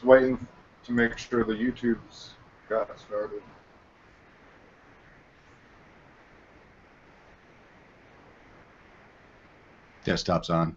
Just waiting to make sure the YouTube's got started. Desktop's on.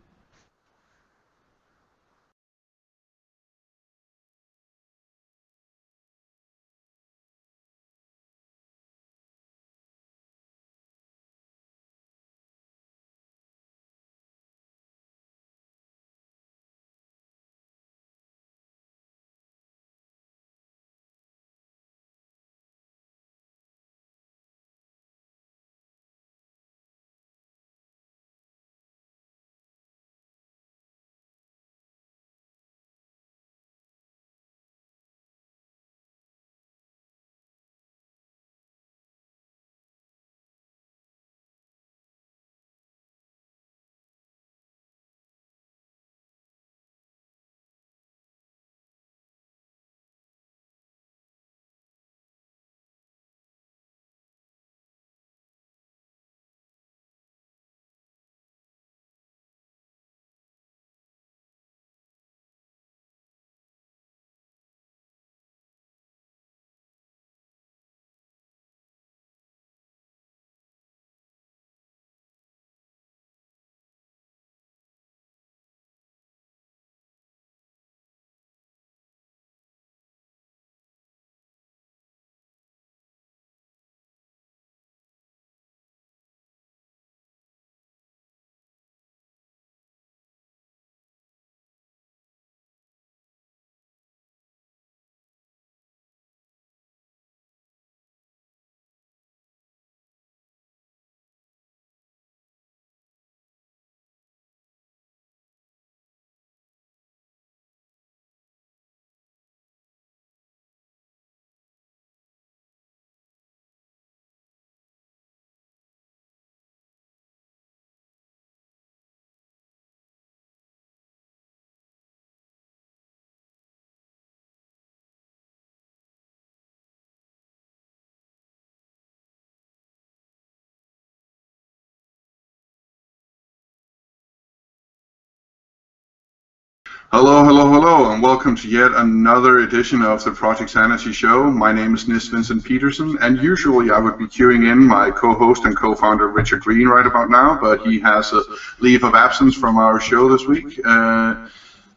Hello, hello, hello, and welcome to yet another edition of the Project Sanity Show. My name is Nis Vincent Peterson, and usually I would be queuing in my co-host and co-founder Richard Green right about now, but he has a leave of absence from our show this week.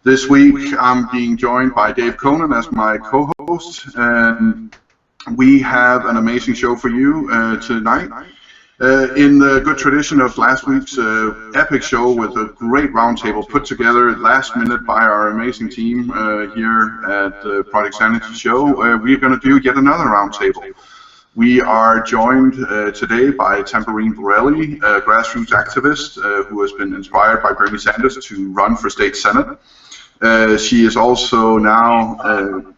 This week I'm being joined by Dave Conan as my co-host, and we have an amazing show for you tonight. In the good tradition of last week's epic show with a great roundtable put together last minute by our amazing team here at the Project Sanity Show, we're going to do yet another roundtable. We are joined today by Tamborine Borelli, a grassroots activist who has been inspired by Bernie Sanders to run for state senate. She is also now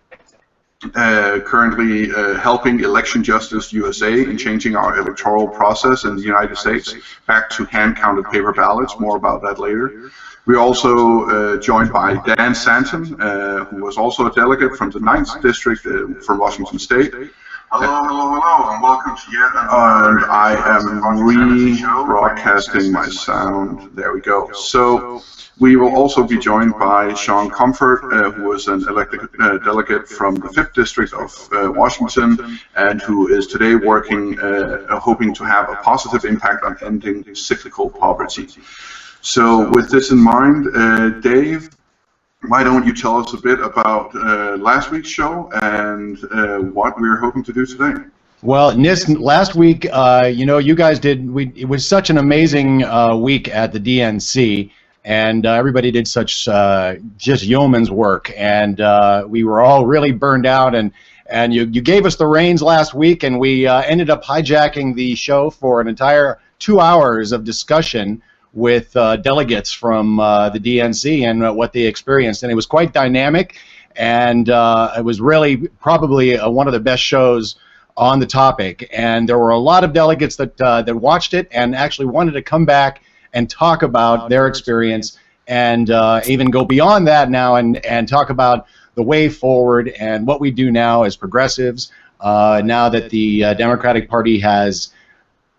currently helping Election Justice USA in changing our electoral process in the United States back to hand-counted paper ballots. More about that later. We're also joined by Dan Santon, who was also a delegate from the 9th District from Washington State. Hello, hello, hello, and welcome to yet another. And I am rebroadcasting my sound. There we go. So we will also be joined by Sean Comfort, who is an elected delegate from the 5th District of Washington, and who is today working, hoping to have a positive impact on ending cyclical poverty. So with this in mind, Dave, why don't you tell us a bit about last week's show and what we're hoping to do today? Well, Nis, last week, you know, you guys did, it was such an amazing week at the DNC, and everybody did such just yeoman's work, and we were all really burned out, and you gave us the reins last week, and we ended up hijacking the show for an entire 2 hours of discussion with delegates from the DNC and what they experienced, and it was quite dynamic, and it was really probably one of the best shows on the topic, and there were a lot of delegates that that watched it and actually wanted to come back and talk about their experience and even go beyond that now and talk about the way forward and what we do now as progressives now that the Democratic Party has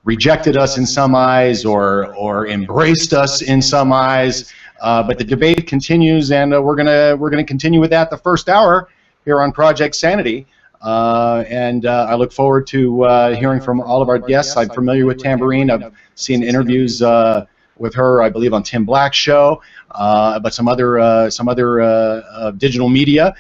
rejected us in some eyes or embraced us in some eyes. But the debate continues, and we're gonna continue with that the first hour here on Project Sanity. I look forward to hearing from all of our guests. I'm familiar with Tamborine. I've seen interviews with her, I believe, on Tim Black's show, but some other digital media.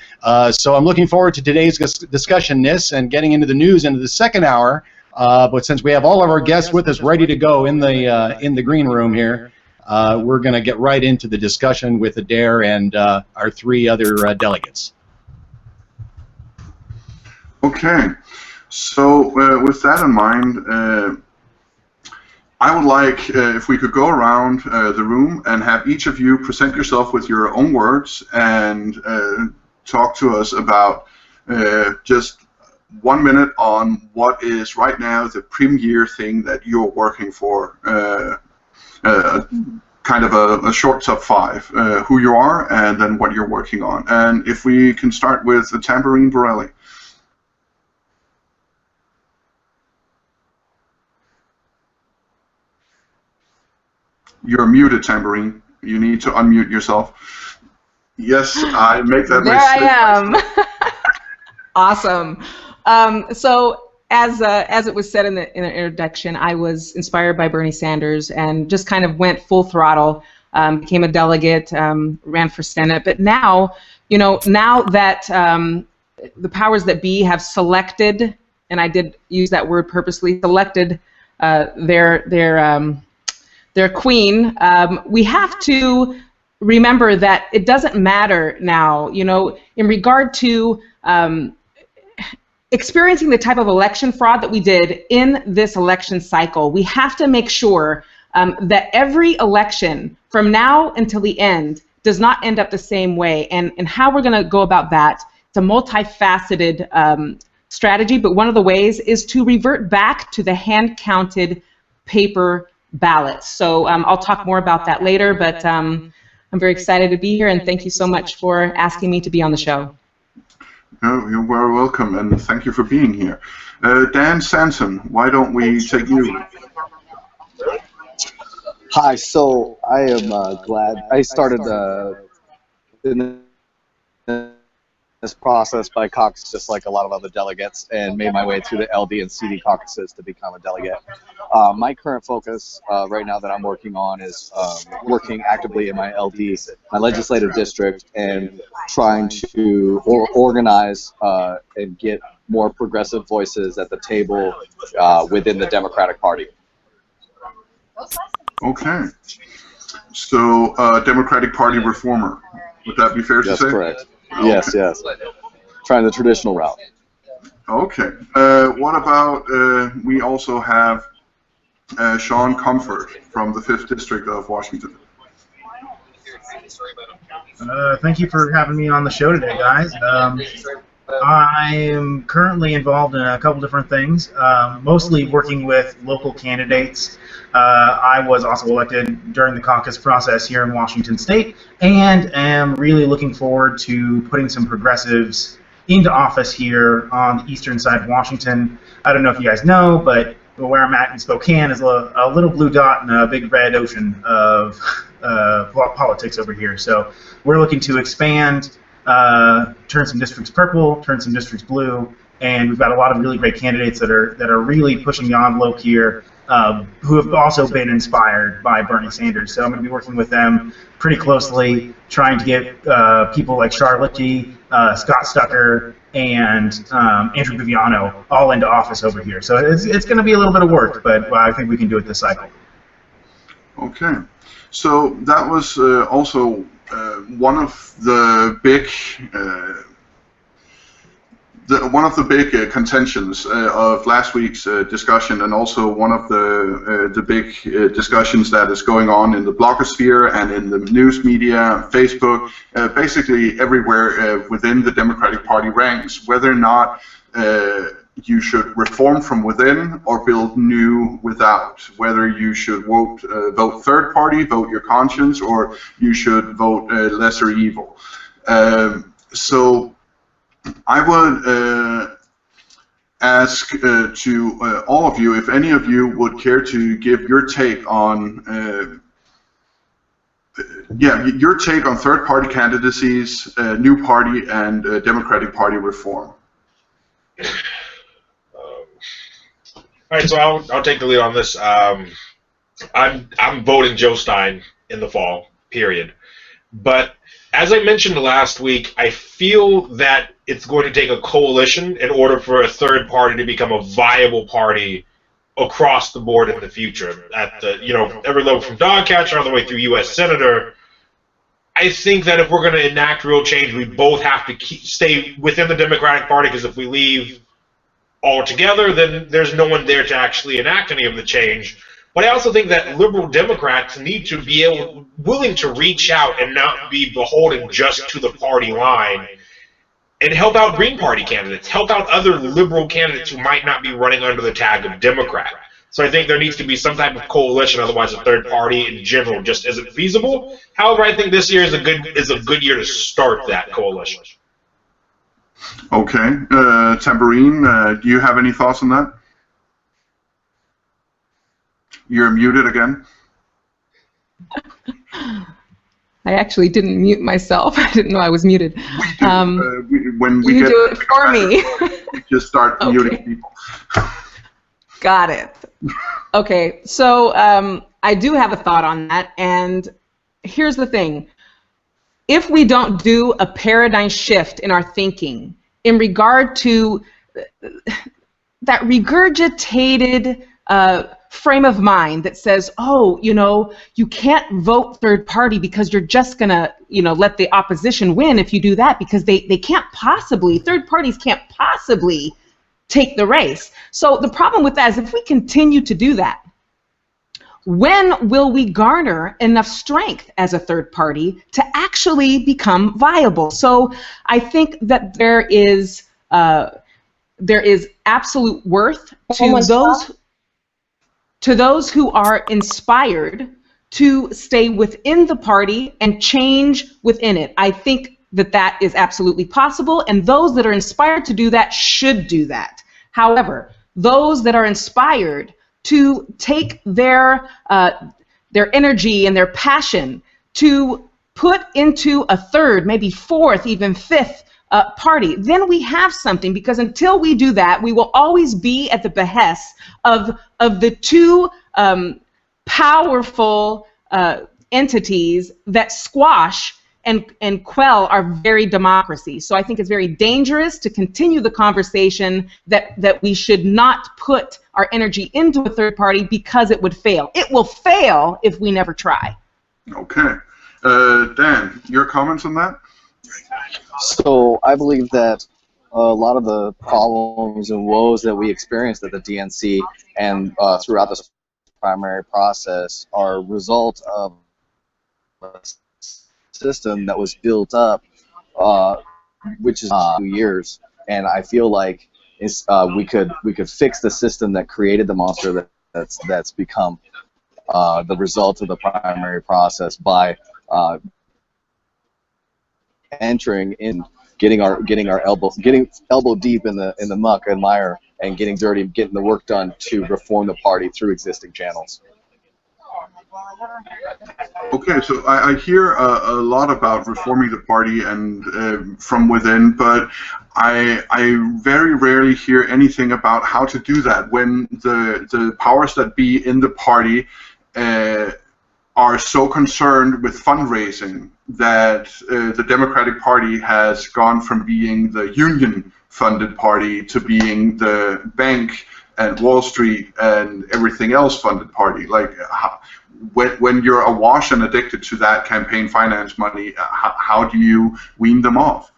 So I'm looking forward to today's discussion, and getting into the news into the second hour. But since we have all of our guests with us ready to go in the green room here, we're going to get right into the discussion with Adair and our three other delegates. Okay, so with that in mind, I would like if we could go around the room and have each of you present yourself with your own words and talk to us about just 1 minute on what is right now the premier thing that you're working for, kind of a short top 5, who you are and then what you're working on. And if we can start with Tamborine Borelli. You're muted, Tamborine. You need to unmute yourself. Yes, I make that there mistake. I am. Awesome. So as it was said in the introduction, I was inspired by Bernie Sanders and just kind of went full throttle. Became a delegate, ran for Senate. But now, now that the powers that be have selected, and I did use that word purposely, selected their queen, we have to remember that it doesn't matter now, in regard to experiencing the type of election fraud that we did in this election cycle. We have to make sure that every election from now until the end does not end up the same way. And how we're going to go about that, it's a multifaceted strategy, but one of the ways is to revert back to the hand-counted paper ballots. So I'll talk more about that later, but I'm very excited to be here, and thank you so much for asking me to be on the show. Oh, you're very welcome, and thank you for being here. Dan Sanson, why don't we take you? Hi, so I am glad I started in this process by caucus, just like a lot of other delegates, and made my way through the LD and CD caucuses to become a delegate. My current focus right now that I'm working on is working actively in my LD, my legislative district, and trying to organize and get more progressive voices at the table within the Democratic Party. Okay. So, Democratic Party reformer. Would that be fair to say? That's correct. Okay. Yes. Trying the traditional route. Okay. What about, we also have Sean Comfort from the 5th District of Washington. Thank you for having me on the show today, guys. I am currently involved in a couple different things, mostly working with local candidates. I was also elected during the caucus process here in Washington State, and am really looking forward to putting some progressives into office here on the eastern side of Washington. I don't know if you guys know, but where I'm at in Spokane is a little blue dot in a big red ocean of politics over here. So we're looking to expand, turn some districts purple, turn some districts blue, and we've got a lot of really great candidates that are really pushing the envelope here, who have also been inspired by Bernie Sanders. So I'm going to be working with them pretty closely, trying to get people like Charlotte G., Scott Stucker, and Andrew Viviano all into office over here. So it's going to be a little bit of work, but I think we can do it this cycle. Okay. So that was also one of the big contentions of last week's discussion, and also one of the big discussions that is going on in the blogosphere and in the news media, Facebook, basically everywhere within the Democratic Party ranks, whether or not you should reform from within or build new without, whether you should vote third party, vote your conscience, or you should vote lesser evil. So I would ask to all of you, if any of you would care to give your take on Yeah, your take on third-party candidacies, new party, and Democratic Party reform. All right, so I'll take the lead on this. I'm voting Joe Stein in the fall, period. But as I mentioned last week, I feel that it's going to take a coalition in order for a third party to become a viable party across the board in the future. At the every level from dog catcher all the way through U.S. Senator. I think that if we're going to enact real change, we both have to stay within the Democratic Party, because if we leave altogether, then there's no one there to actually enact any of the change. But I also think that liberal Democrats need to be willing to reach out and not be beholden just to the party line, and help out Green Party candidates, help out other liberal candidates who might not be running under the tag of Democrat. So I think there needs to be some type of coalition, otherwise a third party in general just isn't feasible. However, I think this year is a good year to start that coalition. Okay, Tambourine, do you have any thoughts on that? You're muted again. I actually didn't mute myself. I didn't know I was muted. When we You get do it for me. we just start Okay. muting people. Got it. Okay, so I do have a thought on that, and here's the thing. If we don't do a paradigm shift in our thinking in regard to that regurgitated frame of mind that says, oh, you can't vote third party because you're just going to, let the opposition win if you do that, because they can't possibly, third parties can't possibly take the race. So the problem with that is if we continue to do that, when will we garner enough strength as a third party to actually become viable? So I think that there is absolute worth to those who are inspired to stay within the party and change within it. I think that is absolutely possible, and those that are inspired to do that should do that. However, those that are inspired to take their energy and their passion to put into a third, maybe fourth, even fifth party, then we have something, because until we do that, we will always be at the behest of the two powerful entities that squash and quell our very democracy. So I think it's very dangerous to continue the conversation that we should not put our energy into a third party because it would fail. It will fail if we never try. Okay. Dan, your comments on that? So I believe that a lot of the problems and woes that we experienced at the DNC and throughout this primary process are a result of a system that was built up, which is 2 years, and I feel like we could fix the system that created the monster that's become the result of the primary process by entering in, getting elbow deep in the muck and mire, and getting dirty, getting the work done to reform the party through existing channels. Okay, so I hear a lot about reforming the party and from within, but I very rarely hear anything about how to do that when the powers that be in the party are so concerned with fundraising that the Democratic Party has gone from being the union-funded party to being the bank and Wall Street and everything else funded party. Like, when you're awash and addicted to that campaign finance money, how do you wean them off?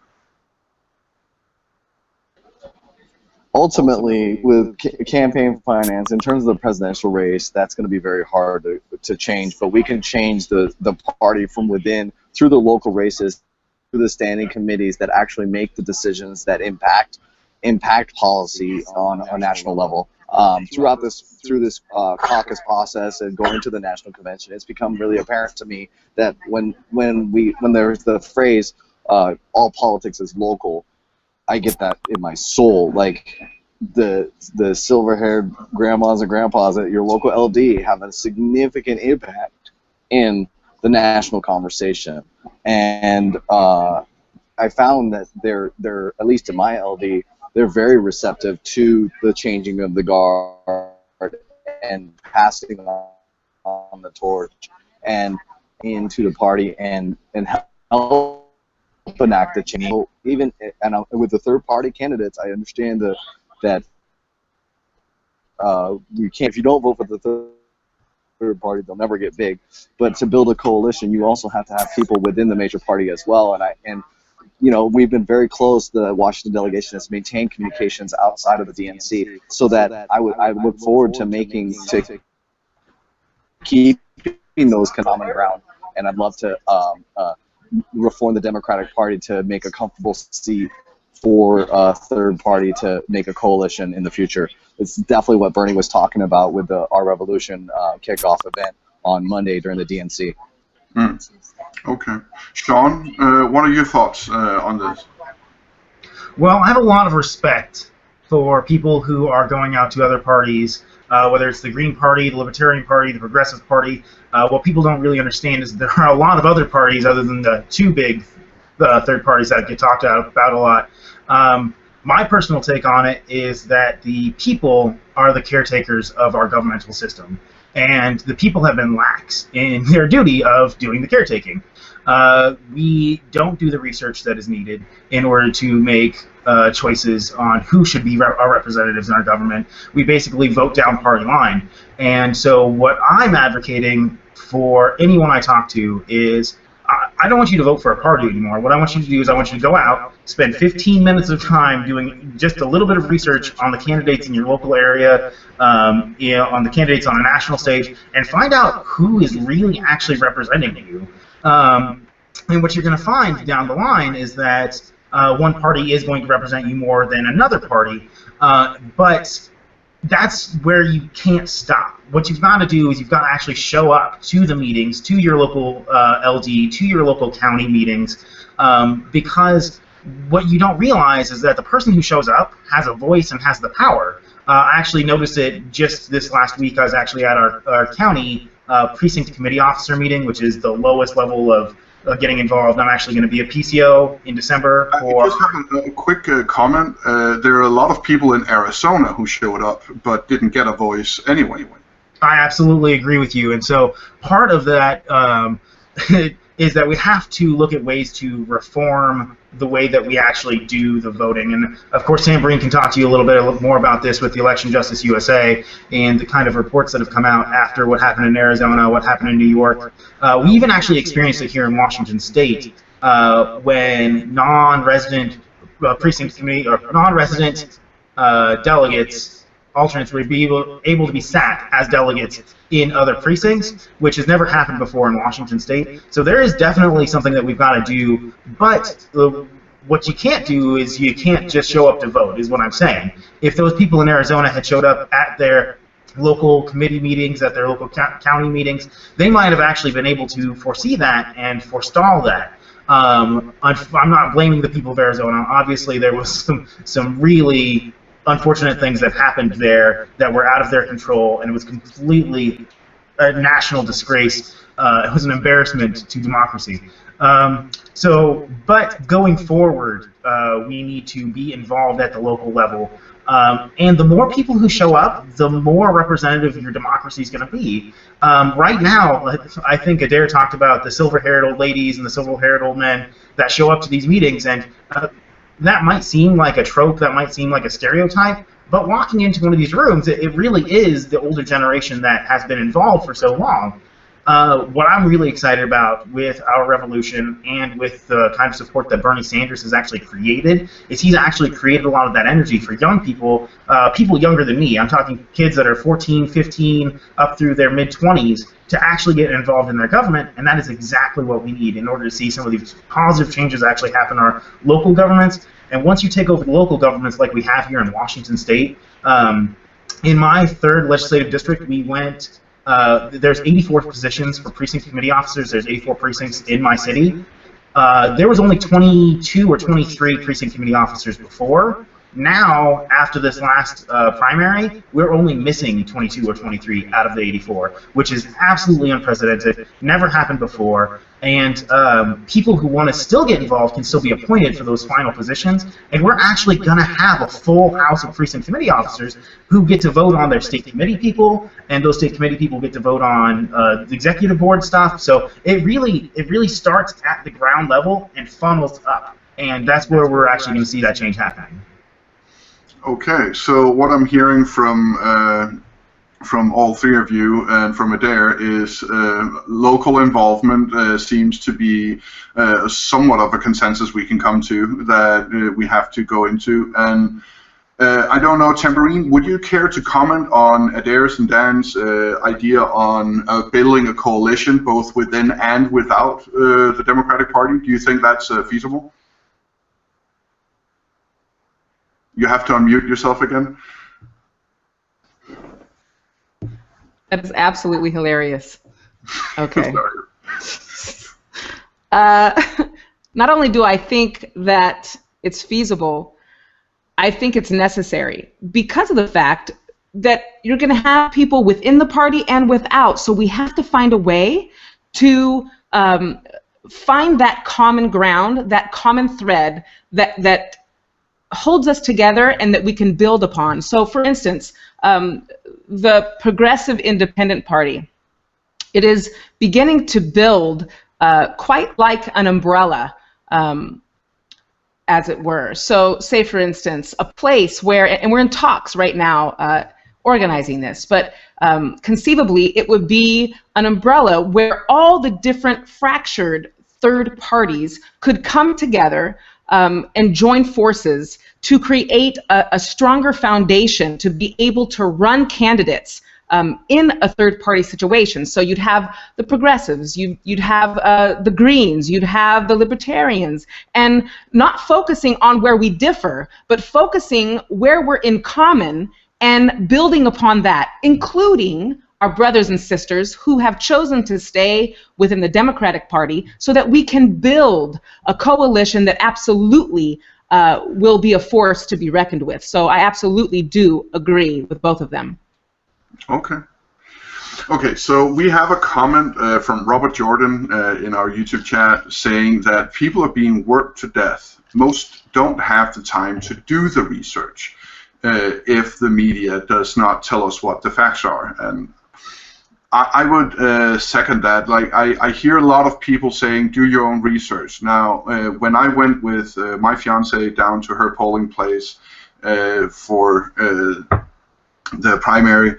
Ultimately, with campaign finance, in terms of the presidential race, that's going to be very hard to change. But we can change the party from within through the local races, through the standing committees that actually make the decisions that impact policy on a national level. Through this caucus process and going to the national convention, it's become really apparent to me that when there's the phrase "all politics is local," I get that in my soul. Like the silver-haired grandmas and grandpas at your local LD have a significant impact in the national conversation. And I found that they're at least in my LD, they're very receptive to the changing of the guard and passing on the torch and into the party and help enact the change. So even with the third-party candidates, I understand that you can't, if you don't vote for the third party, they'll never get big. But to build a coalition, you also have to have people within the major party as well. And you know, we've been very close. The Washington delegation has maintained communications outside of the DNC, so that I look forward to keeping those common ground. And I'd love to reform the Democratic Party to make a comfortable seat for a third party to make a coalition in the future. It's definitely what Bernie was talking about with the Our Revolution kickoff event on Monday during the DNC. Okay. Sean, what are your thoughts on this? Well, I have a lot of respect for people who are going out to other parties, whether it's the Green Party, the Libertarian Party, the Progressive Party. What people don't really understand is there are a lot of other parties other than the two big third parties that get talked about a lot. My personal take on it is that the people are the caretakers of our governmental system, and the people have been lax in their duty of doing the caretaking. We don't do the research that is needed in order to make choices on who should be our representatives in our government. We basically vote down party line. And so what I'm advocating for anyone I talk to is I don't want you to vote for a party anymore. What I want you to do is I want you to go out, spend 15 minutes of time doing just a little bit of research on the candidates in your local area, you know, on the candidates on a national stage, and find out who is really actually representing you. And what you're going to find down the line is that one party is going to represent you more than another party, but that's where you can't stop. What you've got to do is you've got to actually show up to the meetings, to your local LD, to your local county meetings, because what you don't realize is that the person who shows up has a voice and has the power. I actually noticed it just this last week. I was actually at our county precinct committee officer meeting, which is the lowest level of getting involved. I'm actually going to be a PCO in December. I just have a quick comment. There are a lot of people in Arizona who showed up but didn't get a voice anyway. I absolutely agree with you. And so part of that is that we have to look at ways to reform the way that we actually do the voting. And of course, Sam Breen can talk to you a little bit more about this with the Election Justice USA and the kind of reports that have come out after what happened in Arizona, what happened in New York. We even actually experienced it here in Washington State when non-resident precinct committee or non-resident delegates, alternates, would be able to be sat as delegates in other precincts, which has never happened before in Washington State. So there is definitely something that we've got to do, but what you can't do is you can't just show up to vote, is what I'm saying. If those people in Arizona had showed up at their local committee meetings, at their local county meetings, they might have actually been able to foresee that and forestall that. I'm not blaming the people of Arizona. Obviously, there was some really unfortunate things that happened there that were out of their control, and it was completely a national disgrace. It was an embarrassment to democracy. But going forward, we need to be involved at the local level. And the more people who show up, the more representative your democracy is going to be. Right now, I think Adair talked about the silver-haired old ladies and the silver-haired old men that show up to these meetings, and that might seem like a trope, that might seem like a stereotype, but walking into one of these rooms, it really is the older generation that has been involved for so long. What I'm really excited about with Our Revolution and with the kind of support that Bernie Sanders has actually created is he's actually created a lot of that energy for young people, people younger than me. I'm talking kids that are 14, 15, up through their mid-20s, to actually get involved in their government, and that is exactly what we need in order to see some of these positive changes actually happen in our local governments. And once you take over the local governments like we have here in Washington State, in my 3rd legislative district, we went, there's 84 positions for precinct committee officers. There's 84 precincts in my city. There was only 22 or 23 precinct committee officers before. Now, after this last primary, we're only missing 22 or 23 out of the 84, which is absolutely unprecedented, never happened before, and people who want to still get involved can still be appointed for those final positions, and we're actually going to have a full House of Precinct Committee officers who get to vote on their state committee people, and those state committee people get to vote on the executive board stuff, so it really starts at the ground level and funnels up, and that's where we're actually going to see that change happening. Okay, so what I'm hearing from all three of you and from Adair is local involvement seems to be somewhat of a consensus we can come to that we have to go into. And I don't know, Tambourine, would you care to comment on Adair's and Dan's idea on building a coalition both within and without the Democratic Party? Do you think that's feasible? You have to unmute yourself again. That is absolutely hilarious. Okay. Not only do I think that it's feasible, I think it's necessary because of the fact that you're going to have people within the party and without. So we have to find a way to find that common ground, that common thread that holds us together and that we can build upon. So, for instance, the Progressive Independent Party, it is beginning to build quite like an umbrella, as it were. So, say, for instance, a place where, and we're in talks right now organizing this, but conceivably it would be an umbrella where all the different fractured third parties could come together and join forces to create a stronger foundation to be able to run candidates in a third-party situation. So you'd have the progressives, you'd have the Greens, you'd have the Libertarians, and not focusing on where we differ, but focusing where we're in common and building upon that, including our brothers and sisters who have chosen to stay within the Democratic Party so that we can build a coalition that absolutely will be a force to be reckoned with. So I absolutely do agree with both of them. Okay. Okay, so we have a comment from Robert Jordan in our YouTube chat saying that people are being worked to death. Most don't have the time to do the research if the media does not tell us what the facts are. And I would second that. Like I hear a lot of people saying, do your own research. Now, when I went with my fiance down to her polling place for the primary,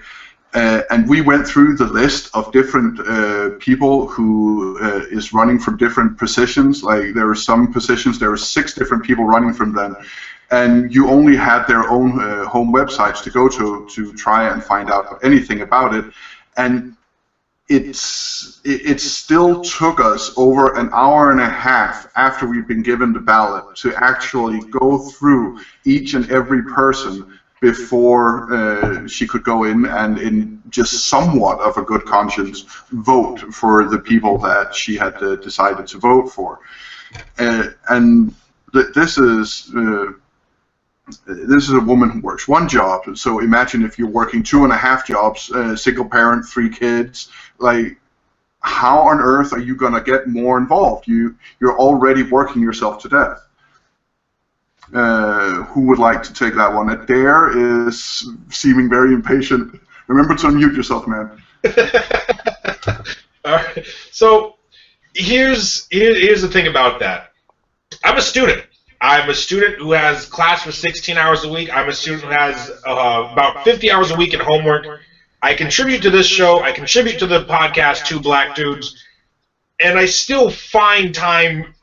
and we went through the list of different people who is running from different positions. Like there were some positions, there were 6 different people running from them, and you only had their own home websites to go to try and find out anything about it. And it still took us over an hour and a half after we'd been given the ballot to actually go through each and every person before she could go in and, in just somewhat of a good conscience, vote for the people that she had decided to vote for. And this is a woman who works 1 job. So imagine if you're working 2.5 jobs, single parent, 3 kids. Like, how on earth are you going to get more involved? You're already working yourself to death. Who would like to take that one? Adair is seeming very impatient. Remember to unmute yourself, man. All right. So here's the thing about that. I'm a student. I'm a student who has class for 16 hours a week. I'm a student who has about 50 hours a week in homework. I contribute to this show. I contribute to the podcast, Two Black Dudes, and I still find time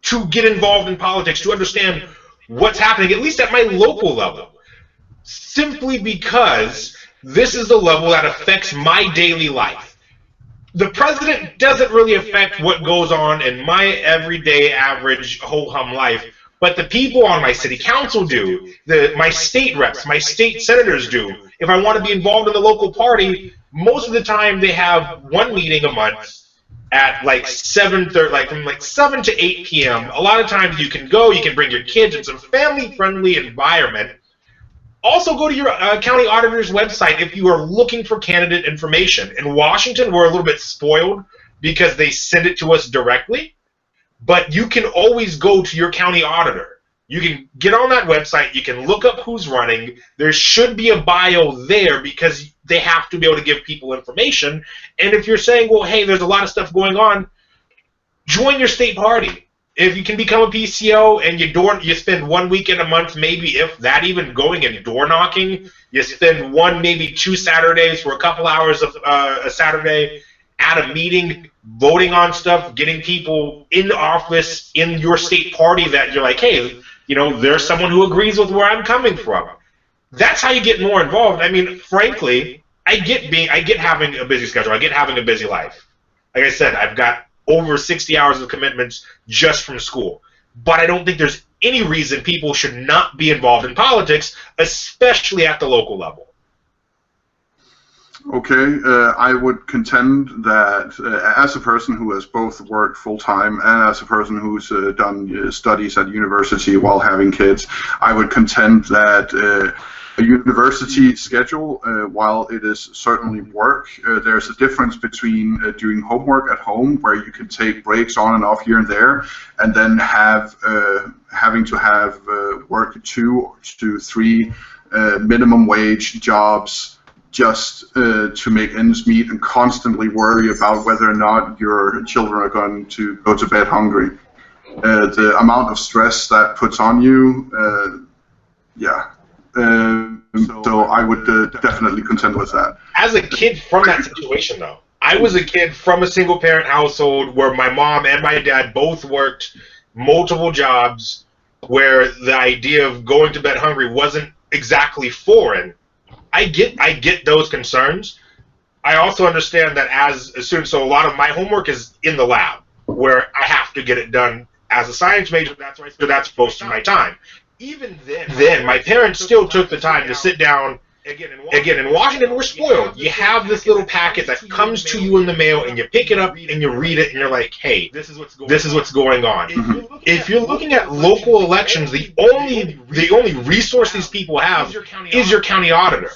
to get involved in politics, to understand what's happening, at least at my local level, simply because this is the level that affects my daily life. The president doesn't really affect what goes on in my everyday, average, ho-hum life, but the people on my city council do, my state reps, my state senators do. If I want to be involved in the local party, most of the time they have 1 meeting a month, at like 7:30, like from like 7 to 8 p.m. A lot of times you can go, you can bring your kids. It's a family-friendly environment. Also, go to your county auditor's website if you are looking for candidate information. In Washington, we're a little bit spoiled because they send it to us directly, but you can always go to your county auditor. You can get on that website, you can look up who's running. There should be a bio there because they have to be able to give people information. And if you're saying, well, hey, there's a lot of stuff going on, join your state party. If you can become a PCO and you spend 1 weekend a month, maybe if that, even going and door knocking, you spend 1, maybe 2 Saturdays for a couple hours of a Saturday at a meeting, voting on stuff, getting people in office in your state party that you're like, hey, you know, there's someone who agrees with where I'm coming from. That's how you get more involved. I mean, frankly, I get having a busy schedule. I get having a busy life. Like I said, I've got over 60 hours of commitments just from school. But I don't think there's any reason people should not be involved in politics, especially at the local level. Okay, I would contend that as a person who has both worked full-time and as a person who's done studies at university while having kids, I would contend that a university schedule, while it is certainly work, there's a difference between doing homework at home, where you can take breaks on and off here and there, and then having to have work 2 to 3 minimum wage jobs just to make ends meet and constantly worry about whether or not your children are going to go to bed hungry. The amount of stress that puts on you, yeah. So I would definitely contend with that. As a kid from that situation, though, I was a kid from a single-parent household where my mom and my dad both worked multiple jobs, where the idea of going to bed hungry wasn't exactly foreign. I get those concerns. I also understand that as a student, so a lot of my homework is in the lab, where I have to get it done as a science major. So that's most of my time. Even then, my parents still took the time to sit down. Again, in Washington, we're spoiled. You have this little packet that comes to you in the mail, and you pick it up, and you read it, and you're like, hey, this is what's going on. Mm-hmm. If you're looking at local elections, the only resource these people have is your county auditor.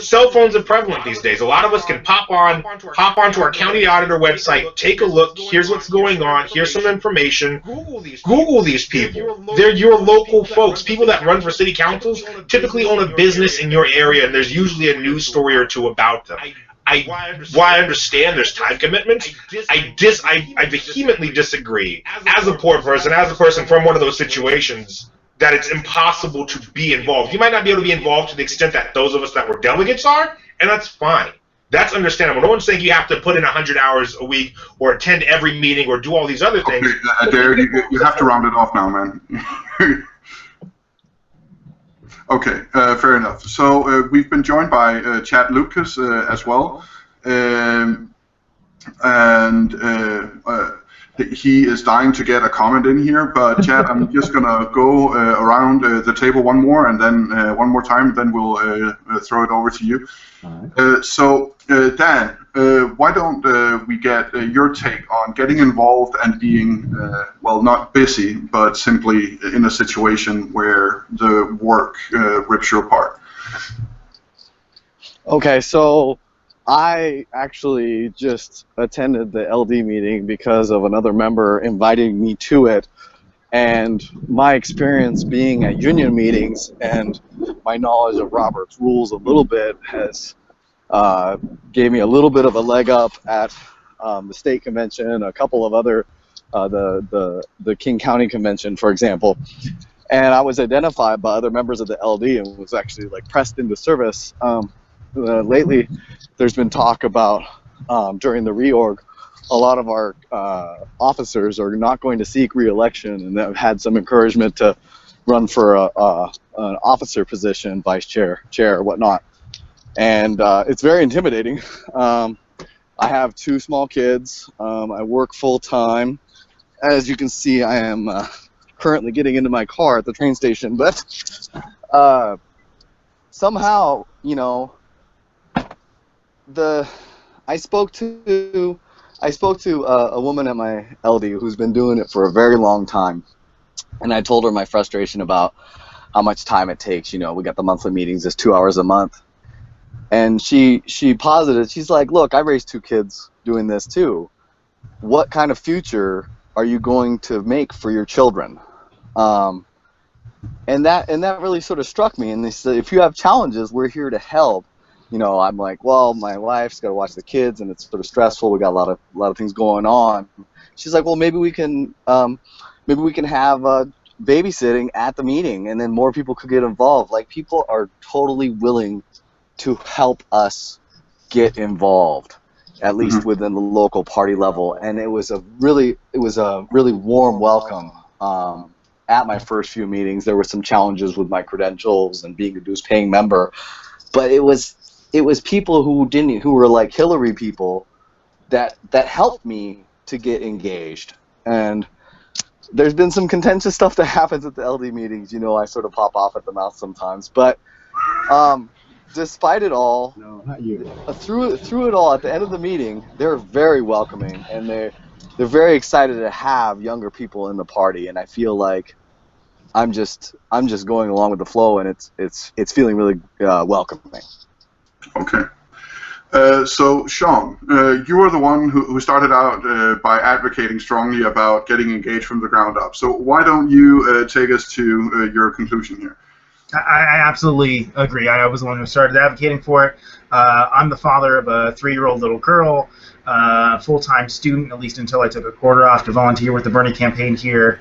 Cell phones are prevalent these days. A lot of us can hop onto our county auditor website, take a look, here's what's going on, here's some information. Google these people. They're your local folks. People that run for city councils typically own a business in your area, and there's usually a news story or two about them. While I understand there's time commitments, I vehemently disagree. As a poor person, as a person from one of those situations, that it's impossible to be involved. You might not be able to be involved to the extent that those of us that were delegates are, and that's fine. That's understandable. No one's saying you have to put in 100 hours a week or attend every meeting or do all these other things. Okay, Derek, you have to round it off now, man. Okay, fair enough. So we've been joined by Chad Lucas as well, and he is dying to get a comment in here. But Chad, I'm just gonna go around the table one more, and then one more time, then we'll throw it over to you. Right. So Dan, why don't we get your take on getting involved and being, well, not busy, but simply in a situation where the work rips you apart? Okay, so I actually just attended the LD meeting because of another member inviting me to it, and my experience being at union meetings and my knowledge of Robert's rules a little bit has gave me a little bit of a leg up at the state convention, a couple of other, the King County convention, for example, and I was identified by other members of the LD and was actually like pressed into service. Lately, there's been talk about during the reorg, a lot of our officers are not going to seek re-election, and have had some encouragement to run for an officer position, vice chair, or whatnot. And it's very intimidating. I have 2 small kids. I work full time. As you can see, I am currently getting into my car at the train station, but somehow, you know, I spoke to I spoke to a woman at my LD who's been doing it for a very long time, and I told her my frustration about how much time it takes. You know, we got the monthly meetings, it's 2 hours a month, and she posited, she's like, look, I raised 2 kids doing this too. What kind of future are you going to make for your children? And that really sort of struck me. And they said, if you have challenges, we're here to help. You know, I'm like, well, my wife's got to watch the kids, and it's sort of stressful. We got a lot of things going on. She's like, well, maybe we can have babysitting at the meeting, and then more people could get involved. Like, people are totally willing to help us get involved, at least within the local party level. And it was a really warm welcome. At my first few meetings, there were some challenges with my credentials and being a dues-paying member, but it was people who were like Hillary people that helped me to get engaged. And there's been some contentious stuff that happens at the LD meetings. You know, I sort of pop off at the mouth sometimes, but despite it all, No, not you. through it all, at the end of the meeting, they're very welcoming, and they're very excited to have younger people in the party. And I feel like I'm just going along with the flow, and it's feeling really welcoming. Okay. So, Sean, you were the one who started out by advocating strongly about getting engaged from the ground up. So why don't you take us to your conclusion here? I absolutely agree. I was the one who started advocating for it. I'm the father of a 3-year-old little girl, full-time student, at least until I took a quarter off to volunteer with the Bernie campaign here,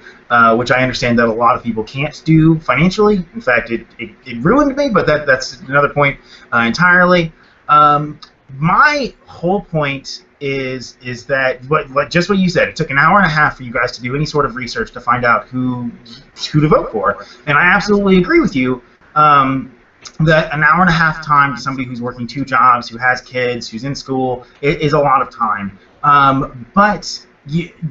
which I understand that a lot of people can't do financially. In fact, it ruined me, but that's another point entirely. My whole point is that just what you said. It took an hour and a half for you guys to do any sort of research to find out who to vote for, and I absolutely agree with you that an hour and a half time to somebody who's working 2 jobs, who has kids, who's in school, is a lot of time. But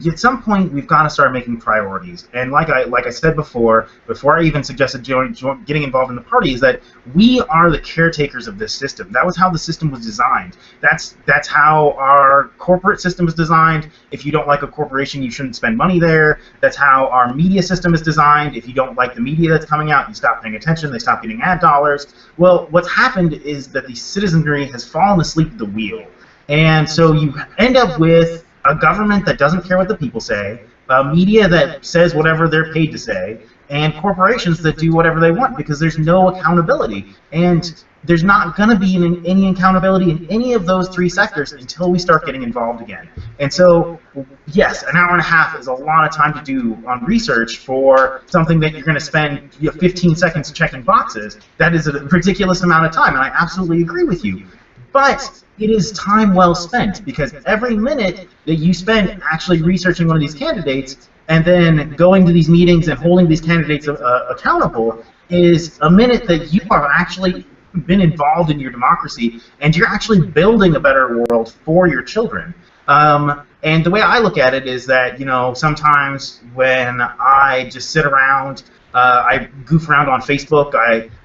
at some point, we've got to start making priorities. And like I said before I even suggested getting involved in the party, is that we are the caretakers of this system. That was how the system was designed. That's how our corporate system is designed. If you don't like a corporation, you shouldn't spend money there. That's how our media system is designed. If you don't like the media that's coming out, you stop paying attention. They stop getting ad dollars. Well, what's happened is that the citizenry has fallen asleep at the wheel. And so you end up with a government that doesn't care what the people say, a media that says whatever they're paid to say, and corporations that do whatever they want, because there's no accountability. And there's not going to be any accountability in any of those 3 sectors until we start getting involved again. And so, yes, an hour and a half is a lot of time to do on research for something that you're going to spend 15 seconds checking boxes. That is a ridiculous amount of time, and I absolutely agree with you. But it is time well spent, because every minute that you spend actually researching one of these candidates and then going to these meetings and holding these candidates accountable is a minute that you have actually been involved in your democracy, and you're actually building a better world for your children. And the way I look at it is that, you know, sometimes when I just sit around, I goof around on Facebook,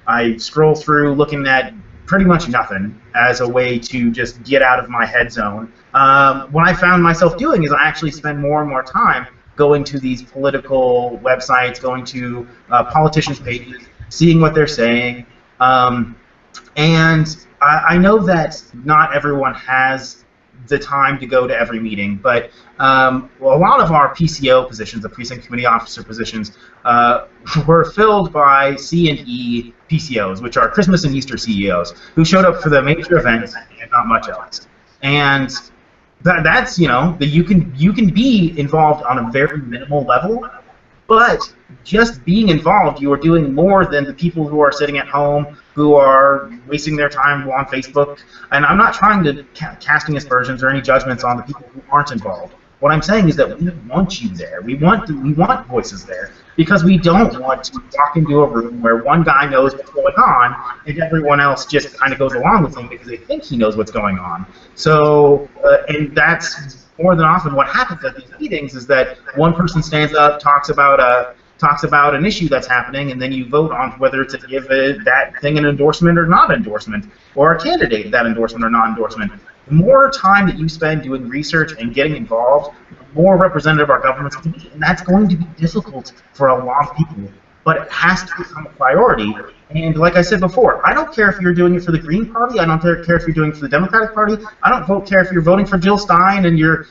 I scroll through looking at pretty much nothing as a way to just get out of my head zone. What I found myself doing is I actually spend more and more time going to these political websites, going to politicians' pages, seeing what they're saying. And I know that not everyone has the time to go to every meeting, but a lot of our PCO positions, the precinct committee officer positions, were filled by C&E PCOs, which are Christmas and Easter CEOs, who showed up for the major events and not much else. And that's, you know, that you can be involved on a very minimal level, but just being involved, you are doing more than the people who are sitting at home, who are wasting their time on Facebook. And I'm not trying to casting aspersions or any judgments on the people who aren't involved. What I'm saying is that we want you there. We want voices there, because we don't want to walk into a room where one guy knows what's going on and everyone else just kind of goes along with him because they think he knows what's going on. So, and that's more than often what happens at these meetings, is that one person stands up, talks about an issue that's happening, and then you vote on whether to give that thing an endorsement or not endorsement, or a candidate that endorsement or not endorsement. The more time that you spend doing research and getting involved, the more representative our government's going to be, and that's going to be difficult for a lot of people. But it has to become a priority. And like I said before, I don't care if you're doing it for the Green Party. I don't care if you're doing it for the Democratic Party. I don't care if you're voting for Jill Stein and you're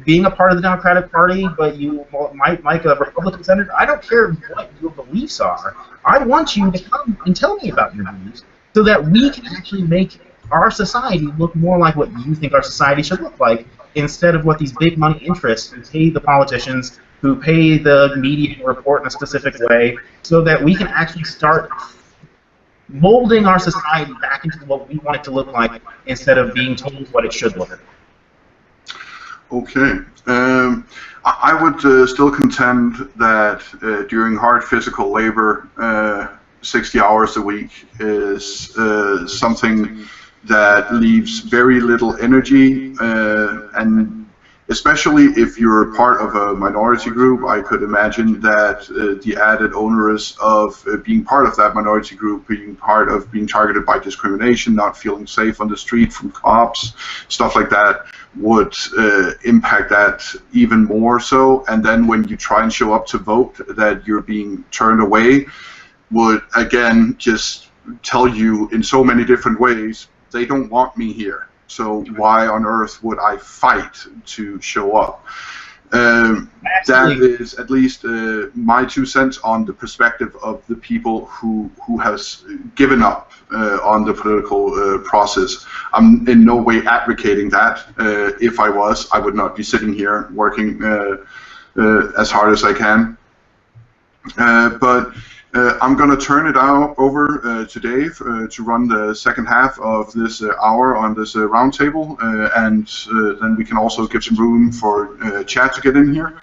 being a part of the Democratic Party, but you might like a Republican senator. I don't care what your beliefs are. I want you to come and tell me about your beliefs so that we can actually make our society look more like what you think our society should look like, instead of what these big money interests who pay the politicians, who pay the media to report in a specific way, so that we can actually start molding our society back into what we want it to look like, instead of being told what it should look like. Okay. I would still contend that during hard physical labor, 60 hours a week is something that leaves very little energy, and especially if you're part of a minority group, I could imagine that the added onerous of being part of that minority group, being part of being targeted by discrimination, not feeling safe on the street from cops, stuff like that, would impact that even more so. And then when you try and show up to vote, that you're being turned away, would again just tell you in so many different ways, they don't want me here. So why on earth would I fight to show up? That is at least my 2 cents on the perspective of the people who has given up on the political process. I'm in no way advocating that. If I was, I would not be sitting here working as hard as I can. But I'm going to turn it over to Dave to run the second half of this hour on this roundtable, and then we can also give some room for Chad to get in here.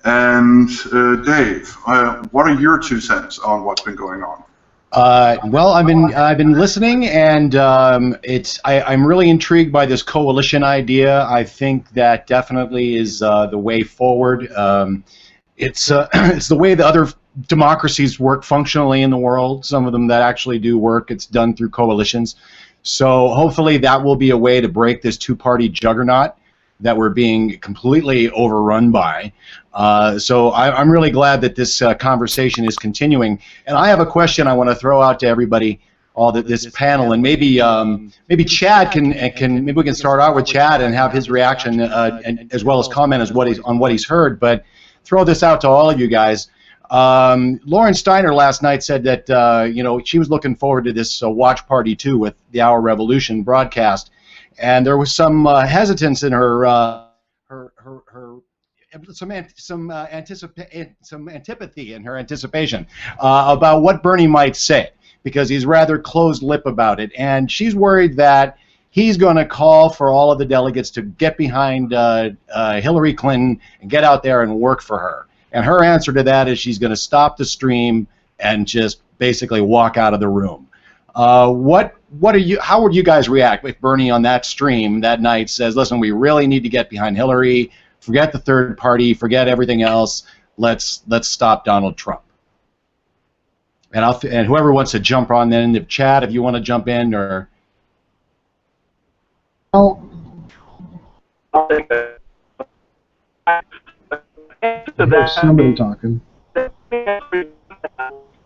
And Dave, what are your 2 cents on what's been going on? Well, I've been listening, and I'm really intrigued by this coalition idea. I think that definitely is the way forward. It's the way the other democracies work functionally in the world. Some of them that actually do work, it's done through coalitions. So hopefully that will be a way to break this two-party juggernaut that we're being completely overrun by. So I'm really glad that this conversation is continuing. And I have a question I want to throw out to everybody, this panel, and maybe Chad can maybe we can start out with Chad and have his reaction and as well as comment on what he's heard. But throw this out to all of you guys. Lauren Steiner last night said that she was looking forward to this watch party too with the Our Revolution broadcast, and there was some hesitance in some antipathy in her anticipation about what Bernie might say, because he's rather closed-lip about it, and she's worried that he's going to call for all of the delegates to get behind Hillary Clinton and get out there and work for her. And her answer to that is she's going to stop the stream and just basically walk out of the room. How would you guys react if Bernie on that stream that night says, listen, we really need to get behind Hillary, forget the third party, forget everything else, let's stop Donald Trump? And whoever wants to jump on then, if Chad, if you want to jump in, or... I'll take that. There's somebody talking.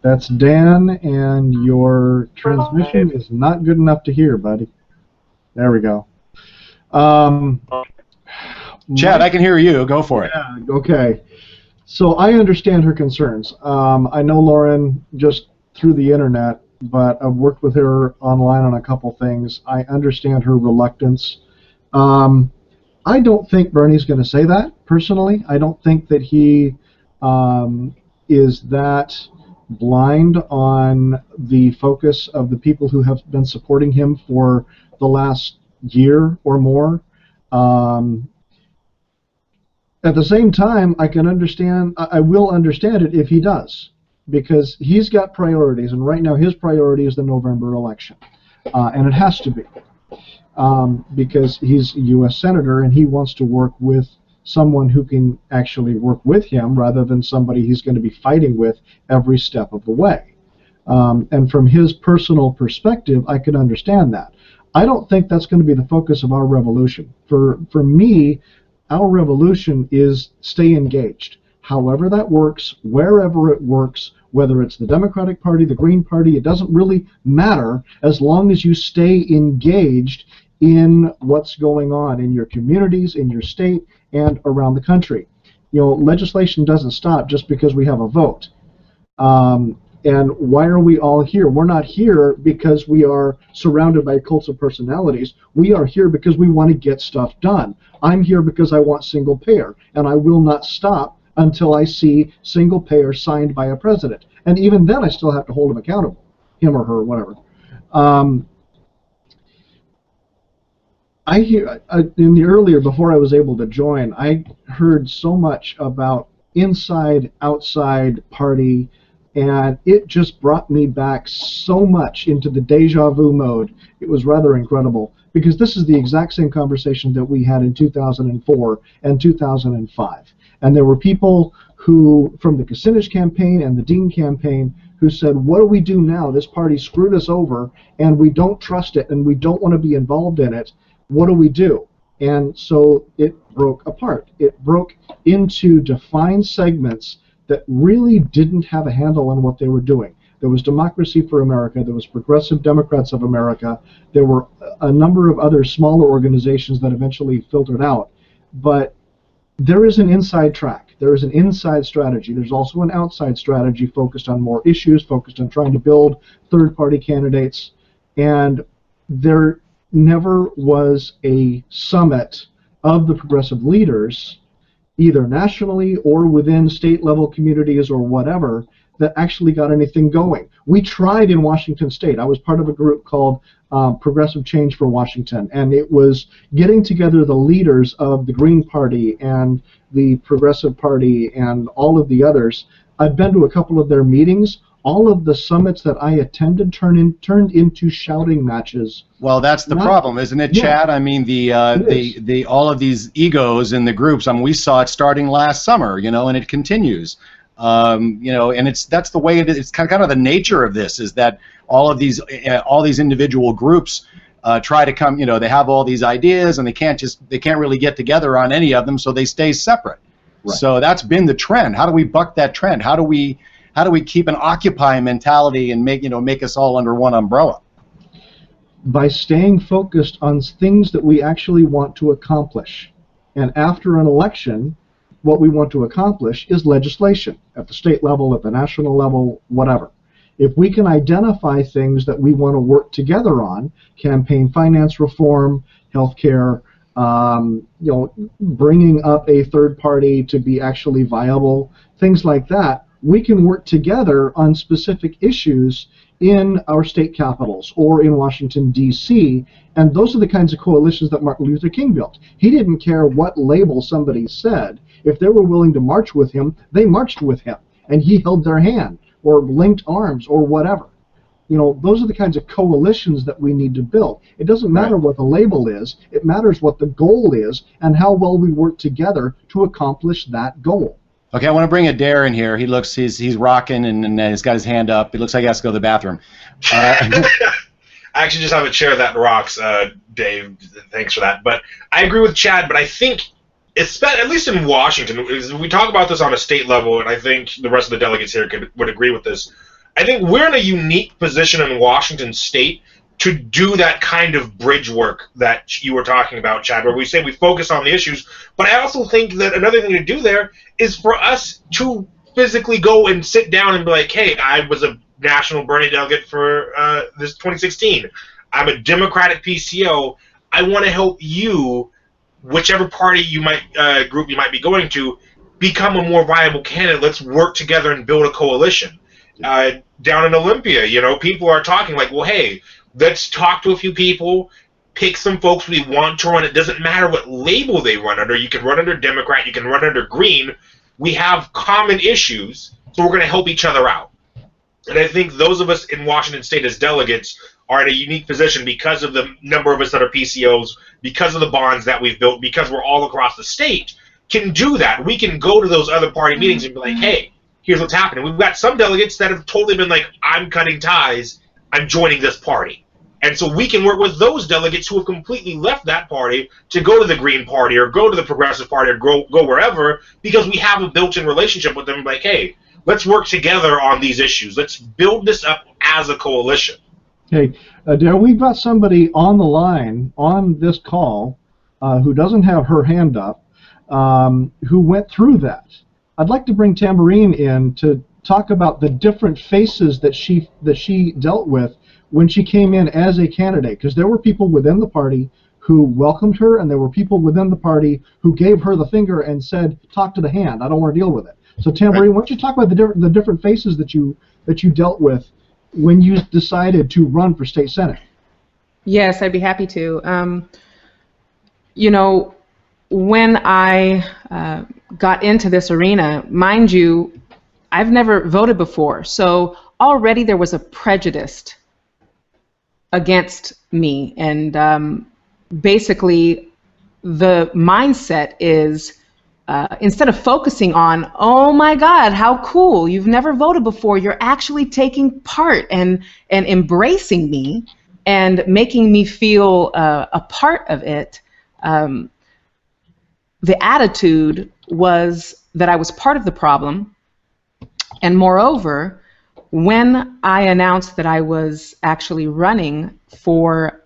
That's Dan, and your transmission is not good enough to hear, buddy. There we go. Chad, I can hear you. Go for it. Yeah, okay. So I understand her concerns. I know Lauren just through the internet, but I've worked with her online on a couple things. I understand her reluctance. I don't think Bernie's going to say that, personally. I don't think that he is that blind on the focus of the people who have been supporting him for the last year or more. At the same time, I will understand it if he does, because he's got priorities, and right now his priority is the November election, and it has to be. Because he's a U.S. Senator and he wants to work with someone who can actually work with him rather than somebody he's going to be fighting with every step of the way. And from his personal perspective, I could understand that. I don't think that's going to be the focus of our revolution. For me, our revolution is stay engaged. However that works, wherever it works, whether it's the Democratic Party, the Green Party, it doesn't really matter as long as you stay engaged in what's going on in your communities, in your state, and around the country. Legislation doesn't stop just because we have a vote. And why are we all here? We're not here because we are surrounded by cults of personalities. We are here because we want to get stuff done. I'm here because I want single payer, and I will not stop until I see single payer signed by a president. And even then, I still have to hold him accountable, him or her, whatever. I hear in the earlier, before I was able to join, I heard so much about inside, outside party, and it just brought me back so much into the deja vu mode. It was rather incredible, because this is the exact same conversation that we had in 2004 and 2005. And there were people who, from the Kucinich campaign and the Dean campaign, who said, what do we do now? This party screwed us over, and we don't trust it, and we don't want to be involved in it. What do we do? And so it broke apart. It broke into defined segments that really didn't have a handle on what they were doing. There was Democracy for America, there was Progressive Democrats of America, there were a number of other smaller organizations that eventually filtered out. But there is an inside track. There is an inside strategy. There's also an outside strategy focused on more issues, focused on trying to build third-party candidates. And there never was a summit of the progressive leaders, either nationally or within state-level communities or whatever, that actually got anything going. We tried in Washington State. I was part of a group called Progressive Change for Washington, and it was getting together the leaders of the Green Party and the Progressive Party and all of the others. I've been to a couple of their meetings. All of the summits that I attended turned into shouting matches. Well, that's the problem, isn't it, Chad? I mean, the all of these egos in the groups. I mean, we saw it starting last summer, and it continues. And that's the way it is. It's kind of the nature of this, is that all these individual groups try to come. They have all these ideas, and they can't really get together on any of them, so they stay separate. Right. So that's been the trend. How do we buck that trend? How do we keep an Occupy mentality and make us all under one umbrella? By staying focused on things that we actually want to accomplish. And after an election, what we want to accomplish is legislation at the state level, at the national level, whatever. If we can identify things that we want to work together on, campaign finance reform, healthcare, bringing up a third party to be actually viable, things like that, we can work together on specific issues in our state capitals or in Washington, D.C., and those are the kinds of coalitions that Martin Luther King built. He didn't care what label somebody said. If they were willing to march with him, they marched with him, and he held their hand or linked arms or whatever. Those are the kinds of coalitions that we need to build. It doesn't matter what the label is. It matters what the goal is and how well we work together to accomplish that goal. Okay, I want to bring Adair in here. He's rocking and he's got his hand up. It looks like he has to go to the bathroom. I actually just have a chair that rocks, Dave. Thanks for that. But I agree with Chad, but I think, at least in Washington, we talk about this on a state level, and I think the rest of the delegates here would agree with this. I think we're in a unique position in Washington State to do that kind of bridge work that you were talking about, Chad, where we say we focus on the issues. But I also think that another thing to do there is for us to physically go and sit down and be like, hey, I was a national Bernie delegate for this 2016. I'm a Democratic PCO. I want to help you, whichever party group you might be going to, become a more viable candidate. Let's work together and build a coalition. Down in Olympia, people are talking like, well, hey, let's talk to a few people, pick some folks we want to run. It doesn't matter what label they run under. You can run under Democrat, you can run under Green. We have common issues, so we're going to help each other out. And I think those of us in Washington State as delegates are in a unique position because of the number of us that are PCOs, because of the bonds that we've built, because we're all across the state, can do that. We can go to those other party meetings and be like, hey, here's what's happening. We've got some delegates that have totally been like, I'm cutting ties, I'm joining this party. And so we can work with those delegates who have completely left that party to go to the Green Party or go to the Progressive Party or go wherever, because we have a built-in relationship with them. Like, hey, let's work together on these issues. Let's build this up as a coalition. Okay, Darryl, we've got somebody on the line on this call who doesn't have her hand up, who went through that. I'd like to bring Tamborine in to talk about the different faces that she dealt with when she came in as a candidate, because there were people within the party who welcomed her, and there were people within the party who gave her the finger and said, "Talk to the hand. I don't want to deal with it." So Tamborine, why don't you talk about the different faces that you dealt with when you decided to run for state senate? Yes, I'd be happy to. You know, when I got into this arena, mind you, I've never voted before, so already there was a prejudice against me, and basically the mindset is instead of focusing on, oh my God, how cool, you've never voted before, you're actually taking part and embracing me and making me feel a part of it. The attitude was that I was part of the problem, and moreover, when I announced that I was actually running for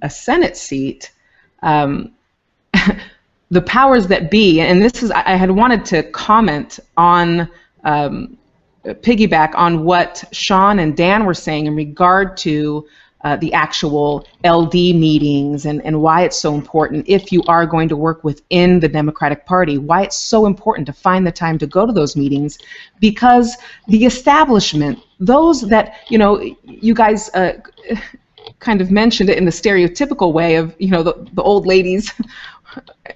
a Senate seat, the powers that be, and this is, I had wanted to comment on, piggyback on what Sean and Dan were saying in regard to the actual LD meetings and why it's so important if you are going to work within the Democratic Party, why it's so important to find the time to go to those meetings, because the establishment, those that, you know, you guys kind of mentioned it in the stereotypical way of, you know, the old ladies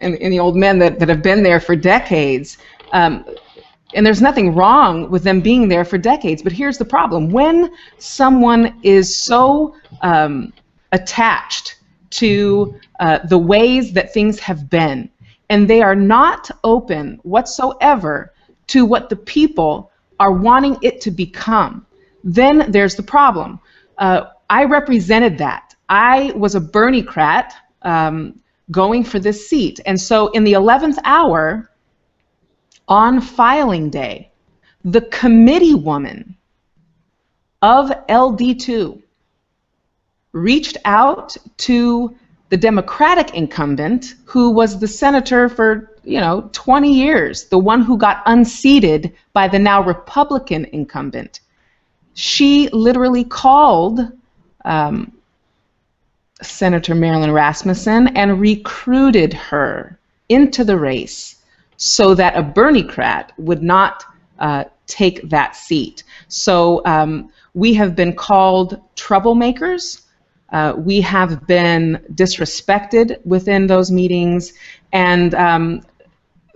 and the old men that have been there for decades. And there's nothing wrong with them being there for decades, but here's the problem. When someone is so attached to the ways that things have been, and they are not open whatsoever to what the people are wanting it to become, then there's the problem. I represented that. I was a Bernie-crat going for this seat, and so in the 11th hour, on filing day, the committee woman of LD2 reached out to the Democratic incumbent, who was the senator for, 20 years, the one who got unseated by the now Republican incumbent. She literally called Senator Marilyn Rasmussen and recruited her into the race so that a Bernie-crat would not take that seat. So we have been called troublemakers. We have been disrespected within those meetings, and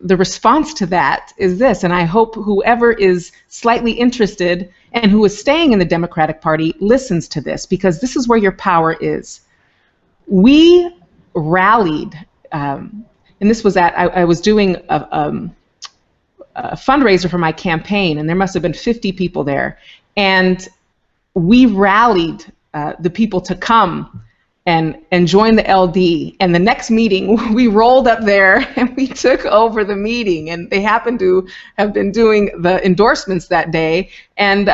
the response to that is this, and I hope whoever is slightly interested and who is staying in the Democratic Party listens to this, because this is where your power is. We rallied, and this was I was doing a fundraiser for my campaign, and there must have been 50 people there, and we rallied the people to come and join the LD, and the next meeting we rolled up there and we took over the meeting, and they happened to have been doing the endorsements that day, and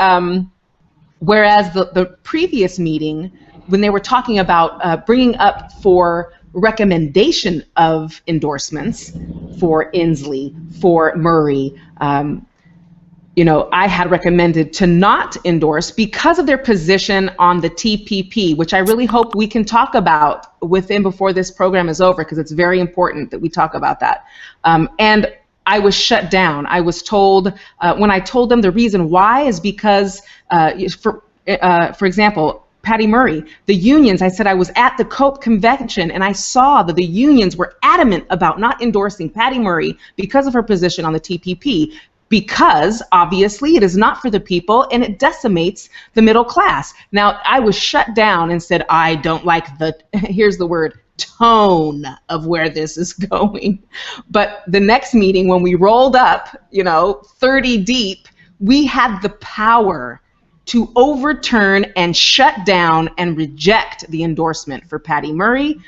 whereas the previous meeting, when they were talking about bringing up for recommendation of endorsements for Inslee, for Murray, I had recommended to not endorse because of their position on the TPP, which I really hope we can talk about before this program is over, because it's very important that we talk about that. And I was shut down. I was told, when I told them the reason why is because, for example, Patty Murray, the unions, I said I was at the COPE convention and I saw that the unions were adamant about not endorsing Patty Murray because of her position on the TPP, because obviously it is not for the people and it decimates the middle class. Now, I was shut down and said I don't like the, here's the word, tone of where this is going. But the next meeting, when we rolled up, 30 deep, we had the power to overturn and shut down and reject the endorsement for Patty Murray,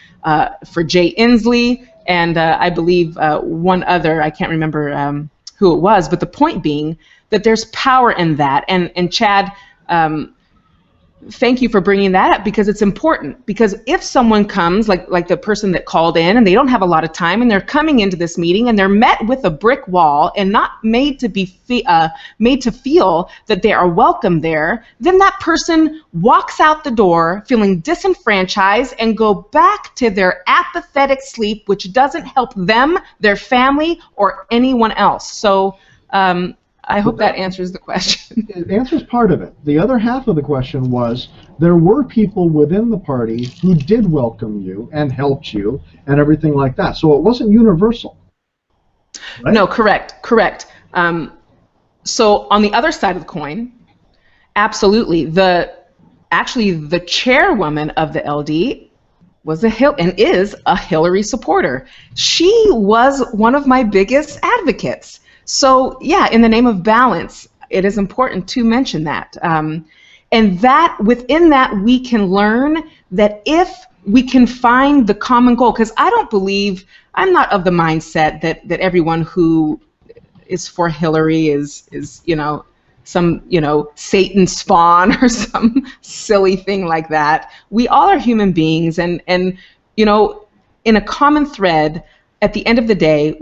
for Jay Inslee, and I believe one other, I can't remember who it was, but the point being that there's power in that. And Chad, thank you for bringing that up, because it's important. Because if someone comes, like the person that called in, and they don't have a lot of time, and they're coming into this meeting, and they're met with a brick wall and not made to be made to feel that they are welcome there, then that person walks out the door feeling disenfranchised and go back to their apathetic sleep, which doesn't help them, their family, or anyone else. So. I hope that answers the question. It answers part of it. The other half of the question was, there were people within the party who did welcome you and helped you and everything like that. So it wasn't universal. Right? No, correct. So on the other side of the coin, absolutely. Actually, the chairwoman of the LD was and is a Hillary supporter. She was one of my biggest advocates. So yeah, in the name of balance, it is important to mention that. And that within that, we can learn that if we can find the common goal, because I'm not of the mindset that everyone who is for Hillary is some Satan spawn or some silly thing like that. We all are human beings, and in a common thread, at the end of the day,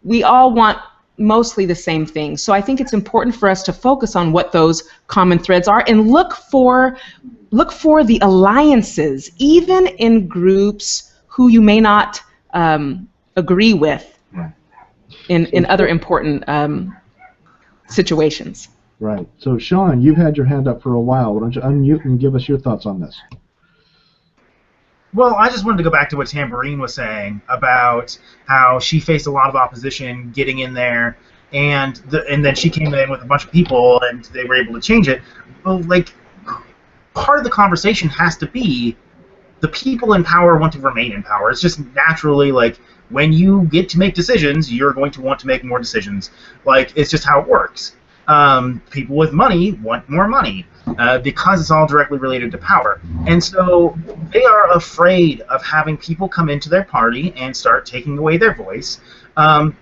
we all want mostly the same thing. So I think it's important for us to focus on what those common threads are and look for the alliances, even in groups who you may not agree with in other important situations. Right. So Sean, you've had your hand up for a while. Why don't you unmute and give us your thoughts on this? Well, I just wanted to go back to what Tambourine was saying about how she faced a lot of opposition getting in there, and then she came in with a bunch of people, and they were able to change it. Well, like, part of the conversation has to be the people in power want to remain in power. It's just naturally, like, when you get to make decisions, you're going to want to make more decisions. Like, it's just how it works. People with money want more money because it's all directly related to power. And so they are afraid of having people come into their party and start taking away their voice. And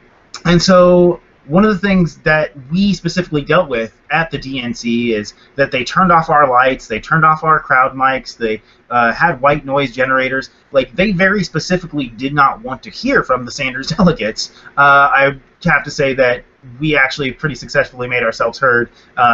so one of the things that we specifically dealt with at the DNC is that they turned off our lights, they turned off our crowd mics, they had white noise generators. Like, they very specifically did not want to hear from the Sanders delegates. I have to say that we actually pretty successfully made ourselves heard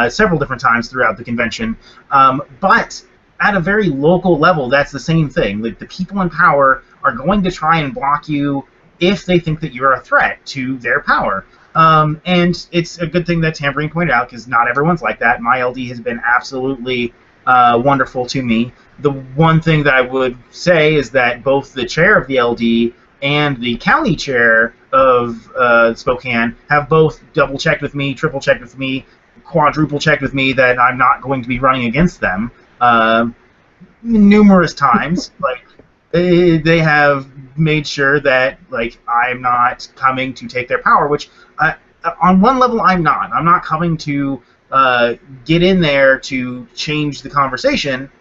several different times throughout the convention. But at a very local level, that's the same thing. Like, the people in power are going to try and block you if they think that you're a threat to their power. And it's a good thing that Tambourine pointed out, because not everyone's like that. My LD has been absolutely wonderful to me. The one thing that I would say is that both the chair of the LD and the county chair of Spokane have both double-checked with me, triple-checked with me, quadruple-checked with me that I'm not going to be running against them numerous times. Like, they have made sure that, like, I'm not coming to take their power, which on one level I'm not. I'm not coming to get in there to change the conversation,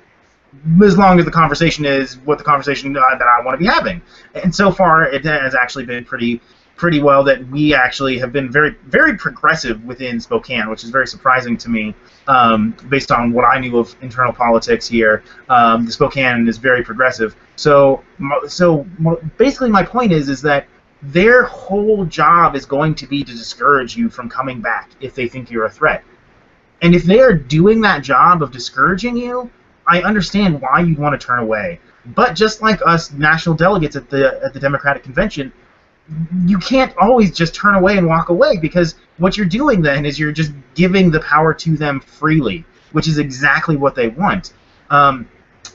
as long as the conversation is what the conversation that I want to be having. And so far, it has actually been pretty well that we actually have been very, very progressive within Spokane, which is very surprising to me, based on what I knew of internal politics here. The Spokane is very progressive. So basically, my point is that their whole job is going to be to discourage you from coming back if they think you're a threat. And if they are doing that job of discouraging you, I understand why you'd want to turn away. But just like us national delegates at the Democratic Convention, you can't always just turn away and walk away, because what you're doing then is you're just giving the power to them freely, which is exactly what they want.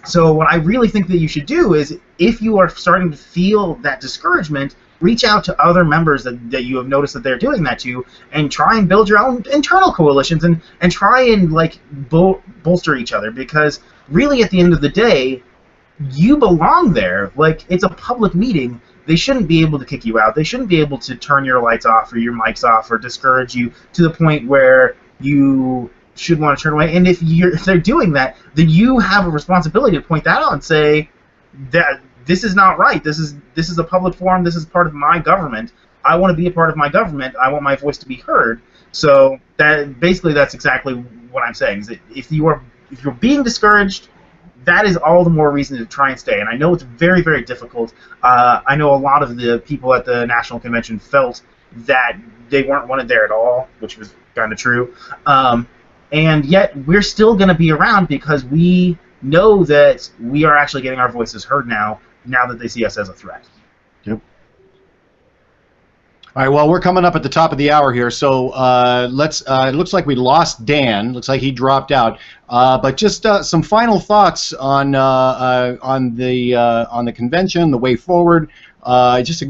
So what I really think that you should do is, if you are starting to feel that discouragement, reach out to other members that you have noticed that they're doing that to, and try and build your own internal coalitions and try and, like, bolster each other, because really at the end of the day, you belong there. Like, it's a public meeting. They shouldn't be able to kick you out. They shouldn't be able to turn your lights off or your mics off or discourage you to the point where you should want to turn away. And if they're doing that, then you have a responsibility to point that out and say that this is not right. This is a public forum. This is part of my government. I want to be a part of my government. I want my voice to be heard. So that's exactly what I'm saying. Is that if you're being discouraged, that is all the more reason to try and stay. And I know it's very, very difficult. I know a lot of the people at the National Convention felt that they weren't wanted there at all, which was kind of true. And yet we're still going to be around because we know that we are actually getting our voices heard now that they see us as a threat. Yep. All right, well, we're coming up at the top of the hour here, so let's. It looks like we lost Dan. Looks like he dropped out. But just some final thoughts on the convention, the way forward. Just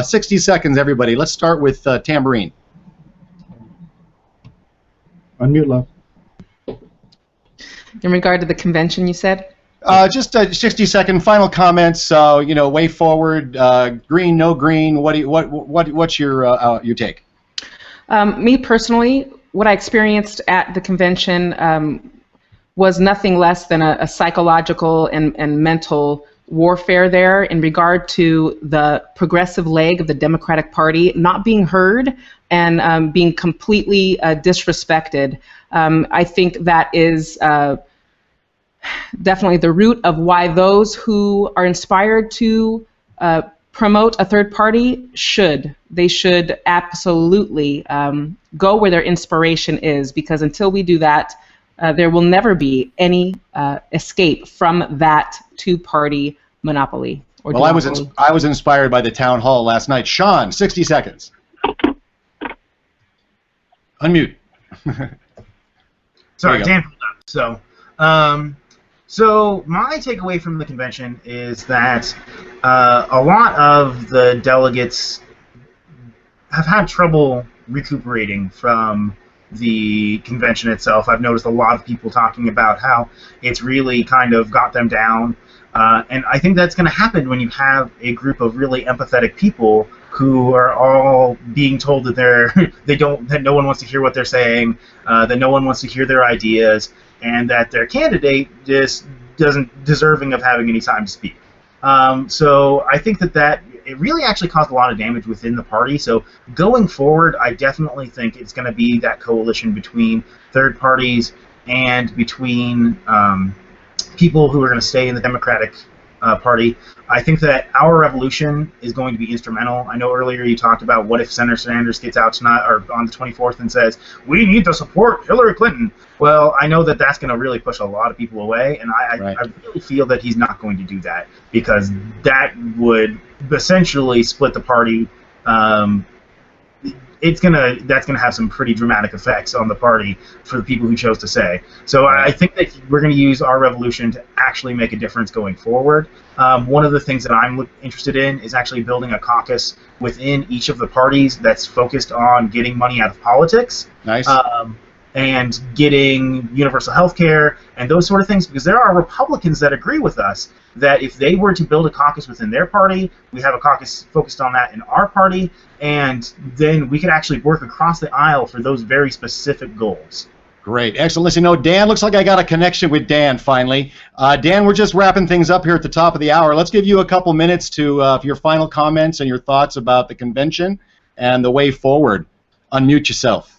60 seconds, everybody. Let's start with Tambourine. Unmute, love. In regard to the convention, you said? Just 60-second final comments. Way forward. Green, no green. What's your take? Me personally, what I experienced at the convention was nothing less than a psychological and mental warfare there in regard to the progressive leg of the Democratic Party not being heard and being completely disrespected. I think that is definitely the root of why those who are inspired to promote a third party should absolutely go where their inspiration is, because until we do that, there will never be any escape from that two-party monopoly. Well, I was inspired by the town hall last night. Sean, 60 seconds. Unmute. Sorry, Dan. So my takeaway from the convention is that a lot of the delegates have had trouble recuperating from the convention itself. I've noticed a lot of people talking about how it's really kind of got them down. And I think that's going to happen when you have a group of really empathetic people who are all being told that that no one wants to hear what they're saying, that no one wants to hear their ideas, and that their candidate just doesn't deserving of having any time to speak. So I think that it really actually caused a lot of damage within the party. So going forward, I definitely think it's going to be that coalition between third parties and between people who are going to stay in the Democratic Party. I think that our revolution is going to be instrumental. I know earlier you talked about what if Senator Sanders gets out tonight or on the 24th and says, we need to support Hillary Clinton. Well, I know that that's going to really push a lot of people away, and I really feel that he's not going to do that, because that would essentially split the party. That's gonna have some pretty dramatic effects on the party for the people who chose to stay. So I think that we're going to use our revolution to actually make a difference going forward. One of the things that I'm interested in is actually building a caucus within each of the parties that's focused on getting money out of politics. Nice. And getting universal health care and those sort of things, because there are Republicans that agree with us that if they were to build a caucus within their party, we have a caucus focused on that in our party, and then we could actually work across the aisle for those very specific goals. Great. Excellent. Listen, Dan, looks like I got a connection with Dan finally. Dan, we're just wrapping things up here at the top of the hour. Let's give you a couple minutes to for your final comments and your thoughts about the convention and the way forward. Unmute yourself.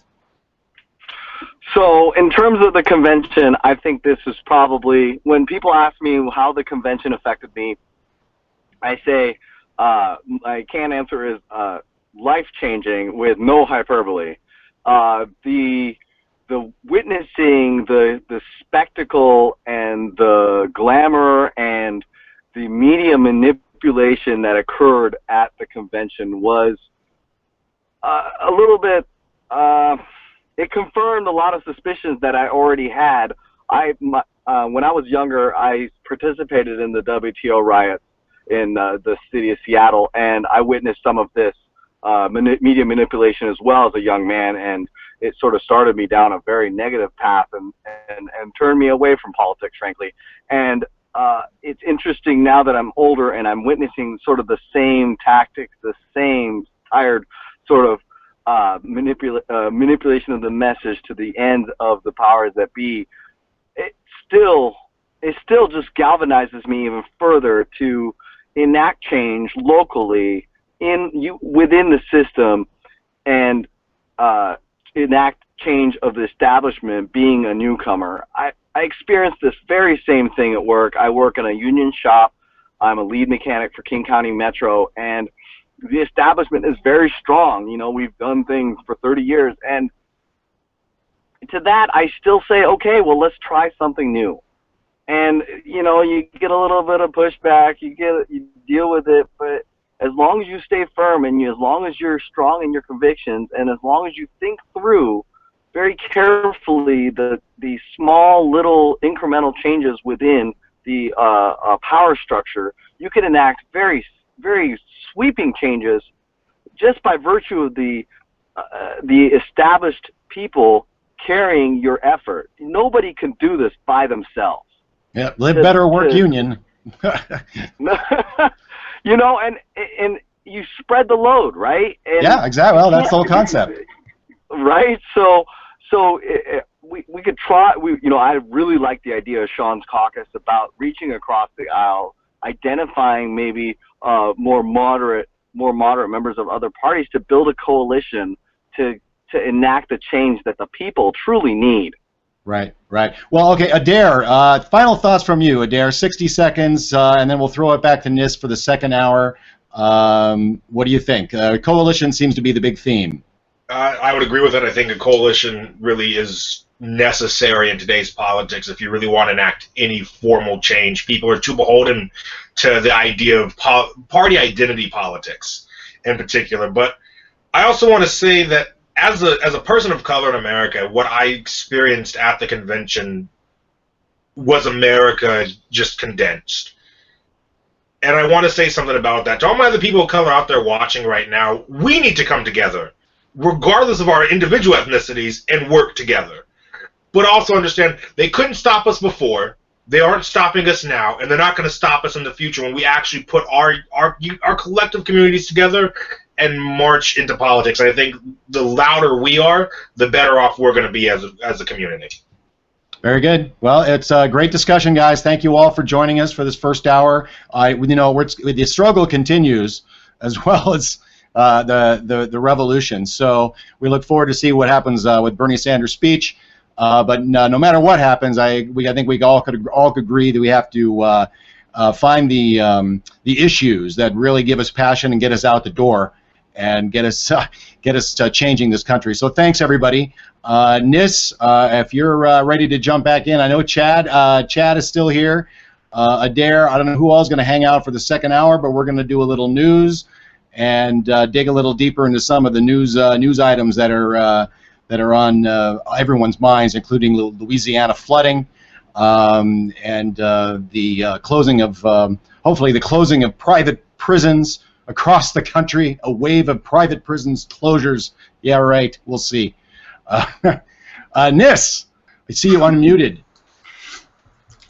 So in terms of the convention, I think this is probably, when people ask me how the convention affected me, I say my canned answer is life-changing with no hyperbole. The witnessing the spectacle and the glamour and the media manipulation that occurred at the convention was a little bit... it confirmed a lot of suspicions that I already had. When I was younger, I participated in the WTO riots in the city of Seattle, and I witnessed some of this media manipulation as well as a young man, and it sort of started me down a very negative path and turned me away from politics, frankly. And it's interesting now that I'm older and I'm witnessing sort of the same tactics, the same tired sort of manipulation of the message to the ends of the powers that be, it still just galvanizes me even further to enact change locally within the system, and enact change of the establishment being a newcomer. I experienced this very same thing at work. I work in a union shop. I'm a lead mechanic for King County Metro, and the establishment is very strong. You know, we've done things for 30 years, and to that I still say, okay, well, let's try something new. And you know, you get a little bit of pushback, you deal with it, but as long as you stay firm, and as long as you're strong in your convictions, and as long as you think through very carefully the small little incremental changes within the power structure, you can enact very, very sweeping changes just by virtue of the established people carrying your effort. Nobody can do this by themselves. Yeah, live better, work union. You know, and you spread the load, right? And yeah, exactly. Well, that's the whole concept. Right? So we could try. You know, I really like the idea of Sean's caucus about reaching across the aisle, identifying maybe more moderate members of other parties to build a coalition to enact the change that the people truly need. Right, right. Well, okay, Adair, final thoughts from you, Adair. 60 seconds, and then we'll throw it back to NIST for the second hour. What do you think? Coalition seems to be the big theme. I would agree with it. I think a coalition really is necessary in today's politics if you really want to enact any formal change. People are too beholden to the idea of party identity politics in particular. But I also want to say that as a person of color in America, what I experienced at the convention was America just condensed. And I want to say something about that. To all my other people of color out there watching right now, we need to come together, regardless of our individual ethnicities, and work together. But also understand they couldn't stop us before, they aren't stopping us now, and they're not going to stop us in the future when we actually put our collective communities together and march into politics. I think the louder we are, the better off we're going to be as a community. Very good. Well, it's a great discussion, guys. Thank you all for joining us for this first hour. The struggle continues, as well as the revolution. So we look forward to see what happens with Bernie Sanders' speech. But no matter what happens, I think we all could agree that we have to find the issues that really give us passion and get us out the door and get us changing this country. So thanks, everybody. Nis, if you're ready to jump back in, I know Chad is still here. Adair, I don't know who all is going to hang out for the second hour, but we're going to do a little news and dig a little deeper into some of the news items that are on everyone's minds, including Louisiana flooding and the closing of hopefully the closing of private prisons across the country, a wave of private prisons closures. Yeah, right. We'll see. Nis, I see you unmuted.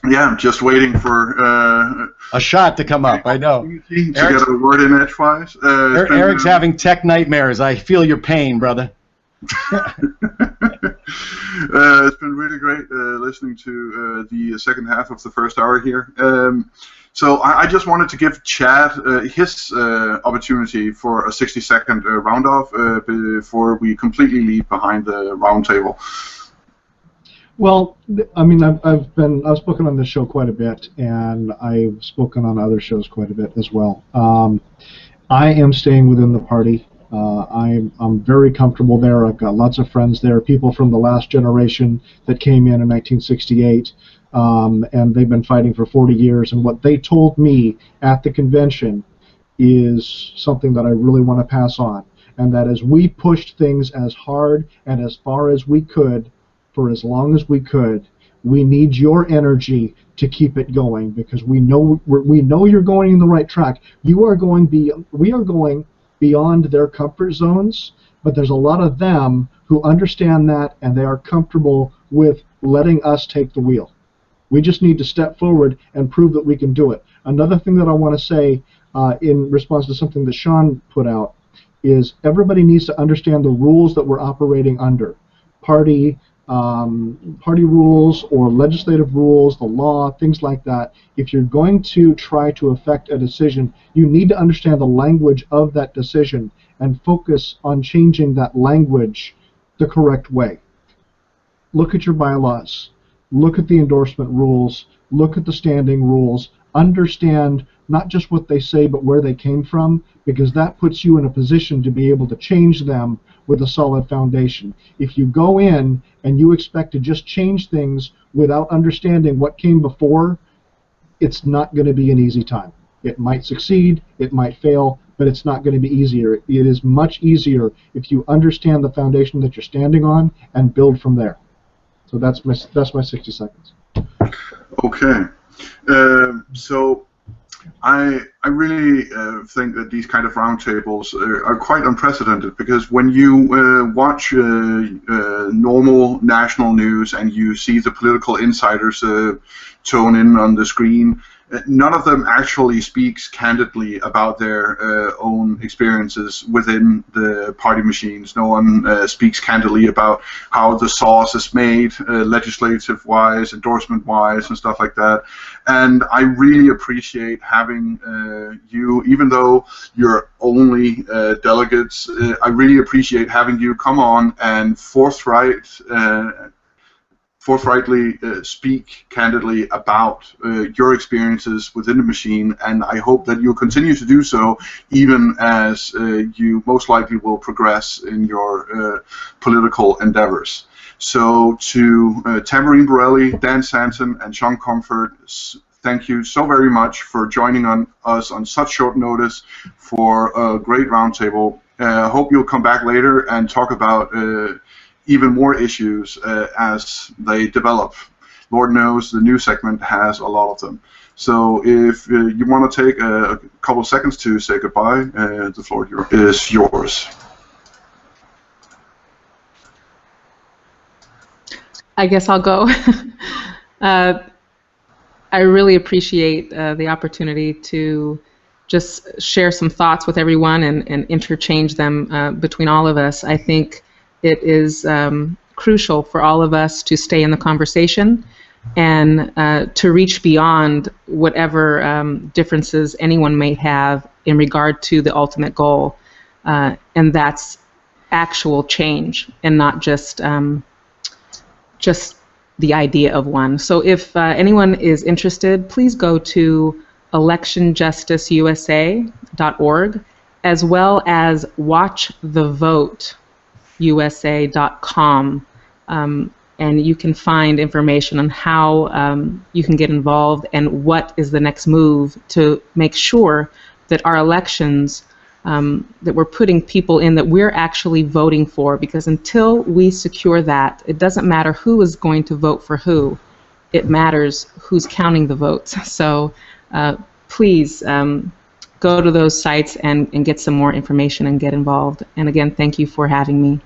Yeah, I'm just waiting for a shot to come up. I know. To get a word in edgewise. Eric's having tech nightmares. I feel your pain, brother. It's been really great listening to the second half of the first hour here. So I just wanted to give Chad his opportunity for a 60-second round-off before we completely leave behind the round table. Well, I mean, I've spoken on this show quite a bit, and I've spoken on other shows quite a bit as well. I am staying within the party. I'm very comfortable there. I've got lots of friends there, people from the last generation that came in 1968, and they've been fighting for 40 years. And what they told me at the convention is something that I really want to pass on, and that is we pushed things as hard and as far as we could for as long as we could. We need your energy to keep it going, because we know you're going in the right track. We are going beyond their comfort zones, but there's a lot of them who understand that, and they are comfortable with letting us take the wheel. We just need to step forward and prove that we can do it. Another thing that I want to say in response to something that Sean put out is everybody needs to understand the rules that we're operating under. Party rules or legislative rules, the law, things like that. If you're going to try to affect a decision, you need to understand the language of that decision and focus on changing that language the correct way. Look at your bylaws, look at the endorsement rules, look at the standing rules, understand not just what they say but where they came from, because that puts you in a position to be able to change them with a solid foundation. If you go in and you expect to just change things without understanding what came before, it's not going to be an easy time. It might succeed, it might fail, but it's not going to be easier. It is much easier if you understand the foundation that you're standing on and build from there. So that's my 60 seconds. Okay. So I really think that these kind of roundtables are quite unprecedented, because when you watch normal national news and you see the political insiders tone in on the screen, none of them actually speaks candidly about their own experiences within the party machines. No one speaks candidly about how the sauce is made, legislative-wise, endorsement-wise, and stuff like that. And I really appreciate having you, even though you're only delegates, I really appreciate having you come on and forthrightly speak candidly about your experiences within the machine, and I hope that you'll continue to do so even as you most likely will progress in your political endeavors. So to Tamarine Borelli, Dan Sanson, and Sean Comfort, thank you so very much for joining us on such short notice for a great roundtable. Hope you'll come back later and talk about even more issues as they develop. Lord knows the news segment has a lot of them. So if you want to take a couple of seconds to say goodbye, the floor is yours. I guess I'll go. I really appreciate the opportunity to just share some thoughts with everyone and interchange them between all of us. I think it is crucial for all of us to stay in the conversation and to reach beyond whatever differences anyone may have in regard to the ultimate goal, and that's actual change and not just the idea of one. So if anyone is interested, please go to electionjusticeusa.org, as well as watchthevoteusa.com, and you can find information on how you can get involved and what is the next move to make sure that our elections, that we're putting people in that we're actually voting for, because until we secure that, it doesn't matter who is going to vote for who. It matters who's counting the votes. So please go to those sites and get some more information and get involved. And again, thank you for having me.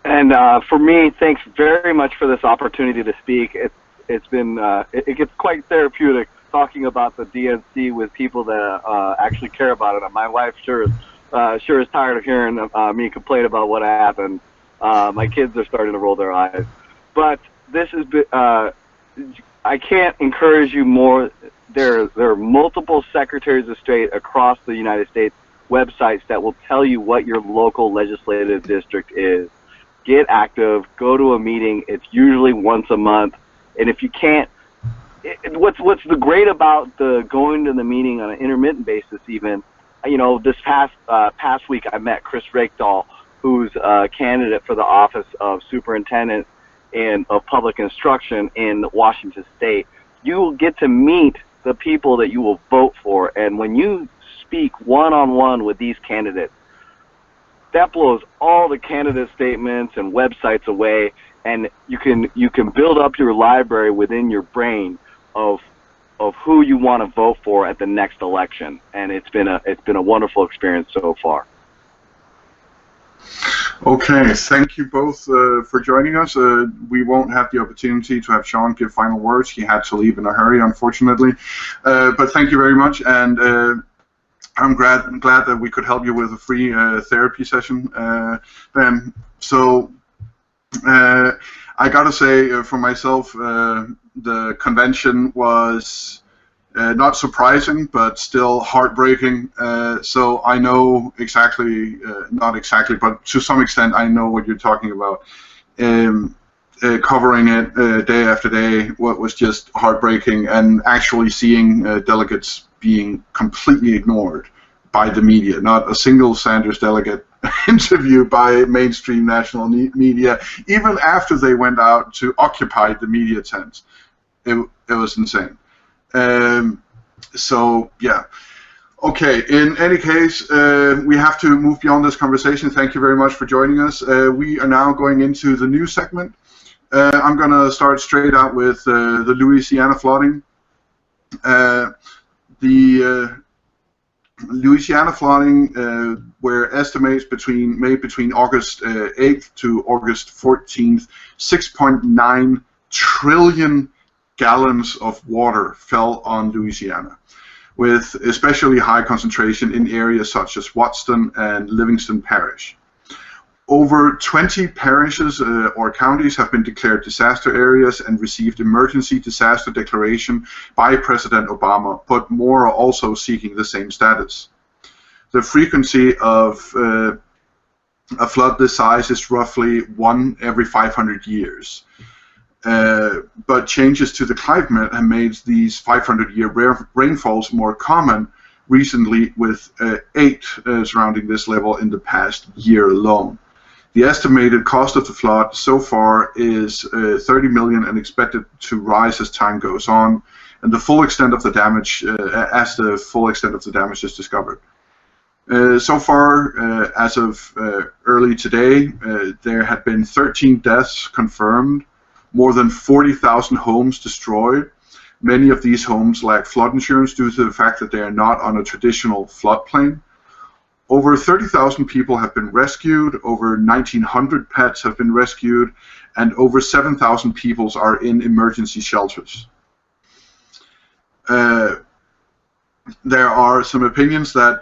And for me, thanks very much for this opportunity to speak. It's been it gets quite therapeutic talking about the DNC with people that actually care about it. My wife sure is tired of hearing me complain about what happened. My kids are starting to roll their eyes. But this is I can't encourage you more. There are multiple secretaries of state across the United States websites that will tell you what your local legislative district is. Get active. Go to a meeting. It's usually once a month. And if you can't, what's the great about the going to the meeting on an intermittent basis, even, you know, this past week I met Chris Rakedahl, who's a candidate for the office of superintendent of public instruction in Washington State. You will get to meet the people that you will vote for, and when you speak one-on-one with these candidates, that blows all the candidate statements and websites away, and you can build up your library within your brain of who you want to vote for at the next election, and it's been a wonderful experience so far. Okay, thank you both for joining us. We won't have the opportunity to have Sean give final words. He had to leave in a hurry, unfortunately. But thank you very much, and I'm glad that we could help you with a free therapy session, Ben. So I gotta say, for myself, the convention was not surprising, but still heartbreaking. So I know exactly, not exactly, but to some extent, I know what you're talking about. Covering it day after day, what was just heartbreaking, and actually seeing delegates being completely ignored by the media. Not a single Sanders delegate interviewed by mainstream national media, even after they went out to occupy the media tent. It was insane. So, yeah. Okay, in any case, we have to move beyond this conversation. Thank you very much for joining us. We are now going into the news segment. I'm going to start straight out with the Louisiana flooding. The Louisiana flooding were estimates made between August 8th to August 14th. 6.9 trillion gallons of water fell on Louisiana, with especially high concentration in areas such as Watson and Livingston Parish. Over 20 parishes or counties have been declared disaster areas and received emergency disaster declaration by President Obama, but more are also seeking the same status. The frequency of a flood this size is roughly 1 every 500 years. But changes to the climate have made these 500-year rainfalls more common recently, with 8 surrounding this level in the past year alone. The estimated cost of the flood so far is $30 million and expected to rise as time goes on, and the full extent of the damage, as the full extent of the damage is discovered. So far, as of early today, there had been 13 deaths confirmed, more than 40,000 homes destroyed. Many of these homes lack flood insurance due to the fact that they are not on a traditional floodplain. Over 30,000 people have been rescued, over 1,900 pets have been rescued, and over 7,000 people are in emergency shelters. There are some opinions that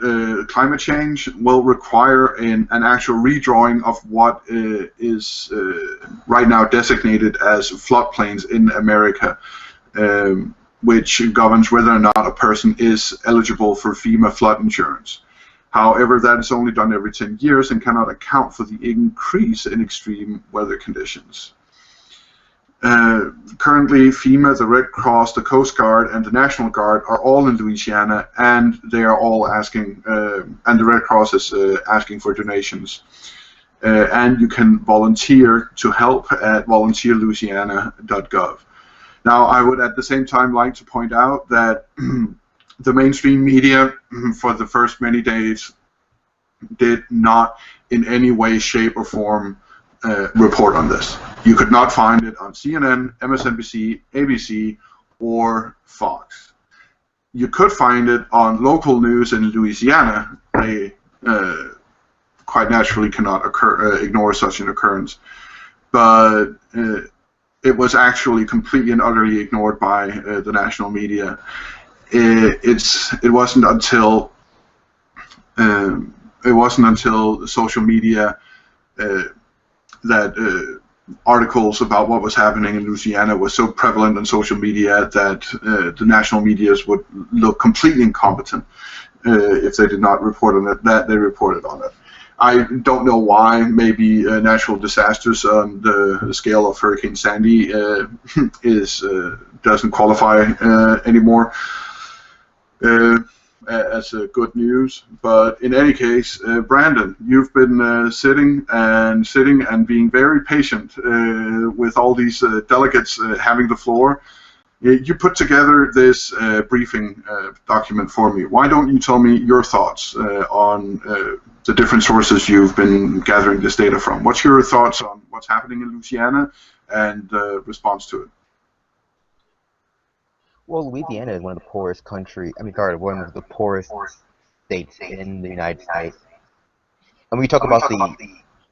climate change will require an actual redrawing of what is right now designated as floodplains in America, which governs whether or not a person is eligible for FEMA flood insurance. However, that is only done every 10 years and cannot account for the increase in extreme weather conditions. Currently, FEMA, the Red Cross, the Coast Guard, and the National Guard are all in Louisiana, and they are all asking, and the Red Cross is asking for donations. And you can volunteer to help at volunteerlouisiana.gov. Now, I would at the same time like to point out that the mainstream media, for the first many days, did not in any way, shape, or form report on this. You could not find it on CNN, MSNBC, ABC, or Fox. You could find it on local news in Louisiana. They quite naturally cannot ignore such an occurrence. But it was actually completely and utterly ignored by the national media. It wasn't until social media that articles about what was happening in Louisiana was so prevalent on social media that the national medias would look completely incompetent if they did not report on it. That they reported on it. I don't know why. Maybe natural disasters on the scale of Hurricane Sandy doesn't qualify anymore as good news. But in any case, Brandon, you've been sitting and being very patient with all these delegates having the floor. You put together this briefing document for me. Why don't you tell me your thoughts on the different sources you've been gathering this data from? What's your thoughts on what's happening in Louisiana and response to it? Well, Louisiana is one of the poorest one of the poorest states in the United States. And when you talk about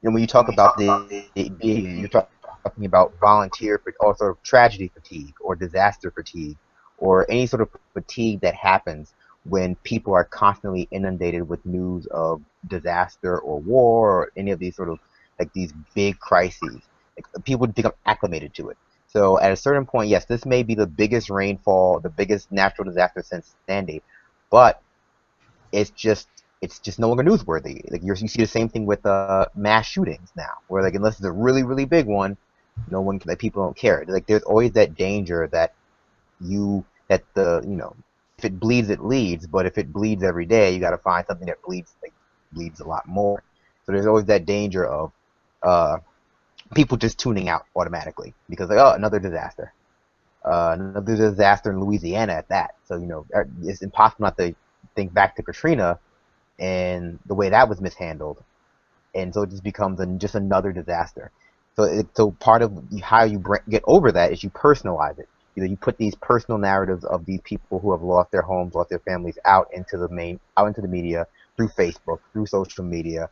you're talking about volunteer, also tragedy fatigue or disaster fatigue or any sort of fatigue that happens when people are constantly inundated with news of disaster or war or any of these sort of like these big crises. Like, people become acclimated to it. So at a certain point, yes, this may be the biggest rainfall, the biggest natural disaster since Sandy, but it's just no longer newsworthy. Like you see the same thing with mass shootings now, where like unless it's a really really big one, no one like people don't care. Like there's always that danger that if it bleeds it leads, but if it bleeds every day, you got to find something that bleeds a lot more. So there's always that danger of people just tuning out automatically because like, oh, another disaster in Louisiana at that. So it's impossible not to think back to Katrina and the way that was mishandled, and so it just becomes just another disaster. So part of how you get over that is you personalize it. You put these personal narratives of these people who have lost their homes, lost their families out into the media through Facebook, through social media,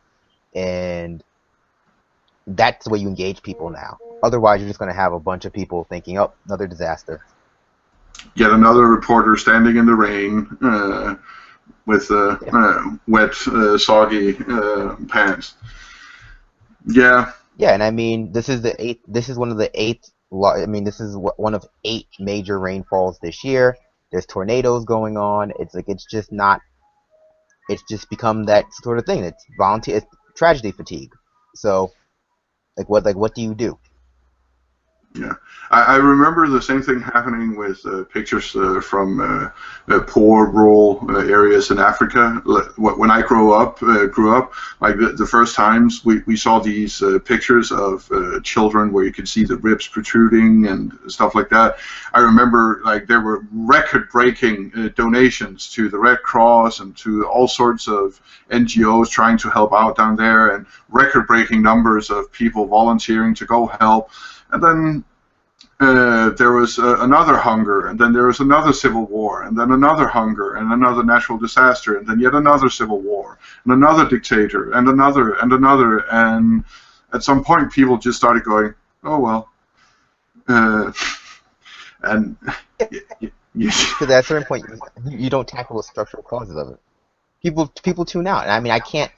and that's the way you engage people now. Otherwise, you're just going to have a bunch of people thinking, oh, another disaster. Yet another reporter standing in the rain with wet, soggy pants. Yeah. Yeah, and I mean, this is one of the 8. I mean, this is one of 8 major rainfalls this year. There's tornadoes going on. It's just become that sort of thing. It's tragedy fatigue. So, what do you do? Yeah, I remember the same thing happening with pictures from poor rural areas in Africa. When I grew up, like the first times we saw these pictures of children where you could see the ribs protruding and stuff like that. I remember like there were record-breaking donations to the Red Cross and to all sorts of NGOs trying to help out down there, and record-breaking numbers of people volunteering to go help. And then there was another hunger, and then there was another civil war, and then another hunger, and another natural disaster, and then yet another civil war, and another dictator, and another, and at some point people just started going, oh well. And because at a certain point, you don't tackle the structural causes of it. People tune out, and I mean, I can't.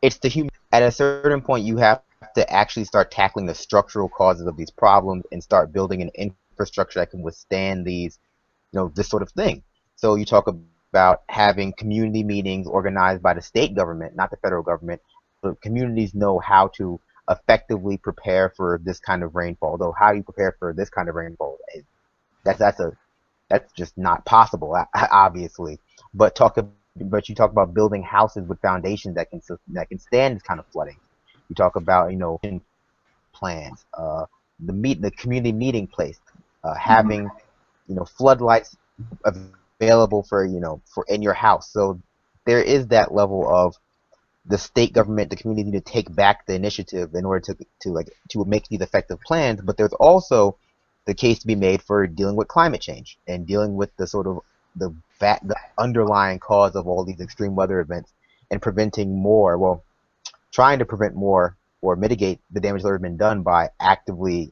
It's the human. At a certain point, you have to actually start tackling the structural causes of these problems and start building an infrastructure that can withstand these, this sort of thing. So you talk about having community meetings organized by the state government, not the federal government, so communities know how to effectively prepare for this kind of rainfall. Though how you prepare for this kind of rainfall, that's just not possible, obviously. But you talk about building houses with foundations that can stand this kind of flooding. You talk about plans, the community meeting place, having floodlights available for in your house. So there is that level of the state government, the community need to take back the initiative in order to make these effective plans. But there's also the case to be made for dealing with climate change and dealing with the sort of the underlying cause of all these extreme weather events and trying to prevent more or mitigate the damage that has been done by actively,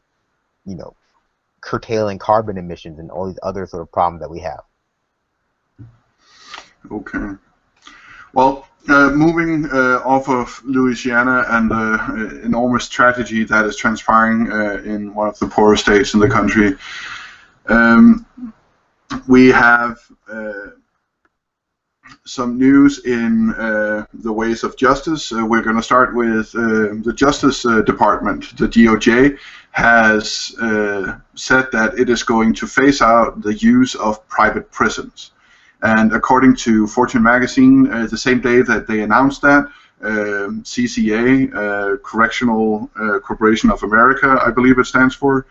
curtailing carbon emissions and all these other sort of problems that we have. Okay. Well, moving off of Louisiana and the enormous tragedy that is transpiring in one of the poorest states in the country, we have some news in the ways of justice. We're going to start with the Justice Department. The DOJ has said that it is going to phase out the use of private prisons. And according to Fortune magazine, the same day that they announced that, CCA, Correctional Corporation of America, I believe it stands for,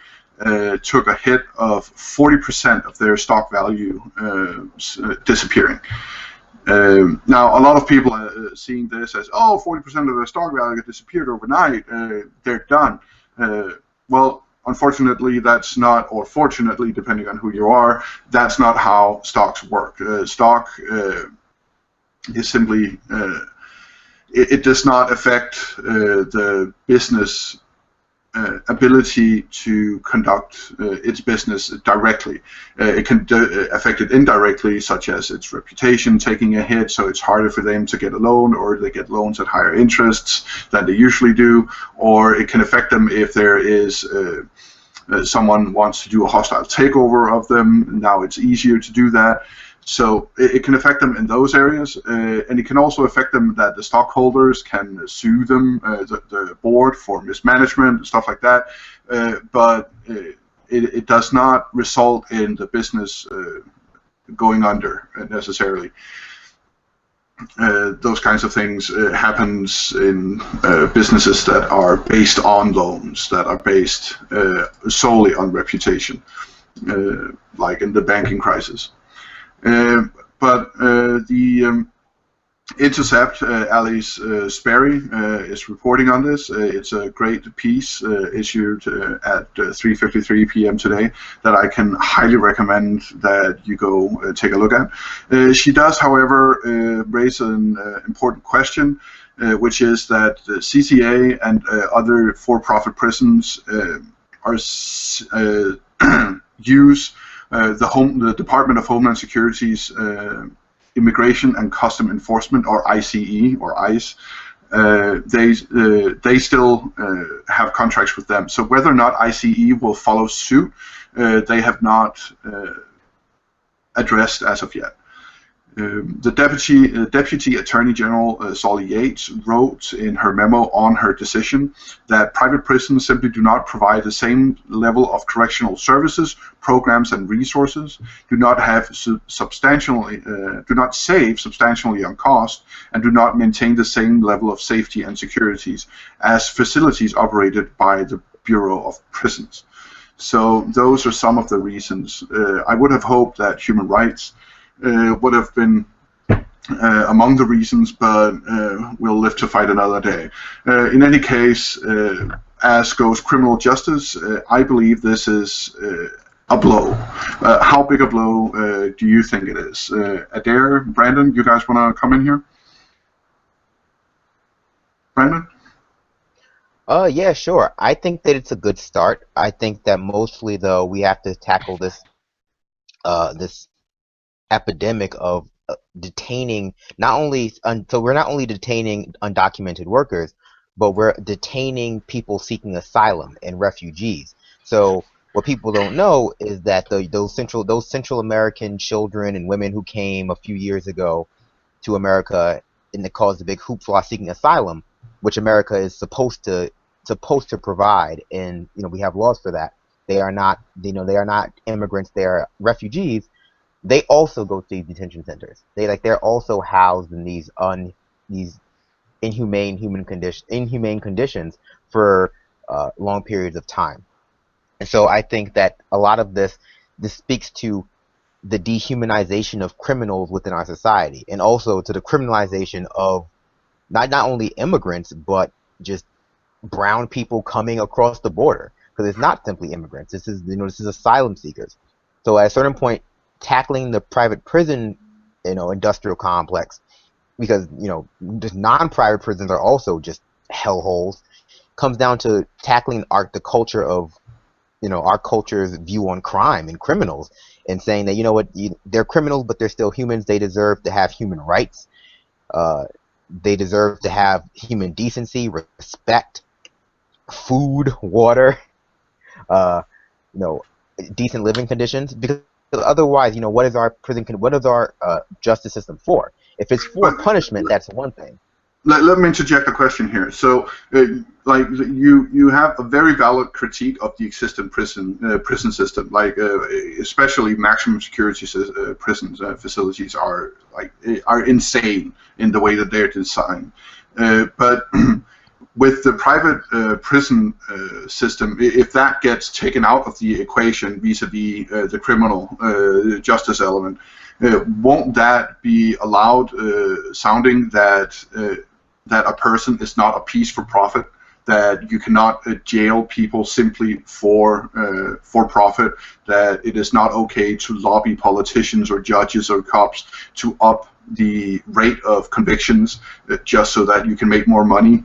took a hit of 40% of their stock value disappearing. Now, a lot of people are seeing this as, 40% of their stock value disappeared overnight, they're done. Well, unfortunately, that's not, or fortunately, depending on who you are, that's not how stocks work. Stock is simply, it does not affect the business ability to conduct its business directly. It can affect it indirectly, such as its reputation taking a hit, so it's harder for them to get a loan, or they get loans at higher interests than they usually do, or it can affect them if there is someone wants to do a hostile takeover of them. Now it's easier to do that. So it can affect them in those areas, and it can also affect them that the stockholders can sue them, the board, for mismanagement and stuff like that. But it does not result in the business going under necessarily. Those kinds of things happens in businesses that are based on loans, that are based solely on reputation, like in the banking crisis. But the Intercept, Alice Sperry, is reporting on this. It's a great piece issued at 3:53 p.m. today that I can highly recommend that you go take a look at. She does, however, raise an important question, which is that the CCA and other for-profit prisons use the Department of Homeland Security's Immigration and Custom Enforcement, or ICE, or ICE. They still have contracts with them. So whether or not ICE will follow suit, they have not addressed as of yet. The Deputy Attorney General, Solly Yates, wrote in her memo on her decision that private prisons simply do not provide the same level of correctional services, programs, and resources, do not save substantially on cost, and do not maintain the same level of safety and securities as facilities operated by the Bureau of Prisons. So those are some of the reasons. I would have hoped that human rights would have been among the reasons, but we'll live to fight another day. In any case, as goes criminal justice, I believe this is a blow. How big a blow do you think it is? Adair, Brandon, you guys want to come in here? Brandon? Yeah, sure. I think that it's a good start. I think that mostly, though, we have to tackle this this epidemic of detaining so we're not only detaining undocumented workers, but we're detaining people seeking asylum and refugees. So what people don't know is that those Central American children and women who came a few years ago to America and it caused a big hoopla seeking asylum, which America is supposed to provide, and we have laws for that. They are not immigrants, they are refugees. They also go to these detention centers. They're also housed in these inhumane conditions for long periods of time. And so I think that a lot of this speaks to the dehumanization of criminals within our society, and also to the criminalization of not only immigrants but just brown people coming across the border, because it's not simply immigrants. This is asylum seekers. So at a certain point, tackling the private prison, industrial complex, because just non-private prisons are also just hellholes, comes down to tackling the culture of, our culture's view on crime and criminals, and saying that they're criminals, but they're still humans. They deserve to have human rights. They deserve to have human decency, respect, food, water, decent living conditions, because otherwise, what is our justice system for? If it's for punishment, that's one thing. Let me interject a question here. So, you have a very valid critique of the existing prison system, especially maximum security prisons facilities are insane in the way that they're designed. But with the private prison system, if that gets taken out of the equation vis-a-vis the criminal justice element, won't that be allowed sounding that a person is not a piece for profit, that you cannot jail people simply for profit, that it is not okay to lobby politicians or judges or cops to up the rate of convictions just so that you can make more money?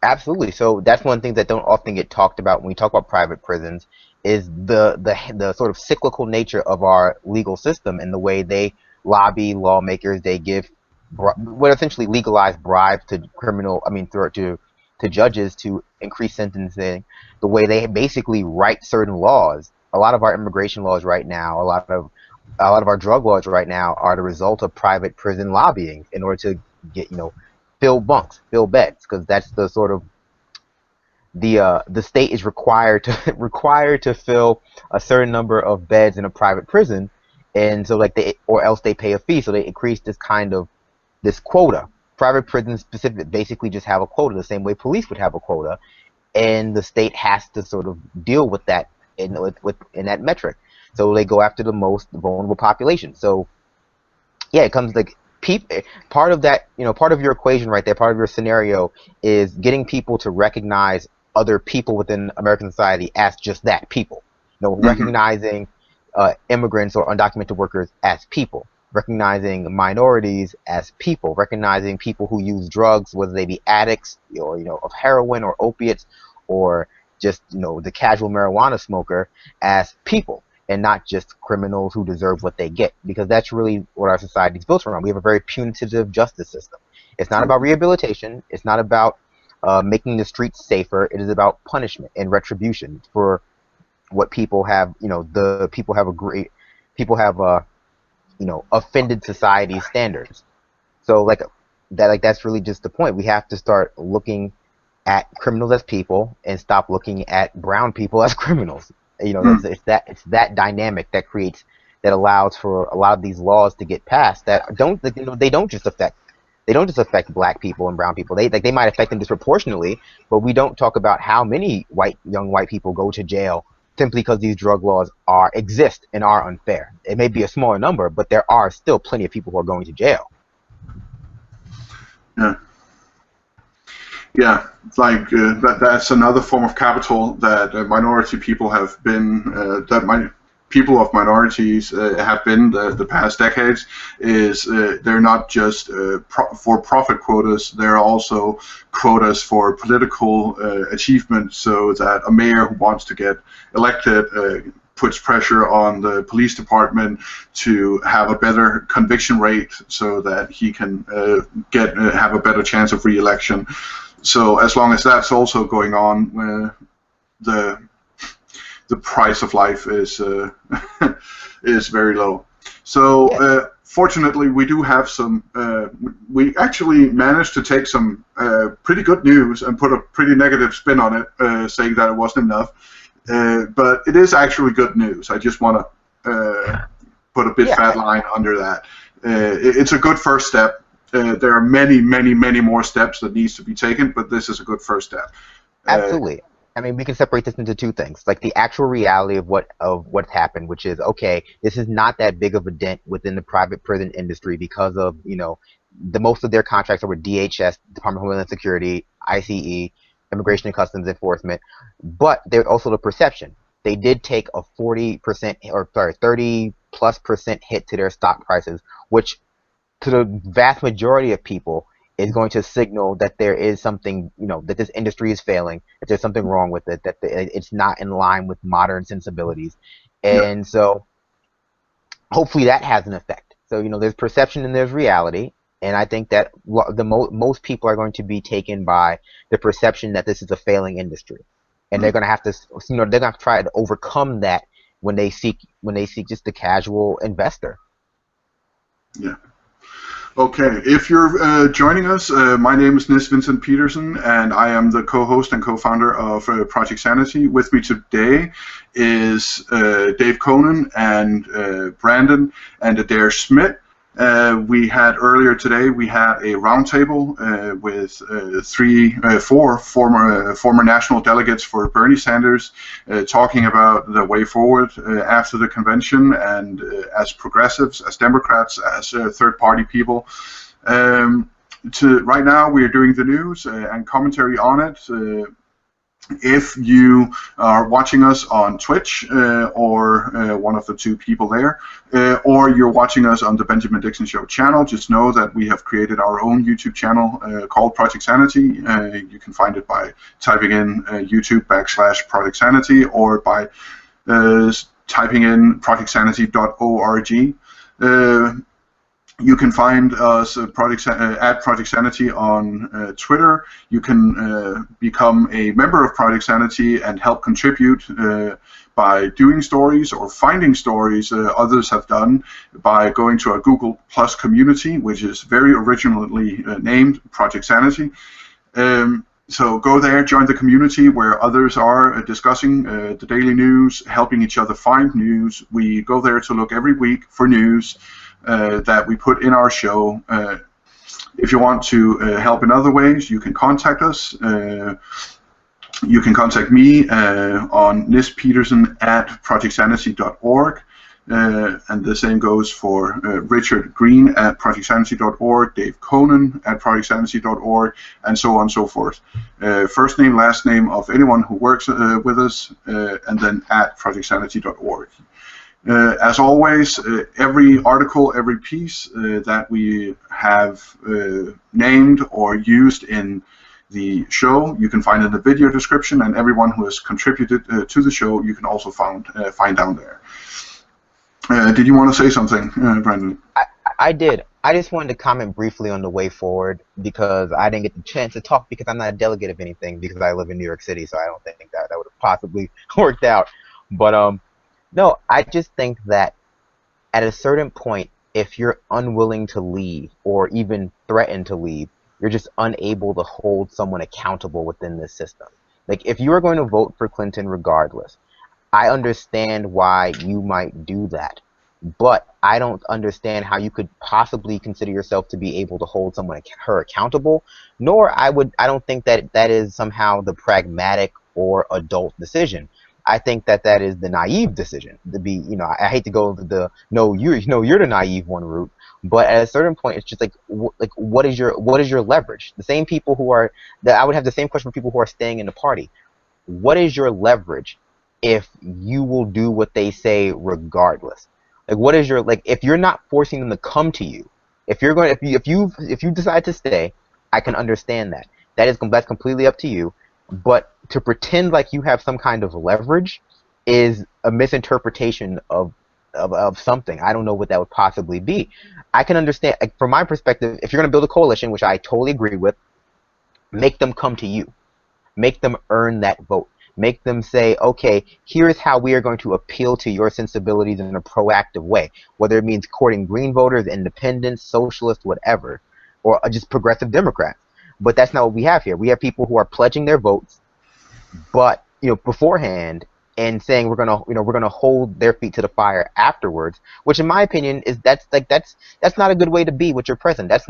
Absolutely. So that's one thing that don't often get talked about when we talk about private prisons is the sort of cyclical nature of our legal system and the way they lobby lawmakers. They give what essentially legalize bribes to to judges to increase sentencing. The way they basically write certain laws. A lot of our immigration laws right now, a lot of our drug laws right now are the result of private prison lobbying in order to get fill bunks, fill beds, because that's the sort of the state is required to fill a certain number of beds in a private prison, and so or else they pay a fee, so they increase this quota. Private prisons basically just have a quota, the same way police would have a quota, and the state has to sort of deal with that in that metric. So they go after the most vulnerable population. So yeah, it comes part of that, part of your equation right there, part of your scenario is getting people to recognize other people within American society as just that, people. Recognizing immigrants or undocumented workers as people, recognizing minorities as people, recognizing people who use drugs, whether they be addicts or of heroin or opiates, or just the casual marijuana smoker, as people, and not just criminals who deserve what they get, because that's really what our society is built around. We have a very punitive justice system. It's not about rehabilitation. It's not about making the streets safer. It is about punishment and retribution for what people have. People have offended society standards. So that's really just the point. We have to start looking at criminals as people and stop looking at brown people as criminals. It's that dynamic that allows for a lot of these laws to get passed that they don't just affect black people and brown people. They might affect them disproportionately, but we don't talk about how many young white people go to jail simply because these drug laws exist and are unfair. It may be a smaller number, but there are still plenty of people who are going to jail. Yeah, that's another form of capital that minority people have been, people of minorities have been the past decades, is they're not just for-profit quotas, they're also quotas for political achievement, so that a mayor who wants to get elected puts pressure on the police department to have a better conviction rate so that he can have a better chance of re-election. So as long as that's also going on, the price of life is is very low. So fortunately, we do have some. We actually managed to take some pretty good news and put a pretty negative spin on it, saying that it wasn't enough. But it is actually good news. I just want to put a big fat line under that. It's a good first step. There are many, many, many more steps that needs to be taken, but this is a good first step. Absolutely. I mean, we can separate this into two things, like the actual reality of what's happened, which is, okay, this is not that big of a dent within the private prison industry because of, most of their contracts are with DHS, Department of Homeland Security, ICE, Immigration and Customs Enforcement, but there's also the perception. They did take a 30+% hit to their stock prices, which to the vast majority of people is going to signal that there is something, that this industry is failing, that there's something wrong with it, that it's not in line with modern sensibilities. And so hopefully that has an effect. So, there's perception and there's reality. And I think that most people are going to be taken by the perception that this is a failing industry. And they're going to have to, they're going to have to try to overcome that when they seek just the casual investor. Yeah. Okay, if you're joining us, my name is Nis Vincent Peterson, and I am the co-host and co-founder of Project Sanity. With me today is Dave Conan and Brandon and Adair Schmidt. Earlier today we had a roundtable with four former national delegates for Bernie Sanders, talking about the way forward after the convention, and as progressives, as Democrats, as third-party people. Right now we are doing the news and commentary on it. If you are watching us on Twitch or one of the two people there, or you're watching us on the Benjamin Dixon Show channel, just know that we have created our own YouTube channel called Project Sanity. You can find it by typing in YouTube/Project Sanity or by typing in projectsanity.org. You can find us at Project Sanity on Twitter. You can become a member of Project Sanity and help contribute by doing stories or finding stories others have done by going to our Google Plus community, which is very originally named Project Sanity. So go there, join the community where others are discussing the daily news, helping each other find news. We go there to look every week for news that we put in our show. If you want to help in other ways, you can contact us. You can contact me on nispeterson@projectsanity.org. And the same goes for Richard Green at projectsanity.org, Dave Conan at projectsanity.org, and so on and so forth. First name, last name of anyone who works with us, and then at projectsanity.org. As always, every article, every piece that we have named or used in the show, you can find in the video description, and everyone who has contributed to the show, you can also find down there. Did you want to say something, Brendan? I did. I just wanted to comment briefly on the way forward because I didn't get the chance to talk because I'm not a delegate of anything because I live in New York City, so I don't think that would have possibly worked out. But no, I just think that at a certain point, if you're unwilling to leave or even threaten to leave, you're just unable to hold someone accountable within this system. Like, if you are going to vote for Clinton regardless, I understand why you might do that, but I don't understand how you could possibly consider yourself to be able to hold her accountable, nor I don't think that that is somehow the pragmatic or adult decision. I think that that is the naive decision to be, I hate to go the you're the naive one route, but at a certain point, it's just like what is your leverage? The same people who are I would have the same question for people who are staying in the party. What is your leverage if you will do what they say regardless? Like, what is your, if you're not forcing them to come to you, if you decide to stay, I can understand that. That's completely up to you. But to pretend like you have some kind of leverage is a misinterpretation of something. I don't know what that would possibly be. I can understand, from my perspective, if you're going to build a coalition, which I totally agree with, make them come to you. Make them earn that vote. Make them say, okay, here's how we are going to appeal to your sensibilities in a proactive way, whether it means courting green voters, independents, socialists, whatever, or just progressive Democrats. But that's not what we have here. We have people who are pledging their votes, but beforehand, and saying we're gonna hold their feet to the fire afterwards, which in my opinion is that's not a good way to be with your president. That's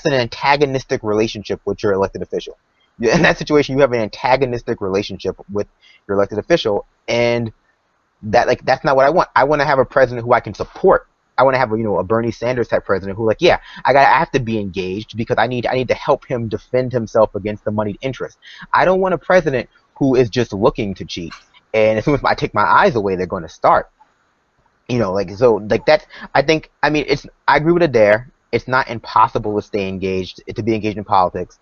an antagonistic relationship with your elected official. In that situation, you have an antagonistic relationship with your elected official, and that's not what I want. I want to have a president who I can support. I want to have a Bernie Sanders type president who I have to be engaged because I need to help him defend himself against the moneyed interest. I don't want a president who is just looking to cheat, and as soon as I take my eyes away, they're going to start. I agree with Adair. It's not impossible to be engaged in politics.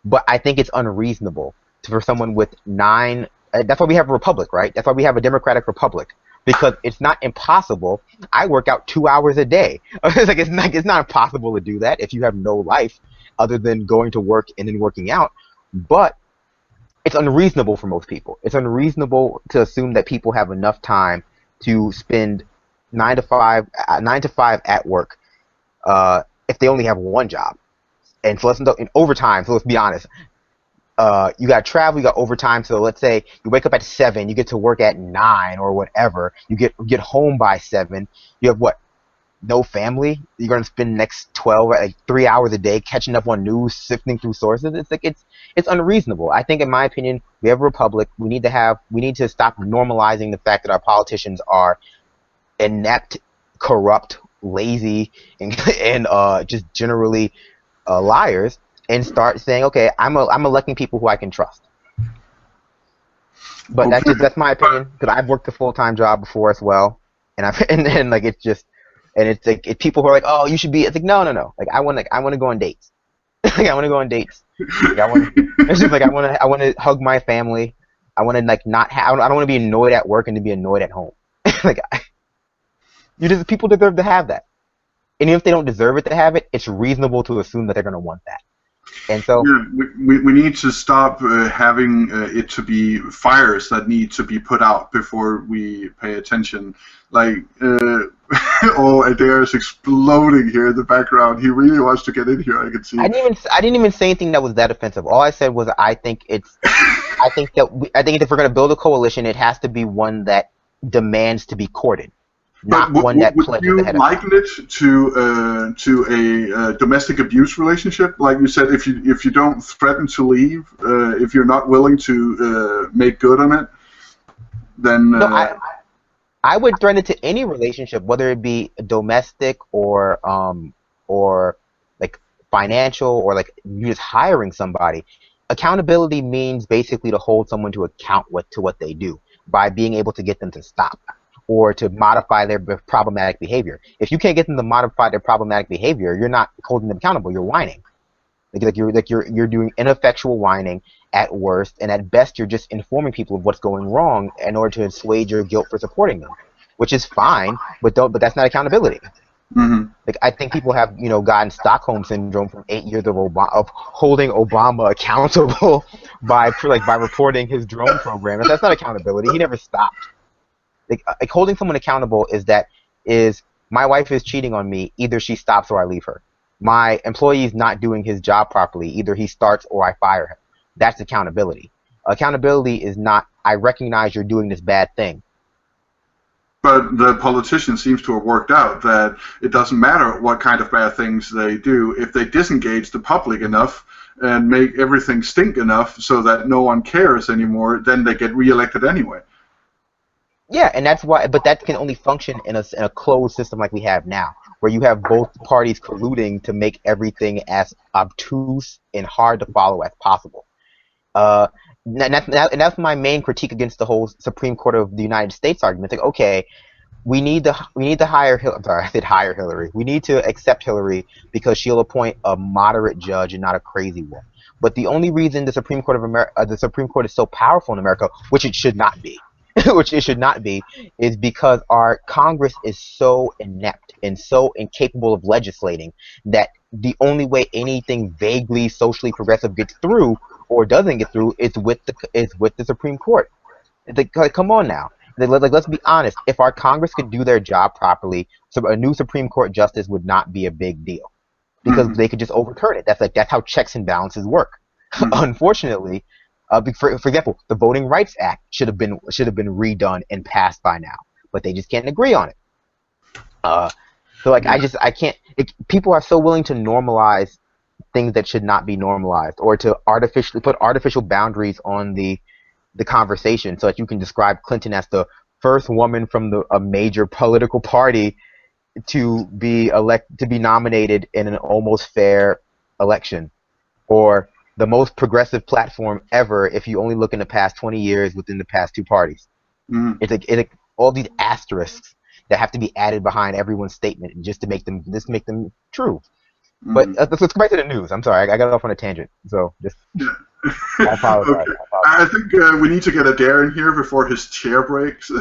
But I think it's unreasonable for someone with 9. That's why we have a republic, right? That's why we have a democratic republic, because it's not impossible. I work out 2 hours a day. It's not impossible to do that if you have no life other than going to work and then working out. But it's unreasonable for most people. It's unreasonable to assume that people have enough time to spend 9 to 5 at work if they only have one job. And so in overtime, so let's be honest, you got travel, you got overtime, so let's say you wake up at 7, you get to work at 9 or whatever, you get home by 7, you have no family, you're going to spend the next 3 hours a day catching up on news, sifting through sources. It's unreasonable. I think, in my opinion, we have a republic. We need to stop normalizing the fact that our politicians are inept, corrupt, lazy, and just generally liars, and start saying, okay, I'm electing people who I can trust. But Okay. that's my opinion, because I've worked a full-time job before as well, and and like it's just, and it's like people who are like, oh, you should be. It's like no. Like I want to go on dates. Like I want to go on dates. Like, it's just like I want to hug my family. I want to like not have. I don't want to be annoyed at work and to be annoyed at home. Like people deserve to have that, and even if they don't deserve it to have it, it's reasonable to assume that they're going to want that. And so Yeah, we need to stop having it to be fires that need to be put out before we pay attention. Like, oh, Adair is exploding here in the background. He really wants to get in here. I can see. I didn't even say anything that was that offensive. All I said was I think if we're going to build a coalition, it has to be one that demands to be courted, not one that pledges ahead of time. Would you liken it to a domestic abuse relationship? Like you said, if you don't threaten to leave, if you're not willing to make good on it, then No, I would threaten it to any relationship, whether it be domestic or like financial or like you just hiring somebody. Accountability means basically to hold someone to account to what they do by being able to get them to stop or to modify their problematic behavior. If you can't get them to modify their problematic behavior, you're not holding them accountable. You're whining. You're doing ineffectual whining at worst, and at best you're just informing people of what's going wrong in order to assuage your guilt for supporting them, which is fine, but that's not accountability. Mm-hmm. Like I think people have gotten Stockholm syndrome from 8 years of holding Obama accountable by reporting his drone program. That's not accountability. He never stopped. Like holding someone accountable is my wife is cheating on me. Either she stops or I leave her. My employee is not doing his job properly. Either he starts or I fire him. That's accountability. Accountability is not, I recognize you're doing this bad thing. But the politician seems to have worked out that it doesn't matter what kind of bad things they do. If they disengage the public enough and make everything stink enough so that no one cares anymore, then they get reelected anyway. Yeah, and that's why. But that can only function in a closed system like we have now, where you have both parties colluding to make everything as obtuse and hard to follow as possible. And that's my main critique against the whole Supreme Court of the United States argument. Like, okay, we need to hire Hillary. Sorry, I said hire Hillary. We need to accept Hillary because she'll appoint a moderate judge and not a crazy one. But the only reason the Supreme Court is so powerful in America, which it should not be, is because our Congress is so inept and so incapable of legislating that the only way anything vaguely socially progressive gets through or doesn't get through is with the Supreme Court. Like, come on now. Let's be honest. If our Congress could do their job properly, so a new Supreme Court justice would not be a big deal because they could just overturn it. That's how checks and balances work. Unfortunately, for example, the Voting Rights Act should have been redone and passed by now, but they just can't agree on it. So I can't. People are so willing to normalize things that should not be normalized, or to artificially put artificial boundaries on the conversation, so that you can describe Clinton as the first woman from a major political party to be nominated in an almost fair election, or the most progressive platform ever if you only look in the past 20 years within the past two parties. It's like all these asterisks that have to be added behind everyone's statement just to make them true. But let's go back to the news. I'm sorry, I got off on a tangent. So just I apologize. Okay. I think we need to get Adair in here before his chair breaks.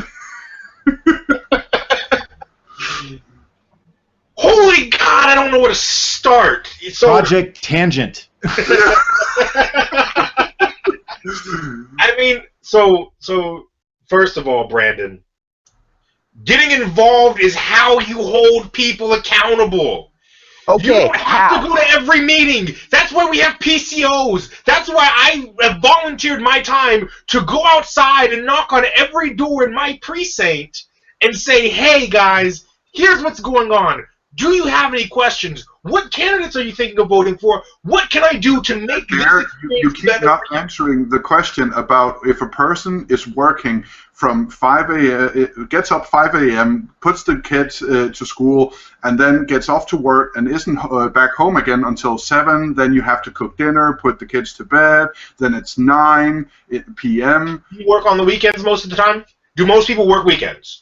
Holy God, I don't know where to start. Project Tangent. I mean, so first of all, Brandon, getting involved is how you hold people accountable. Okay, you don't have to go to every meeting. That's why we have PCOs. That's why I have volunteered my time to go outside and knock on every door in my precinct and say, hey, guys, here's what's going on. Do you have any questions? What candidates are you thinking of voting for? What can I do to make this You experience keep better? not answering the question about if a person is working from 5 a.m., gets up 5 a.m., puts the kids to school, and then gets off to work and isn't back home again until 7. Then you have to cook dinner, put the kids to bed. Then it's 9 p.m. You work on the weekends most of the time? Do most people work weekends?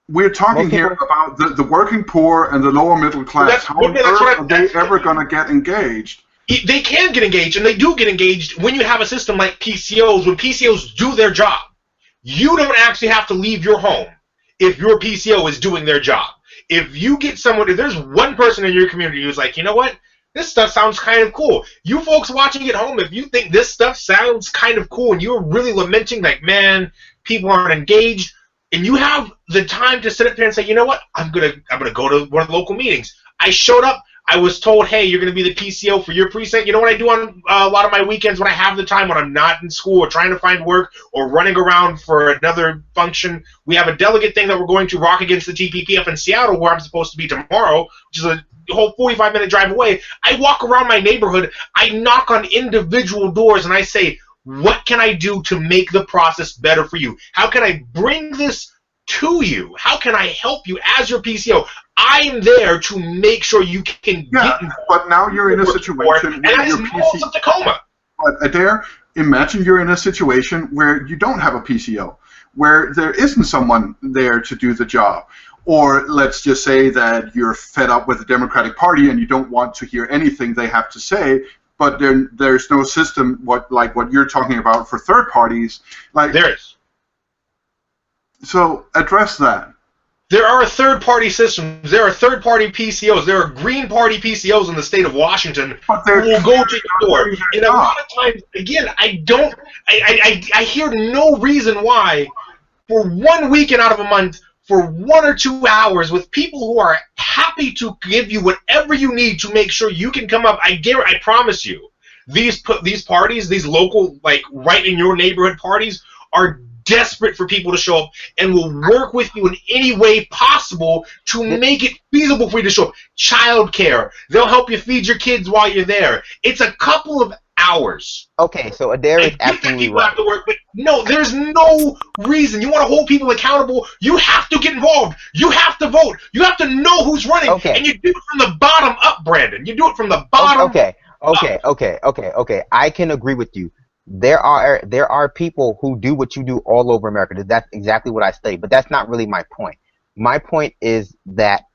We're talking Most here people- about the working poor and the lower middle class. That's- How on okay, that's earth what I- are they that's- ever going to get engaged? They can get engaged, and they do get engaged when you have a system like PCOs. When PCOs do their job, you don't actually have to leave your home if your PCO is doing their job. If you get someone, if there's one person in your community who's like, you know what, this stuff sounds kind of cool. You folks watching at home, if you think this stuff sounds kind of cool and you're really lamenting, like, man, people aren't engaged, and you have the time to sit up there and say, you know what, I'm gonna go to one of the local meetings. I showed up. I was told, hey, you're going to be the PCO for your precinct. You know what I do on a lot of my weekends when I have the time, when I'm not in school or trying to find work or running around for another function? We have a delegate thing that we're going to Rock Against the TPP up in Seattle, where I'm supposed to be tomorrow, which is a whole 45-minute drive away. I walk around my neighborhood. I knock on individual doors, and I say, what can I do to make the process better for you? How can I bring this to you? How can I help you as your PCO? I'm there to make sure you can get involved. But now you're in a situation And where that is your most of Tacoma. But Adair, imagine you're in a situation where you don't have a PCO, where there isn't someone there to do the job. Or let's just say that you're fed up with the Democratic Party and you don't want to hear anything they have to say, but there's no system like what you're talking about for third parties. Like there is. So address that. There are third-party systems. There are third-party PCOs. There are Green Party PCOs in the state of Washington who will go to your door. And a lot of times, again, I hear no reason why, for 1 weekend out of a month, for 1 or 2 hours, with people who are happy to give you whatever you need to make sure you can come up. I promise you, these parties, these local, like right in your neighborhood parties, are desperate for people to show up and will work with you in any way possible to make it feasible for you to show up. Childcare. They'll help you feed your kids while you're there. It's a couple of hours. Okay, so Adair is absolutely People right. have to work, but no, there's no reason. You want to hold people accountable, you have to get involved. You have to vote. You have to know who's running. Okay. And you do it from the bottom up, Brandon. You do it from the bottom Okay. I can agree with you. There are people who do what you do all over America. That's exactly what I say, but that's not really my point. My point is that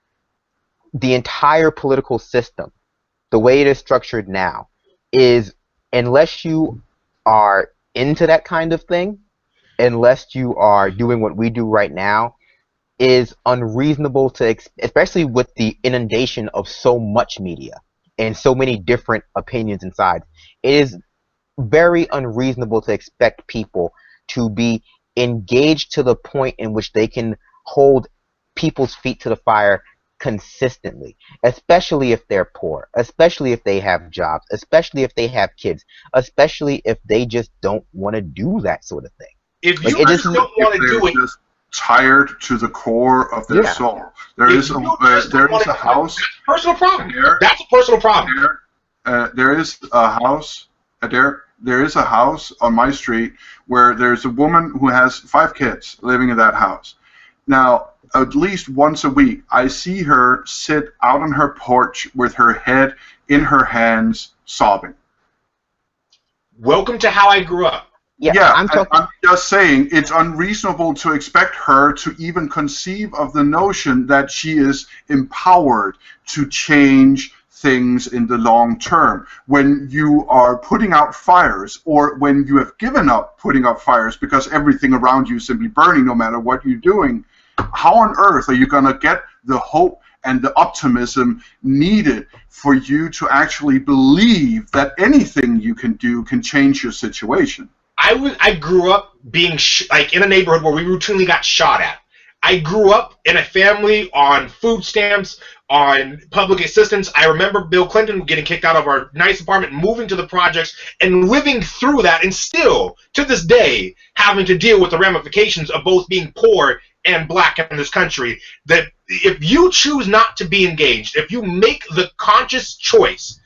the entire political system, the way it is structured now, is unless you are into that kind of thing, unless you are doing what we do right now, is unreasonable to, especially with the inundation of so much media and so many different opinions and sides. It is very unreasonable to expect people to be engaged to the point in which they can hold people's feet to the fire consistently, especially if they're poor, especially if they have jobs, especially if they have kids, especially if they just don't want to do that sort of thing. If Like, you it just just- don't want to If do they're it, just tired to the core of their Yeah. soul. There If is you just don't wanna a do it, house. personal problem. There. That's a personal problem. There is a house. There is a house on my street where there's a woman who has 5 kids living in that house. Now, at least once a week, I see her sit out on her porch with her head in her hands, sobbing. Welcome to how I grew up. I'm talking. I'm just saying it's unreasonable to expect her to even conceive of the notion that she is empowered to change things in the long term. When you are putting out fires, or when you have given up putting out fires because everything around you is simply burning no matter what you're doing, how on earth are you going to get the hope and the optimism needed for you to actually believe that anything you can do can change your situation? I grew up being like in a neighborhood where we routinely got shot at. I grew up in a family on food stamps, on public assistance. I remember Bill Clinton getting kicked out of our nice apartment, moving to the projects, and living through that, and still, to this day, having to deal with the ramifications of both being poor and black in this country. That if you choose not to be engaged, if you make the conscious choice,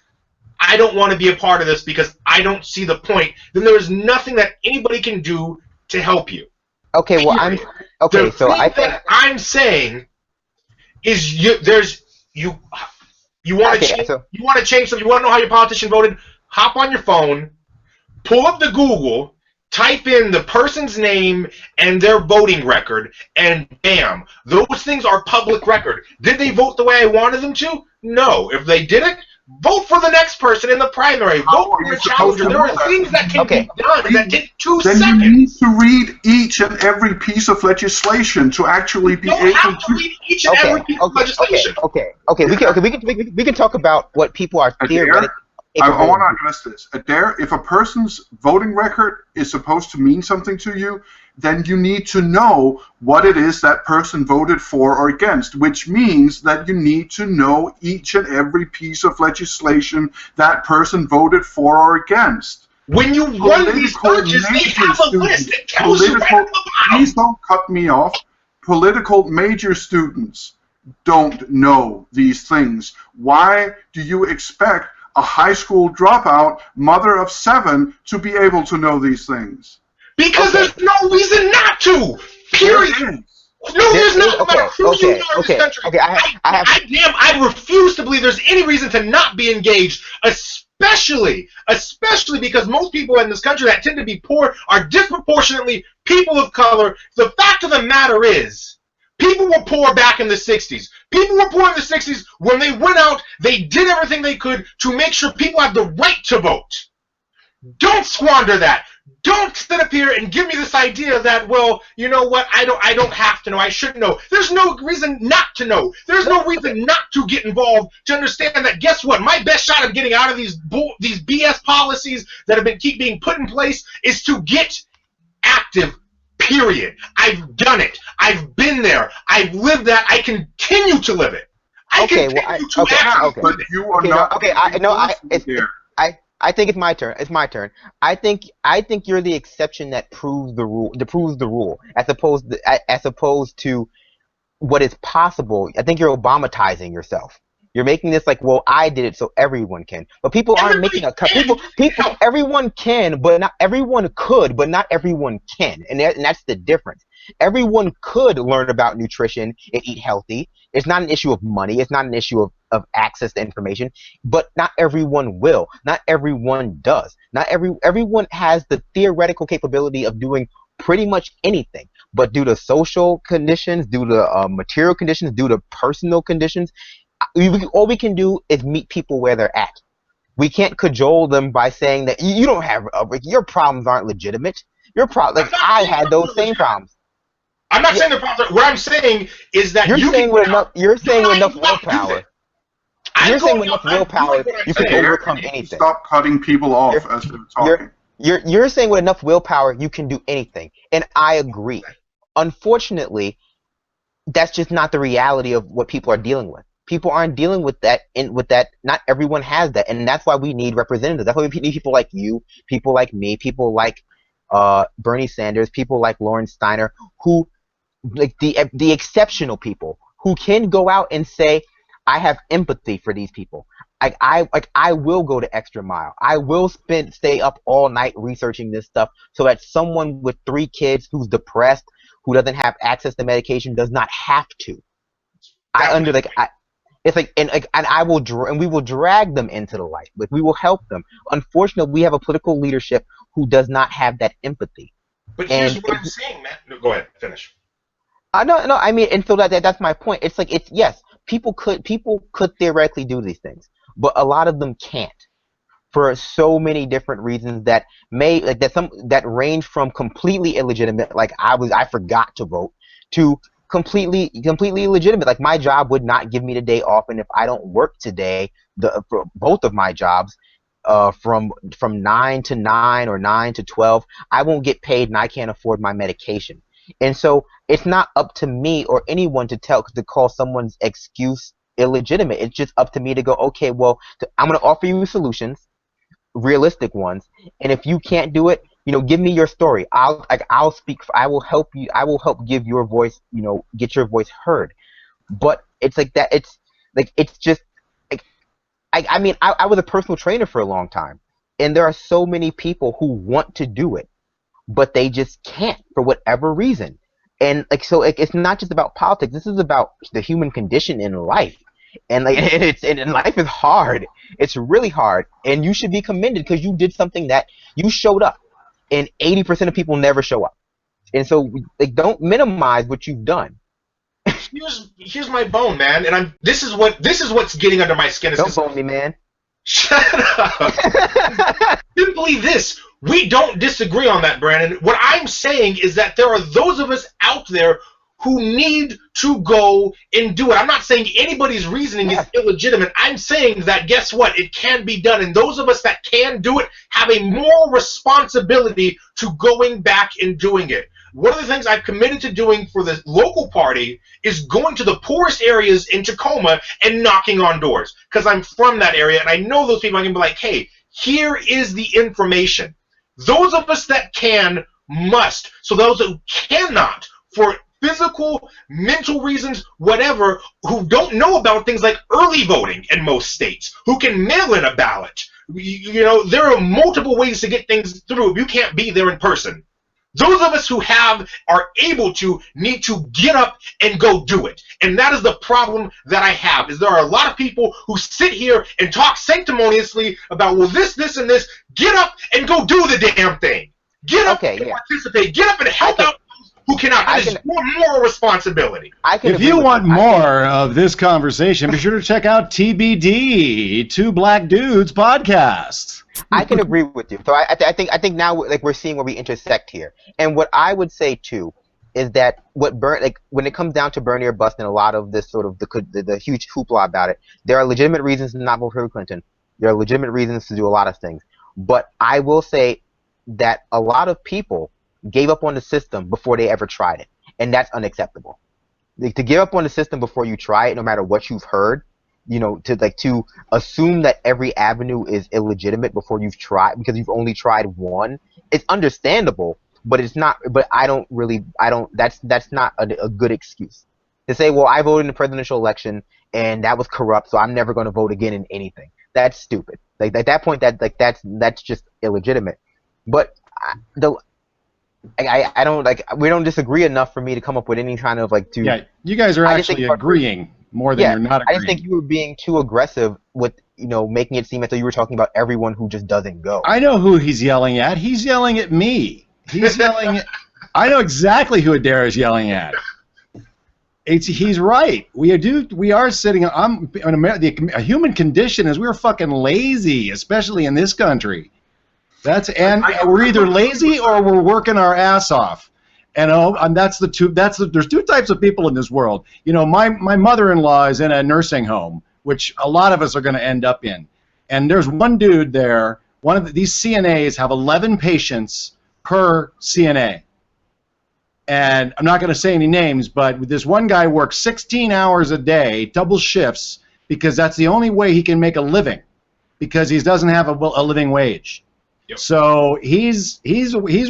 I don't want to be a part of this because I don't see the point, then there is nothing that anybody can do to help you. Okay, well, I'm okay. The So thing I think that I'm saying is you want to Okay, change. so- You want to change something. You want to know how your politician voted? Hop on your phone, pull up the Google, type in the person's name and their voting record, and bam, those things are public record. Did they vote the way I wanted them to? No. If they didn't, vote for the next person in the primary. How Vote are for you a supposed challenger. to There know are that? things that can Okay. be done that take 2 Then seconds. you need to read each and every piece of legislation to actually be You don't able have to to. read each and every piece of legislation. Okay. We can talk about what people are theoretically. I want to address this. Adair, if a person's voting record is supposed to mean something to you, then you need to know what it is that person voted for or against, which means that you need to know each and every piece of legislation that person voted for or against. When you run these searches, they have a list that tells you right at the bottom. Please don't cut me off. Political major students don't know these things. Why do you expect a high school dropout, mother of 7, to be able to know these things? Because there's no reason not to. Period. There is. No, there's not. No matter who you are in this country. Okay, I refuse to believe there's any reason to not be engaged, especially because most people in this country that tend to be poor are disproportionately people of color. The fact of the matter is, people were poor back in the 60s. People were poor in the 60s. When they went out, they did everything they could to make sure people had the right to vote. Don't squander that. Don't sit up here and give me this idea that, well, you know what, I don't have to know, I should know. There's no reason not to know. There's no reason not to get involved, to understand that, guess what, my best shot of getting out of these BS policies that have been keep being put in place is to get active, period. I've done it. I've been there. I've lived that. I continue to live it. I continue to actually live it. But you are not. I think it's my turn. It's my turn. I think you're the exception that proves the rule, as opposed to what is possible. I think you're Obamatizing yourself. You're making this like, well, I did it, so everyone can. But people aren't making a cut. People. Everyone can, but not everyone could, but not everyone can, and that's the difference. Everyone could learn about nutrition and eat healthy. It's not an issue of money. It's not an issue of access to information. But not everyone will. Not everyone does. Not everyone has the theoretical capability of doing pretty much anything. But due to social conditions, due to material conditions, due to personal conditions, all we can do is meet people where they're at. We can't cajole them by saying that you don't have your problems aren't legitimate. Your problem, like I had those same problems. I'm not saying the problem. What I'm saying is that you're saying with enough willpower. You're saying with enough willpower, you can overcome anything. Stop cutting people off as they're talking. You're saying with enough willpower, you can do anything, and I agree. Unfortunately, that's just not the reality of what people are dealing with. People aren't dealing with that. Not everyone has that, and that's why we need representatives. That's why we need people like you, people like me, people like Bernie Sanders, people like Lawrence Steiner, who like the exceptional people who can go out and say, I have empathy for these people. I will go the extra mile. I will stay up all night researching this stuff so that someone with 3 kids who's depressed, who doesn't have access to medication, does not have to. We will drag them into the light. Like, we will help them. Unfortunately, we have a political leadership who does not have that empathy. But here's what I'm saying, Matt. No, go ahead, finish. No. I mean, and so that's my point. It's like yes, people could theoretically do these things, but a lot of them can't for so many different reasons that range from completely illegitimate, like I forgot to vote, to completely illegitimate. Like, my job would not give me the day off, and if I don't work today, for both of my jobs, from 9 to 9 or 9 to 12, I won't get paid, and I can't afford my medication. And so it's not up to me or anyone to call someone's excuse illegitimate. It's just up to me to go, okay, well, I'm going to offer you solutions, realistic ones, and if you can't do it, give me your story. I'll speak. I will help you. I will help give your voice. Get your voice heard. but it's like that. It's just like I mean, I was a personal trainer for a long time, and there are so many people who want to do it, but they just can't for whatever reason. And like, so it's not just about politics. This is about the human condition in life. And like, and life is hard. It's really hard. And you should be commended because you did something that you showed up. And 80% of people never show up. And so, like, don't minimize what you've done. Here's my bone, man. And this is what's getting under my skin. Don't bone me, man. Shut up. Simply this. We don't disagree on that, Brandon. What I'm saying is that there are those of us out there who need to go and do it. I'm not saying anybody's reasoning is illegitimate. I'm saying that, guess what? It can be done. And those of us that can do it have a moral responsibility to going back and doing it. One of the things I've committed to doing for the local party is going to the poorest areas in Tacoma and knocking on doors. Because I'm from that area, and I know those people. I can be like, hey, here is the information. Those of us that can must. So those who cannot, for physical, mental reasons, whatever, who don't know about things like early voting in most states, who can mail in a ballot. You know, there are multiple ways to get things through if you can't be there in person. Those of us who are able to, need to get up and go do it. And that is the problem that I have, is there are a lot of people who sit here and talk sanctimoniously about, well, this, and this. Get up and go do the damn thing. Get up and participate. Get up and help out those who cannot. That is your moral responsibility. If you want more of this conversation, be sure to check out TBD, Two Black Dudes podcast. I can agree with you. So I think now, like, we're seeing where we intersect here. And what I would say too is that when it comes down to Bernie or bust and a lot of this sort of the huge hoopla about it, there are legitimate reasons to not vote for Hillary Clinton. There are legitimate reasons to do a lot of things. But I will say that a lot of people gave up on the system before they ever tried it, and that's unacceptable. Like, to give up on the system before you try it, no matter what you've heard, you know, to assume that every avenue is illegitimate before you've tried, because you've only tried one, it's understandable, but it's not. But that's not a good excuse to say, well, I voted in the presidential election and that was corrupt, so I'm never going to vote again in anything. That's stupid. Like, at that point, that's just illegitimate. But I don't, like, we don't disagree enough for me to come up with any kind of, like, to. Yeah, you guys are actually agreeing more than you're not agreeing. I just think you were being too aggressive with, you know, making it seem as though you were talking about everyone who just doesn't go. I know who he's yelling at. He's yelling at me. He's yelling. I know exactly who Adair is yelling at. He's right. We are sitting. The human condition is we're fucking lazy, especially in this country. We're either lazy or we're working our ass off. And there's two types of people in this world. You know, my mother-in-law is in a nursing home, which a lot of us are going to end up in. And there's one dude there. These CNAs have 11 patients per CNA. And I'm not going to say any names, but this one guy works 16 hours a day, double shifts, because that's the only way he can make a living, because he doesn't have a living wage. Yep. So he's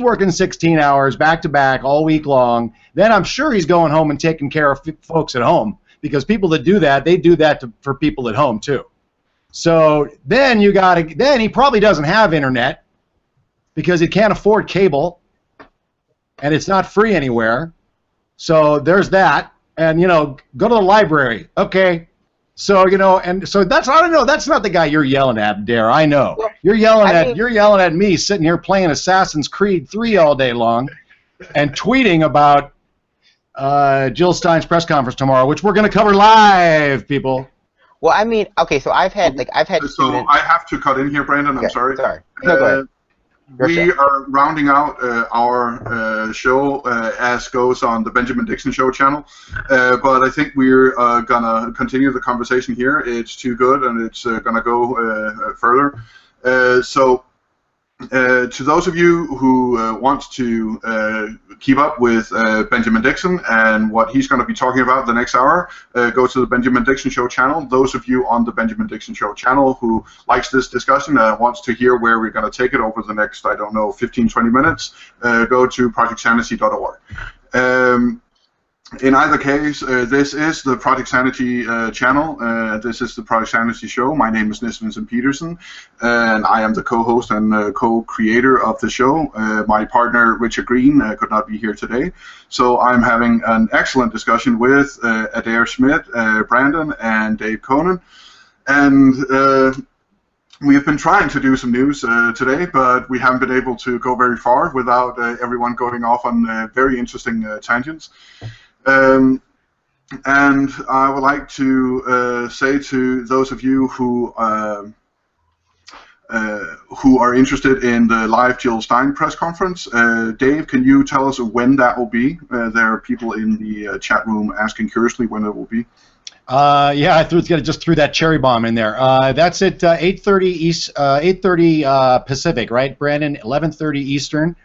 working 16 hours back to back all week long. Then I'm sure he's going home and taking care of folks at home, because people that do that, they do that for people at home too. So then he probably doesn't have internet because he can't afford cable. And it's not free anywhere. So there's that. And, you know, go to the library. Okay. So, you know, and so that's, I don't know, that's not the guy you're yelling at, Dare. I know. Well, you're yelling at me sitting here playing Assassin's Creed 3 all day long and tweeting about Jill Stein's press conference tomorrow, which we're going to cover live, people. Well, I mean, okay, so I've had So I have to cut in here, Brandon. I'm sorry. Sorry. No, go ahead. We are rounding out our show as goes on the Benjamin Dixon Show channel, but I think we're gonna continue the conversation here. It's too good, and it's gonna go further. So, to those of you who want to keep up with Benjamin Dixon and what he's going to be talking about the next hour, go to the Benjamin Dixon Show channel. Those of you on the Benjamin Dixon Show channel who likes this discussion and wants to hear where we're going to take it over the next, I don't know, 15, 20 minutes, go to projectsanity.org. In either case, this is the Project Sanity channel. This is the Project Sanity show. My name is Nis Vincent Peterson, and I am the co-host and co-creator of the show. My partner, Richard Green, could not be here today, so I'm having an excellent discussion with Adair Schmidt, Brandon, and Dave Conan. And we have been trying to do some news today, but we haven't been able to go very far without everyone going off on very interesting tangents. And I would like to say to those of you who are interested in the live Jill Stein press conference, Dave, can you tell us when that will be? There are people in the chat room asking curiously when it will be. Yeah, I just threw that cherry bomb in there. That's at 8:30 East, 8:30 Pacific, right, Brandon? 11:30 Eastern.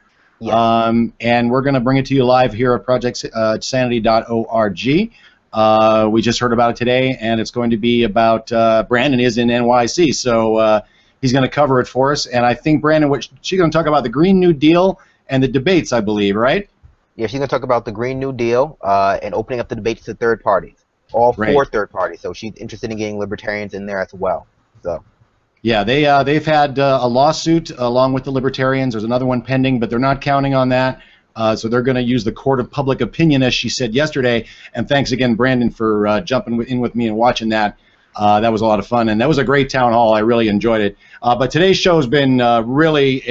Yeah. And we're going to bring it to you live here at projectsanity.org. We just heard about it today, and it's going to be about Brandon is in NYC, so he's going to cover it for us. And I think, Brandon, she's going to talk about the Green New Deal and the debates, I believe, right? Yeah, she's going to talk about the Green New Deal and opening up the debates to third parties, all four third parties. So she's interested in getting libertarians in there as well. So. Yeah, they've had a lawsuit along with the Libertarians. There's another one pending, but they're not counting on that. So they're going to use the court of public opinion, as she said yesterday. And thanks again, Brandon, for jumping in with me and watching that. That was a lot of fun, and that was a great town hall. I really enjoyed it. But today's show has been really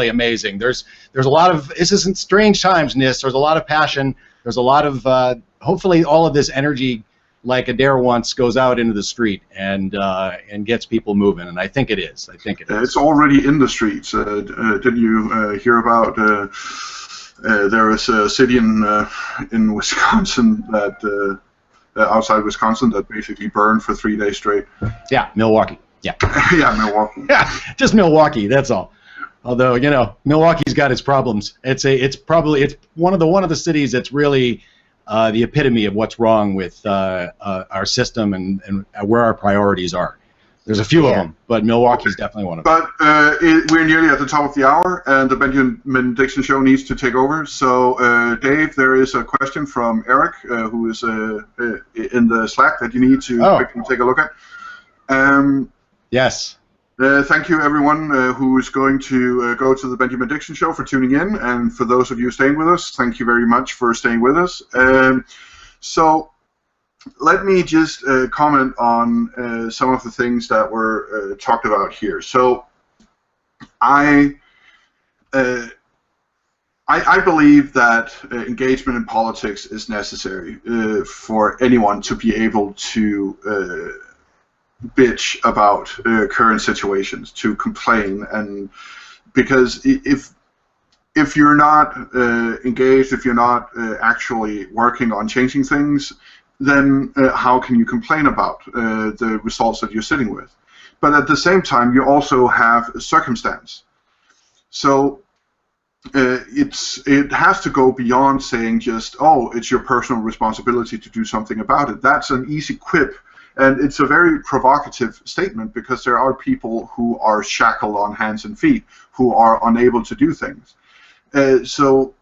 amazing. There's a lot of this isn't strange times, Nis. There's a lot of passion. There's a lot of hopefully all of this energy, like Adair wants, goes out into the street and gets people moving, and I think it is. It's already in the streets. Didn't you hear about? There is a city in Wisconsin that outside Wisconsin that basically burned for 3 days straight. Yeah, Milwaukee. Yeah. Yeah, Milwaukee. Yeah, just Milwaukee. That's all. Although Milwaukee's got its problems. It's one of the cities that's really the epitome of what's wrong with our system and where our priorities are. There's a few of them, but Milwaukee's definitely one of them. But we're nearly at the top of the hour, and the Benjamin Dixon Show needs to take over. So, Dave, there is a question from Eric, who is in the Slack that you need to quickly take a look at. Yes. Thank you, everyone who is going to go to the Benjamin Dixon Show for tuning in, and for those of you staying with us, thank you very much for staying with us. So let me just comment on some of the things that were talked about here. So I believe that engagement in politics is necessary for anyone to be able to bitch about current situations, to complain, and because if you're not engaged, if you're not actually working on changing things, then how can you complain about the results that you're sitting with? But at the same time, you also have circumstance. So it has to go beyond saying just, oh, it's your personal responsibility to do something about it. That's an easy quip. And it's a very provocative statement because there are people who are shackled on hands and feet, who are unable to do things. So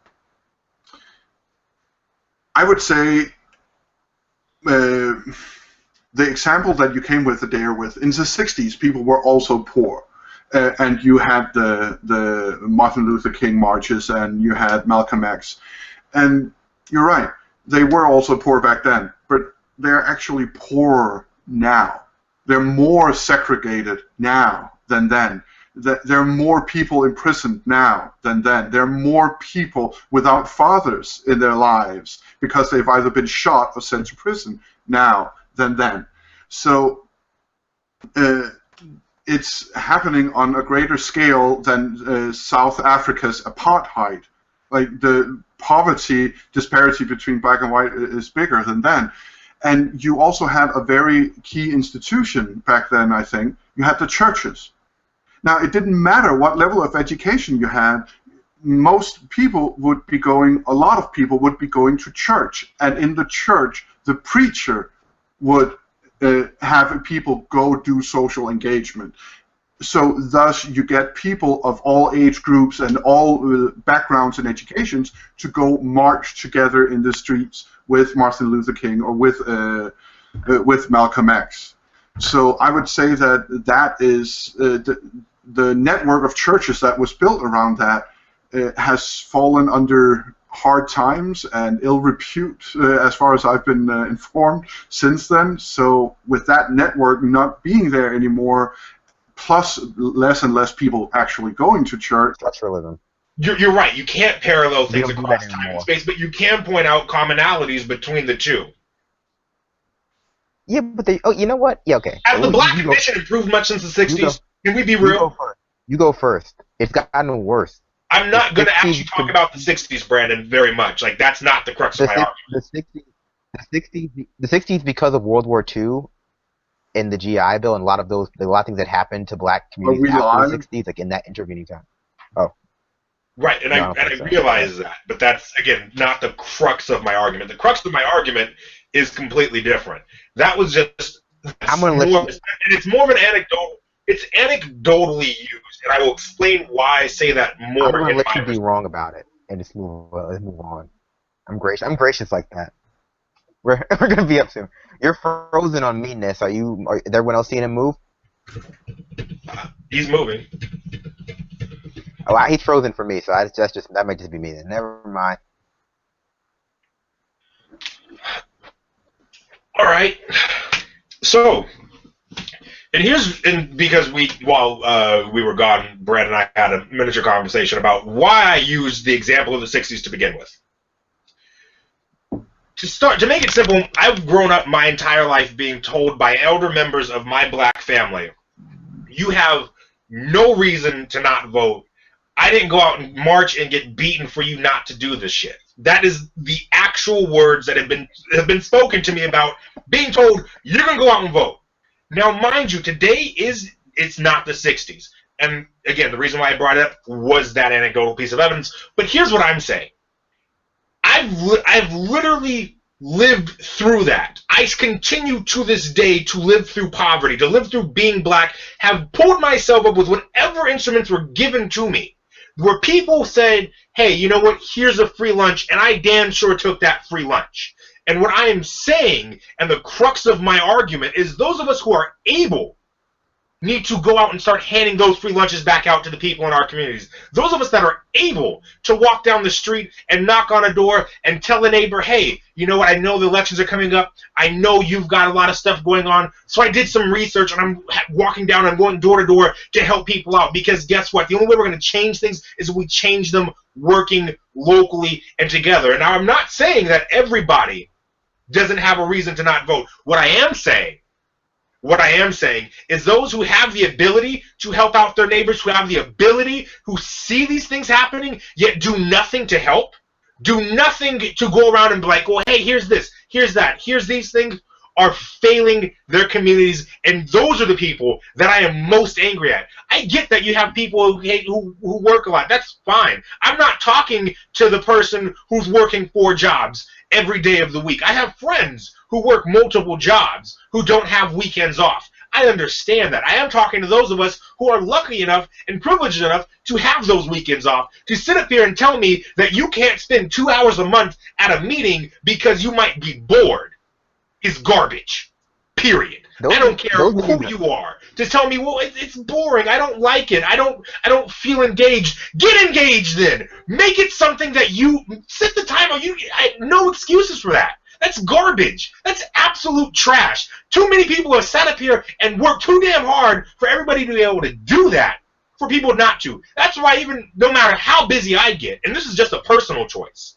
I would say the example that you came with, Adair, with, in the 60s, people were also poor. And you had the Martin Luther King marches, and you had Malcolm X. And you're right, they were also poor back then. But they're actually poorer now. They're more segregated now than then. There are more people imprisoned now than then. There are more people without fathers in their lives because they've either been shot or sent to prison now than then. So it's happening on a greater scale than South Africa's apartheid. Like, the poverty disparity between black and white is bigger than then. And you also had a very key institution back then, I think. You had the churches. Now, it didn't matter what level of education you had. Most people would be going, a lot of people would be going to church. And in the church, the preacher would have people go do social engagement. So thus you get people of all age groups and all backgrounds and educations to go march together in the streets with Martin Luther King or with Malcolm X. So I would say that is the network of churches that was built around that has fallen under hard times and ill repute as far as I've been informed since then. So with that network not being there anymore, plus less and less people actually going to church. Structuralism. You're right. You can't parallel things don't do across that time and anymore. space, but you can point out commonalities between the two. Yeah, but they. Oh, you know what? Yeah, okay. Has the black You go- condition improved much since the you go- 60s? Can we be You go real? first. You go first. It's gotten worse. I'm not The going to 60s actually talk about the 60s, Brandon, very much. Like, that's not the crux of my argument. The 60s, because of World War II and the GI Bill and a lot of things that happened to black communities we after lying? the 60s, like in that intervening time. Right, and No, I that's right. realize that, but that's, again, not the crux of my argument. The crux of my argument is completely different. That was just... I'm gonna let more, you- and it's more of an anecdotal... It's anecdotally used, and I will explain why I say that more I'm gonna in let my you be wrong about it and just let's move on. I'm gracious like that. We're gonna be up soon. You're frozen on me, Nis. Is everyone else seeing him move? He's moving. Oh, he's frozen for me, so that might just be me then. Never mind. All right. So, because while we were gone, Brad and I had a miniature conversation about why I used the example of the 60s to begin with. To make it simple, I've grown up my entire life being told by elder members of my black family, you have no reason to not vote. I didn't go out and march and get beaten for you not to do this shit. That is the actual words that have been spoken to me about being told you're gonna go out and vote. Now, mind you, today it's not the 60s, and again, the reason why I brought it up was that anecdotal piece of evidence. But here's what I'm saying: I've literally lived through that. I continue to this day to live through poverty, to live through being black. Have pulled myself up with whatever instruments were given to me, where people said, hey, you know what, here's a free lunch, and I damn sure took that free lunch. And what I am saying, and the crux of my argument, is those of us who are able need to go out and start handing those free lunches back out to the people in our communities. Those of us that are able to walk down the street and knock on a door and tell a neighbor, hey, you know what, I know the elections are coming up. I know you've got a lot of stuff going on. So I did some research, and I'm walking down and going door to door to help people out. Because guess what? The only way we're going to change things is if we change them working locally and together. And now I'm not saying that everybody doesn't have a reason to not vote. What I am saying is those who have the ability to help out their neighbors, who have the ability, who see these things happening, yet do nothing to help, do nothing to go around and be like, well, hey, here's this, here's that, here's these things, are failing their communities, and those are the people that I am most angry at. I get that you have people who work a lot. That's fine. I'm not talking to the person who's working 4 jobs every day of the week. I have friends who work multiple jobs who don't have weekends off. I understand that. I am talking to those of us who are lucky enough and privileged enough to have those weekends off. To sit up here and tell me that you can't spend 2 hours a month at a meeting because you might be bored is garbage. Period. I don't care who you are. To tell me, well, it's boring. I don't like it. I don't feel engaged. Get engaged then. Make it something that you set the time on. No excuses for that. That's garbage. That's absolute trash. Too many people have sat up here and worked too damn hard for everybody to be able to do that, for people not to. That's why even no matter how busy I get, and this is just a personal choice,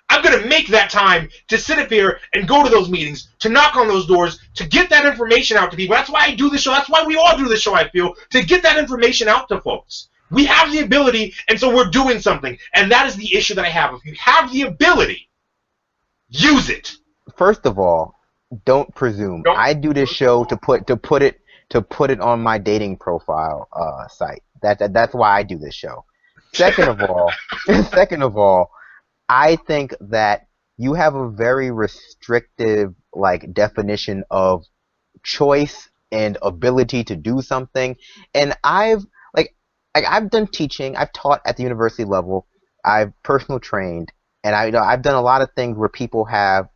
I'm going to make that time to sit up here and go to those meetings, to knock on those doors, to get that information out to people. That's why I do this show. That's why we all do this show, I feel, to get that information out to folks. We have the ability, and so we're doing something. And that is the issue that I have. If you have the ability, use it. First of all, don't presume. I do this show to put it on my dating profile site. That's why I do this show. Second of all, I think that you have a very restrictive definition of choice and ability to do something. And I've done teaching. I've taught at the university level. I've personal trained, and I've done a lot of things where people have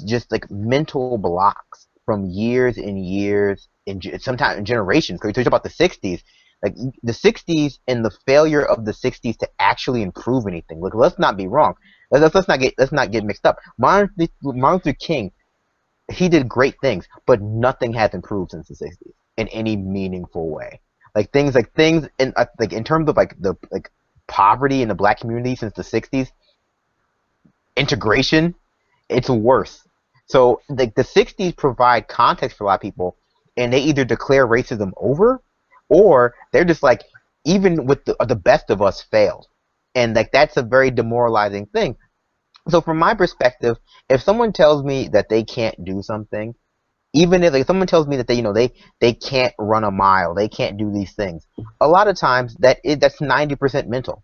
just mental blocks from years and years, and sometimes generations. Because we talk about the '60s, the '60s and the failure of the '60s to actually improve anything. Look, let's not be wrong. Let's not get mixed up. Martin Luther King, he did great things, but nothing has improved since the '60s in any meaningful way. Things in terms of the poverty in the black community since the '60s, integration, it's worse. So the '60s provide context for a lot of people, and they either declare racism over, or they're just even with the best of us failed, and that's a very demoralizing thing. So from my perspective, if someone tells me that they can't do something, even if someone tells me that they can't run a mile, they can't do these things, a lot of times that's 90% mental,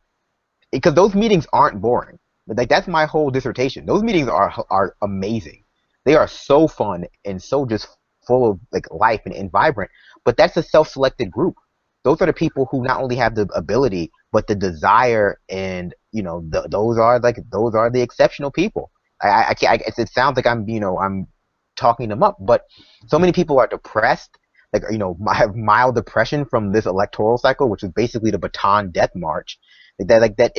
because those meetings aren't boring. That's my whole dissertation. Those meetings are amazing. They are so fun and so just full of life and vibrant. But that's a self-selected group. Those are the people who not only have the ability but the desire, and those are the exceptional people. I can't. It sounds like I'm talking them up, but so many people are depressed. Have mild depression from this electoral cycle, which is basically the Bataan Death March. That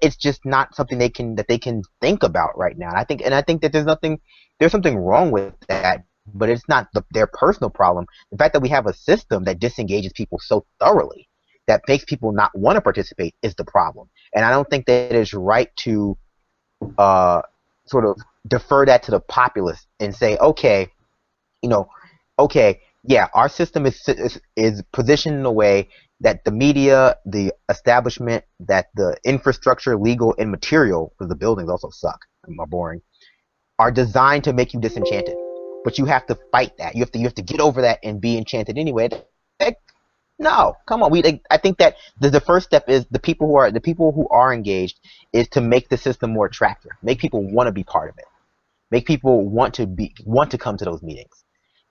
it's just not something they can think about right now. And I think that there's something wrong with that, but it's not their personal problem. The fact that we have a system that disengages people so thoroughly that makes people not want to participate is the problem. And I don't think that it is right to sort of defer that to the populace and say, okay, yeah, our system is positioned in a way that the media, the establishment, that the infrastructure, legal, and material, because the buildings also suck and are boring, are designed to make you disenchanted. But you have to fight that. You have to get over that and be enchanted anyway. No, come on. I think that the first step is the people who are engaged is to make the system more attractive, make people want to be part of it, make people want to come to those meetings,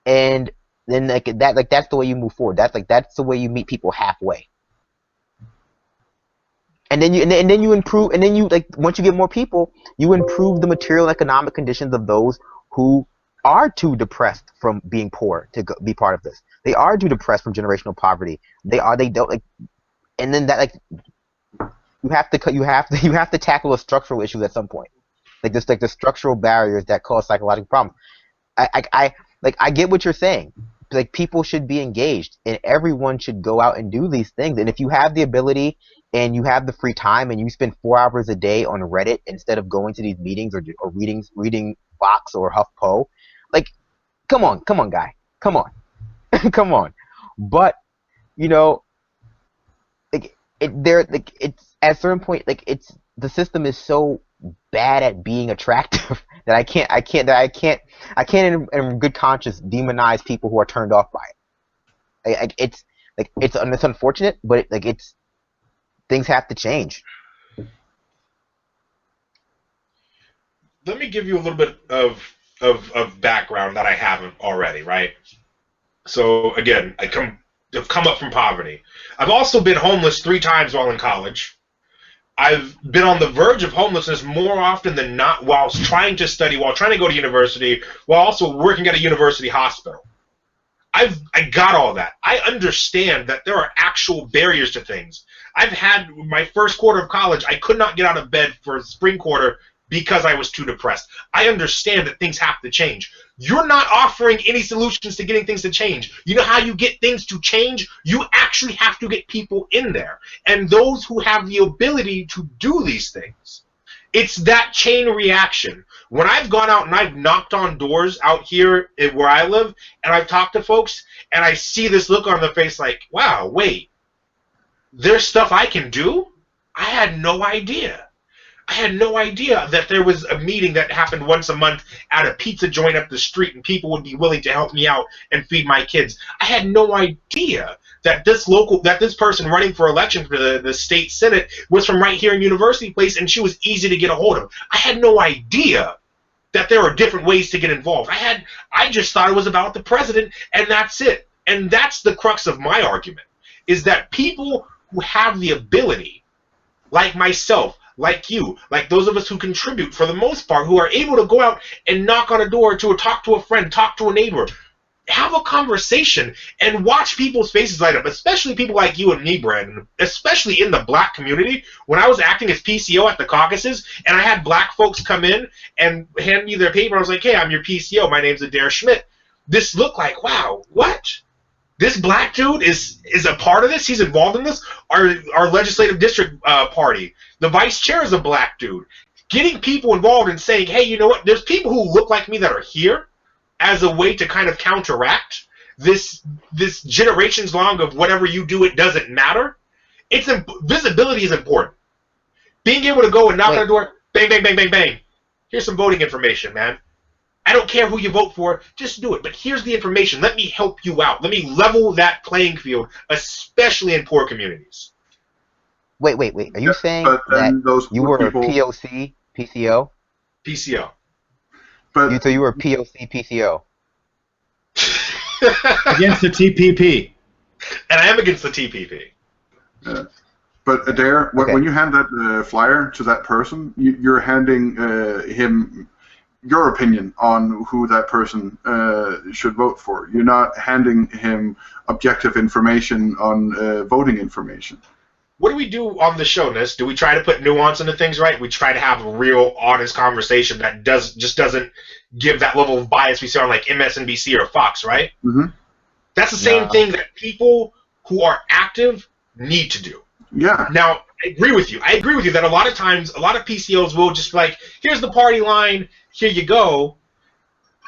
and then that's the way you move forward. That's the way you meet people halfway. And then you improve, and then once you get more people, you improve the material and economic conditions of those who are too depressed from being poor to be part of this. They are too depressed from generational poverty. They don't and then you have to tackle a structural issue at some point. The structural barriers that cause psychological problems. I get what you're saying. People should be engaged, and everyone should go out and do these things. And if you have the ability and you have the free time and you spend 4 hours a day on Reddit instead of going to these meetings or reading Vox or HuffPo, come on, guy, come on, come on. But it's at a certain point, the system is so bad at being attractive that I can't in good conscience demonize people who are turned off by it. It's unfortunate, but things have to change. Let me give you a little bit of background that I haven't already, right? So again, I've come up from poverty. I've also been homeless 3 times while in college. I've been on the verge of homelessness more often than not while trying to study, while trying to go to university, while also working at a university hospital. I got all that. I understand that there are actual barriers to things. I've had my first quarter of college, I could not get out of bed for spring quarter because I was too depressed. I understand that things have to change. You're not offering any solutions to getting things to change. You know how you get things to change? You actually have to get people in there, and those who have the ability to do these things. It's that chain reaction. When I've gone out and I've knocked on doors out here where I live, and I've talked to folks, and I see this look on their face like, wow, wait, there's stuff I can do? I had no idea. I had no idea that there was a meeting that happened once a month at a pizza joint up the street and people would be willing to help me out and feed my kids. I had no idea that this person running for election for the state senate was from right here in University Place and she was easy to get a hold of. I had no idea that there are different ways to get involved. I just thought it was about the president, and that's it. And that's the crux of my argument, is that people who have the ability, like myself, like you, like those of us who contribute for the most part, who are able to go out and knock on a door, to talk to a friend, talk to a neighbor, have a conversation, and watch people's faces light up, especially people like you and me, Brandon, especially in the black community. When I was acting as PCO at the caucuses, and I had black folks come in and hand me their paper, I was like, hey, I'm your PCO, my name's Adair Schmidt. This looked like, wow, what? This black dude is a part of this? He's involved in this? Our legislative district party, the vice chair is a black dude. Getting people involved and saying, hey, you know what, there's people who look like me that are here, as a way to kind of counteract this generations long of whatever you do, it doesn't matter. Visibility is important. Being able to go and knock on the door, bang, bang, bang, bang, bang. Here's some voting information, man. I don't care who you vote for, just do it. But here's the information. Let me help you out. Let me level that playing field, especially in poor communities. Wait. Are you saying that you were a POC, PCO? PCO. So you were a POC, PCO. Against the TPP. And I am against the TPP. But Adair, when you hand that flyer to that person, you're handing him your opinion on who that person should vote for. You're not handing him objective information on voting information. What do we do on the show, Nis? Do we try to put nuance into things, right? We try to have a real, honest conversation that just doesn't give that level of bias we see on like MSNBC or Fox, right? Mm-hmm. That's the same thing that people who are active need to do. Yeah. Now, I agree with you. I agree with you that a lot of times, a lot of PCOs will just be like, here's the party line, here you go.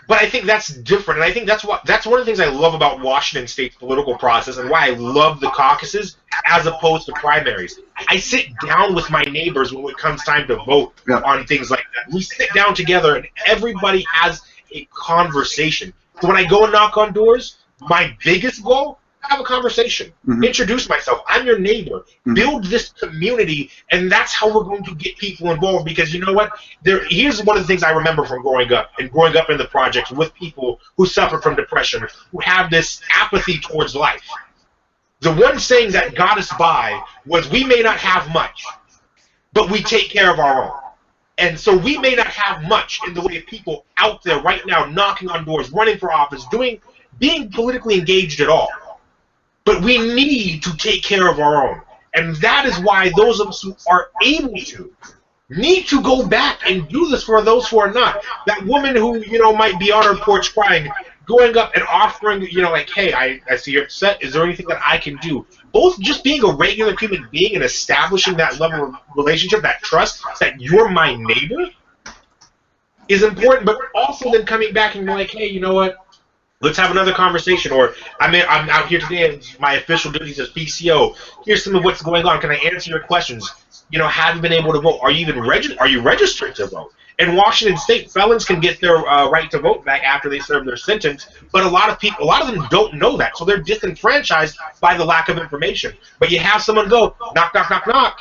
But I think that's different, and I think that's one of the things I love about Washington State's political process, and why I love the caucuses as opposed to primaries. I sit down with my neighbors when it comes time to vote on things like that. We sit down together, and everybody has a conversation. So when I go and knock on doors, my biggest goal, have a conversation, introduce myself, I'm your neighbor, build this community, and that's how we're going to get people involved. Because you know what, here's one of the things I remember from growing up in the projects with people who suffer from depression, who have this apathy towards life. The one saying that got us by was, we may not have much, but we take care of our own. And so we may not have much in the way of people out there right now knocking on doors, running for office, being politically engaged at all. But we need to take care of our own. And that is why those of us who are able to need to go back and do this for those who are not. That woman who, might be on her porch crying, going up and offering, like, hey, I see you're upset. Is there anything that I can do? Both just being a regular human being and establishing that level of relationship, that trust, that you're my neighbor, is important. But also then coming back and being like, hey, you know what? Let's have another conversation. Or I'm out here today, and my official duties as PCO. Here's some of what's going on. Can I answer your questions? Have you been able to vote? Are you even registered to vote? In Washington State, felons can get their right to vote back after they serve their sentence. But a lot of them don't know that, so they're disenfranchised by the lack of information. But you have someone go knock, knock, knock, knock.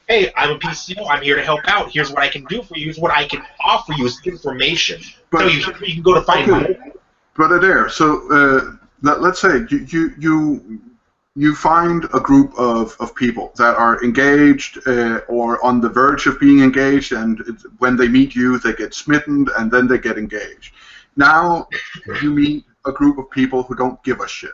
Hey, I'm a PCO. I'm here to help out. Here's what I can do for you. Here's what I can offer you is information. So you can go to find out. But Adair, so let's say you find a group of people that are engaged or on the verge of being engaged, and when they meet you, they get smitten, and then they get engaged. Now you meet a group of people who don't give a shit.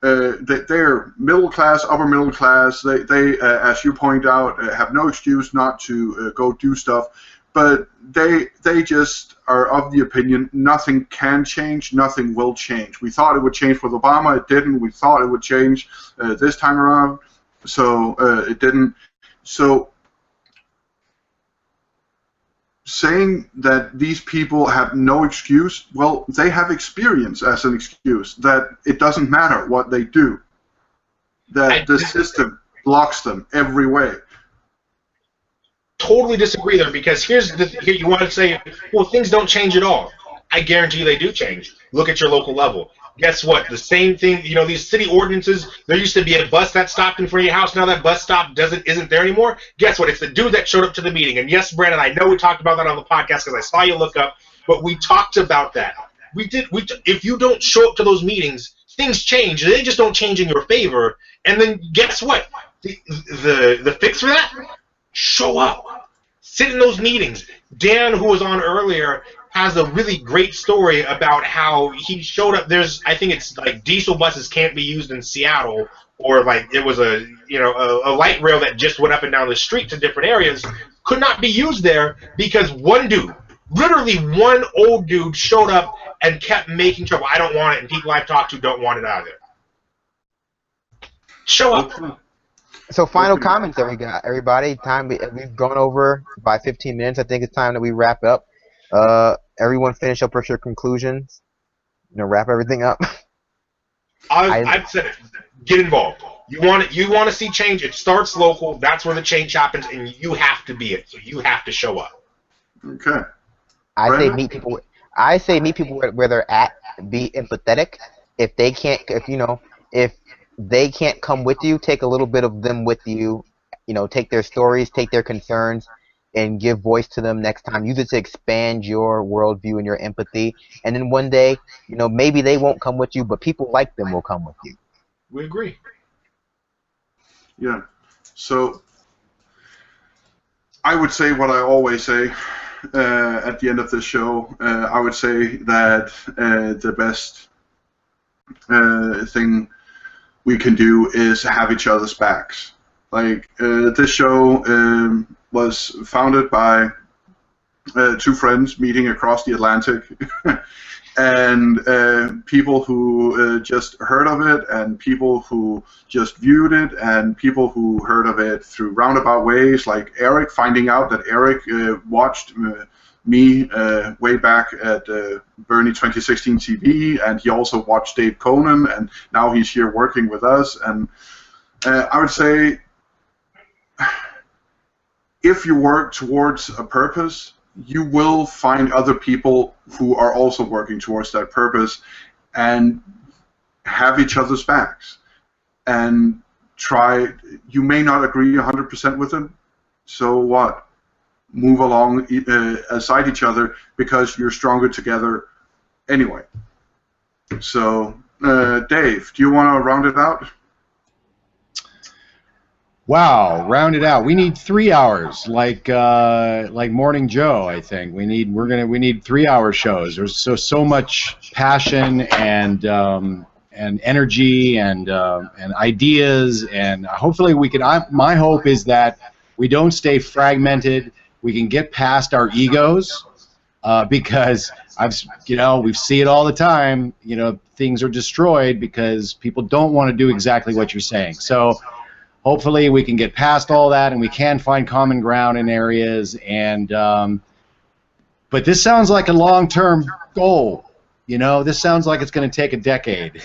They're middle class, upper middle class. They as you point out, have no excuse not to go do stuff. But they just are of the opinion nothing can change, nothing will change. We thought it would change with Obama, it didn't. We thought it would change this time around, so it didn't. So saying that these people have no excuse, well, they have experience as an excuse, that it doesn't matter what they do, that the system blocks them every way. Totally disagree there, because here you want to say, well, things don't change at all. I guarantee you they do change. Look at your local level. Guess what? The same thing, these city ordinances, there used to be a bus that stopped in front of your house. Now that bus stop isn't there anymore. Guess what? It's the dude that showed up to the meeting. And yes, Brandon, I know we talked about that on the podcast because I saw you look up. but we talked about that. If you don't show up to those meetings, things change. They just don't change in your favor. And then guess what? The fix for that? Show up. Sit in those meetings. Dan, who was on earlier, has a really great story about how he showed up. I think it's like diesel buses can't be used in Seattle, or like it was a light rail that just went up and down the street to different areas, could not be used there because one dude, literally one old dude, showed up and kept making trouble. I don't want it, and people I've talked to don't want it either. Show up. So final comments, everybody. We've gone over by 15 minutes. I think it's time that we wrap up. Everyone finish up with your conclusions. Wrap everything up. I've said it. Get involved. You want to see change. It starts local. That's where the change happens, and you have to be it. So you have to show up. Okay. I say meet people. Where they're at. Be empathetic. If they can't, if they can't come with you, take a little bit of them with you. Take their stories, take their concerns, and give voice to them next time. Use it to expand your worldview and your empathy. And then one day, maybe they won't come with you, but people like them will come with you. We agree. Yeah. So I would say what I always say at the end of this show. I would say that the best thing we can do is have each other's backs. Like this show was founded by two friends meeting across the Atlantic, and people who just heard of it, and people who just viewed it, and people who heard of it through roundabout ways, like Eric, finding out that Eric watched me way back at Bernie 2016 TV, and he also watched Dave Conan, and now he's here working with us. And I would say, if you work towards a purpose, you will find other people who are also working towards that purpose, and have each other's backs. And try, you may not agree 100% with them, so what? Move along aside each other, because you're stronger together anyway. So, Dave, do you want to round it out? Wow, round it out. We need 3 hours, like Morning Joe. I think we need 3-hour shows. There's so much passion and energy and ideas, and hopefully we can. My hope is that we don't stay fragmented. We can get past our egos, because we see it all the time. Things are destroyed because people don't want to do exactly what you're saying. So hopefully we can get past all that, and we can find common ground in areas. And but this sounds like a long-term goal. This sounds like it's going to take a decade,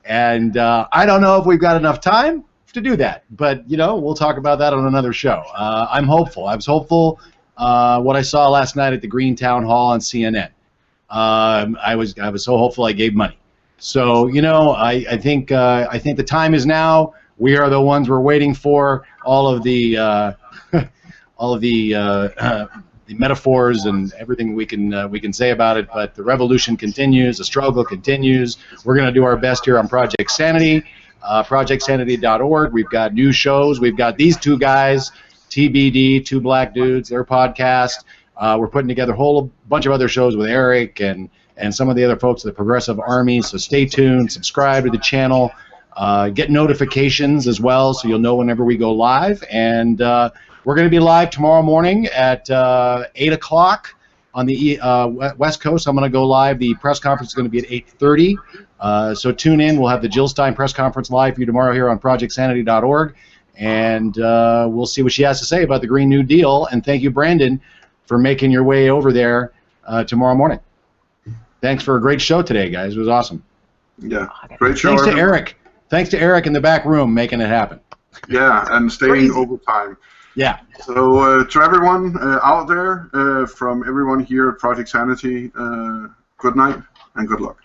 and I don't know if we've got enough time to do that. But we'll talk about that on another show. I'm hopeful. I was hopeful. What I saw last night at the Green Town Hall on CNN. I was so hopeful I gave money. So I think the time is now. We are the ones we're waiting for. All of the metaphors and everything we can say about it. But the revolution continues. The struggle continues. We're going to do our best here on Project Sanity, ProjectSanity.org. We've got new shows. We've got these two guys, TBD, two black dudes, their podcast. We're putting together a whole bunch of other shows with Eric and some of the other folks at the Progressive Army. So stay tuned. Subscribe to the channel. Get notifications as well, so you'll know whenever we go live. And we're going to be live tomorrow morning at 8 o'clock on the West Coast. I'm going to go live. The press conference is going to be at 8:30. So tune in. We'll have the Jill Stein press conference live for you tomorrow here on ProjectSanity.org. And we'll see what she has to say about the Green New Deal. And thank you, Brandon, for making your way over there tomorrow morning. Thanks for a great show today, guys. It was awesome. Yeah, great show. Thanks to Eric. Thanks to Eric in the back room making it happen. Yeah, and staying overtime. Yeah. So to everyone out there, from everyone here at Project Sanity, good night and good luck.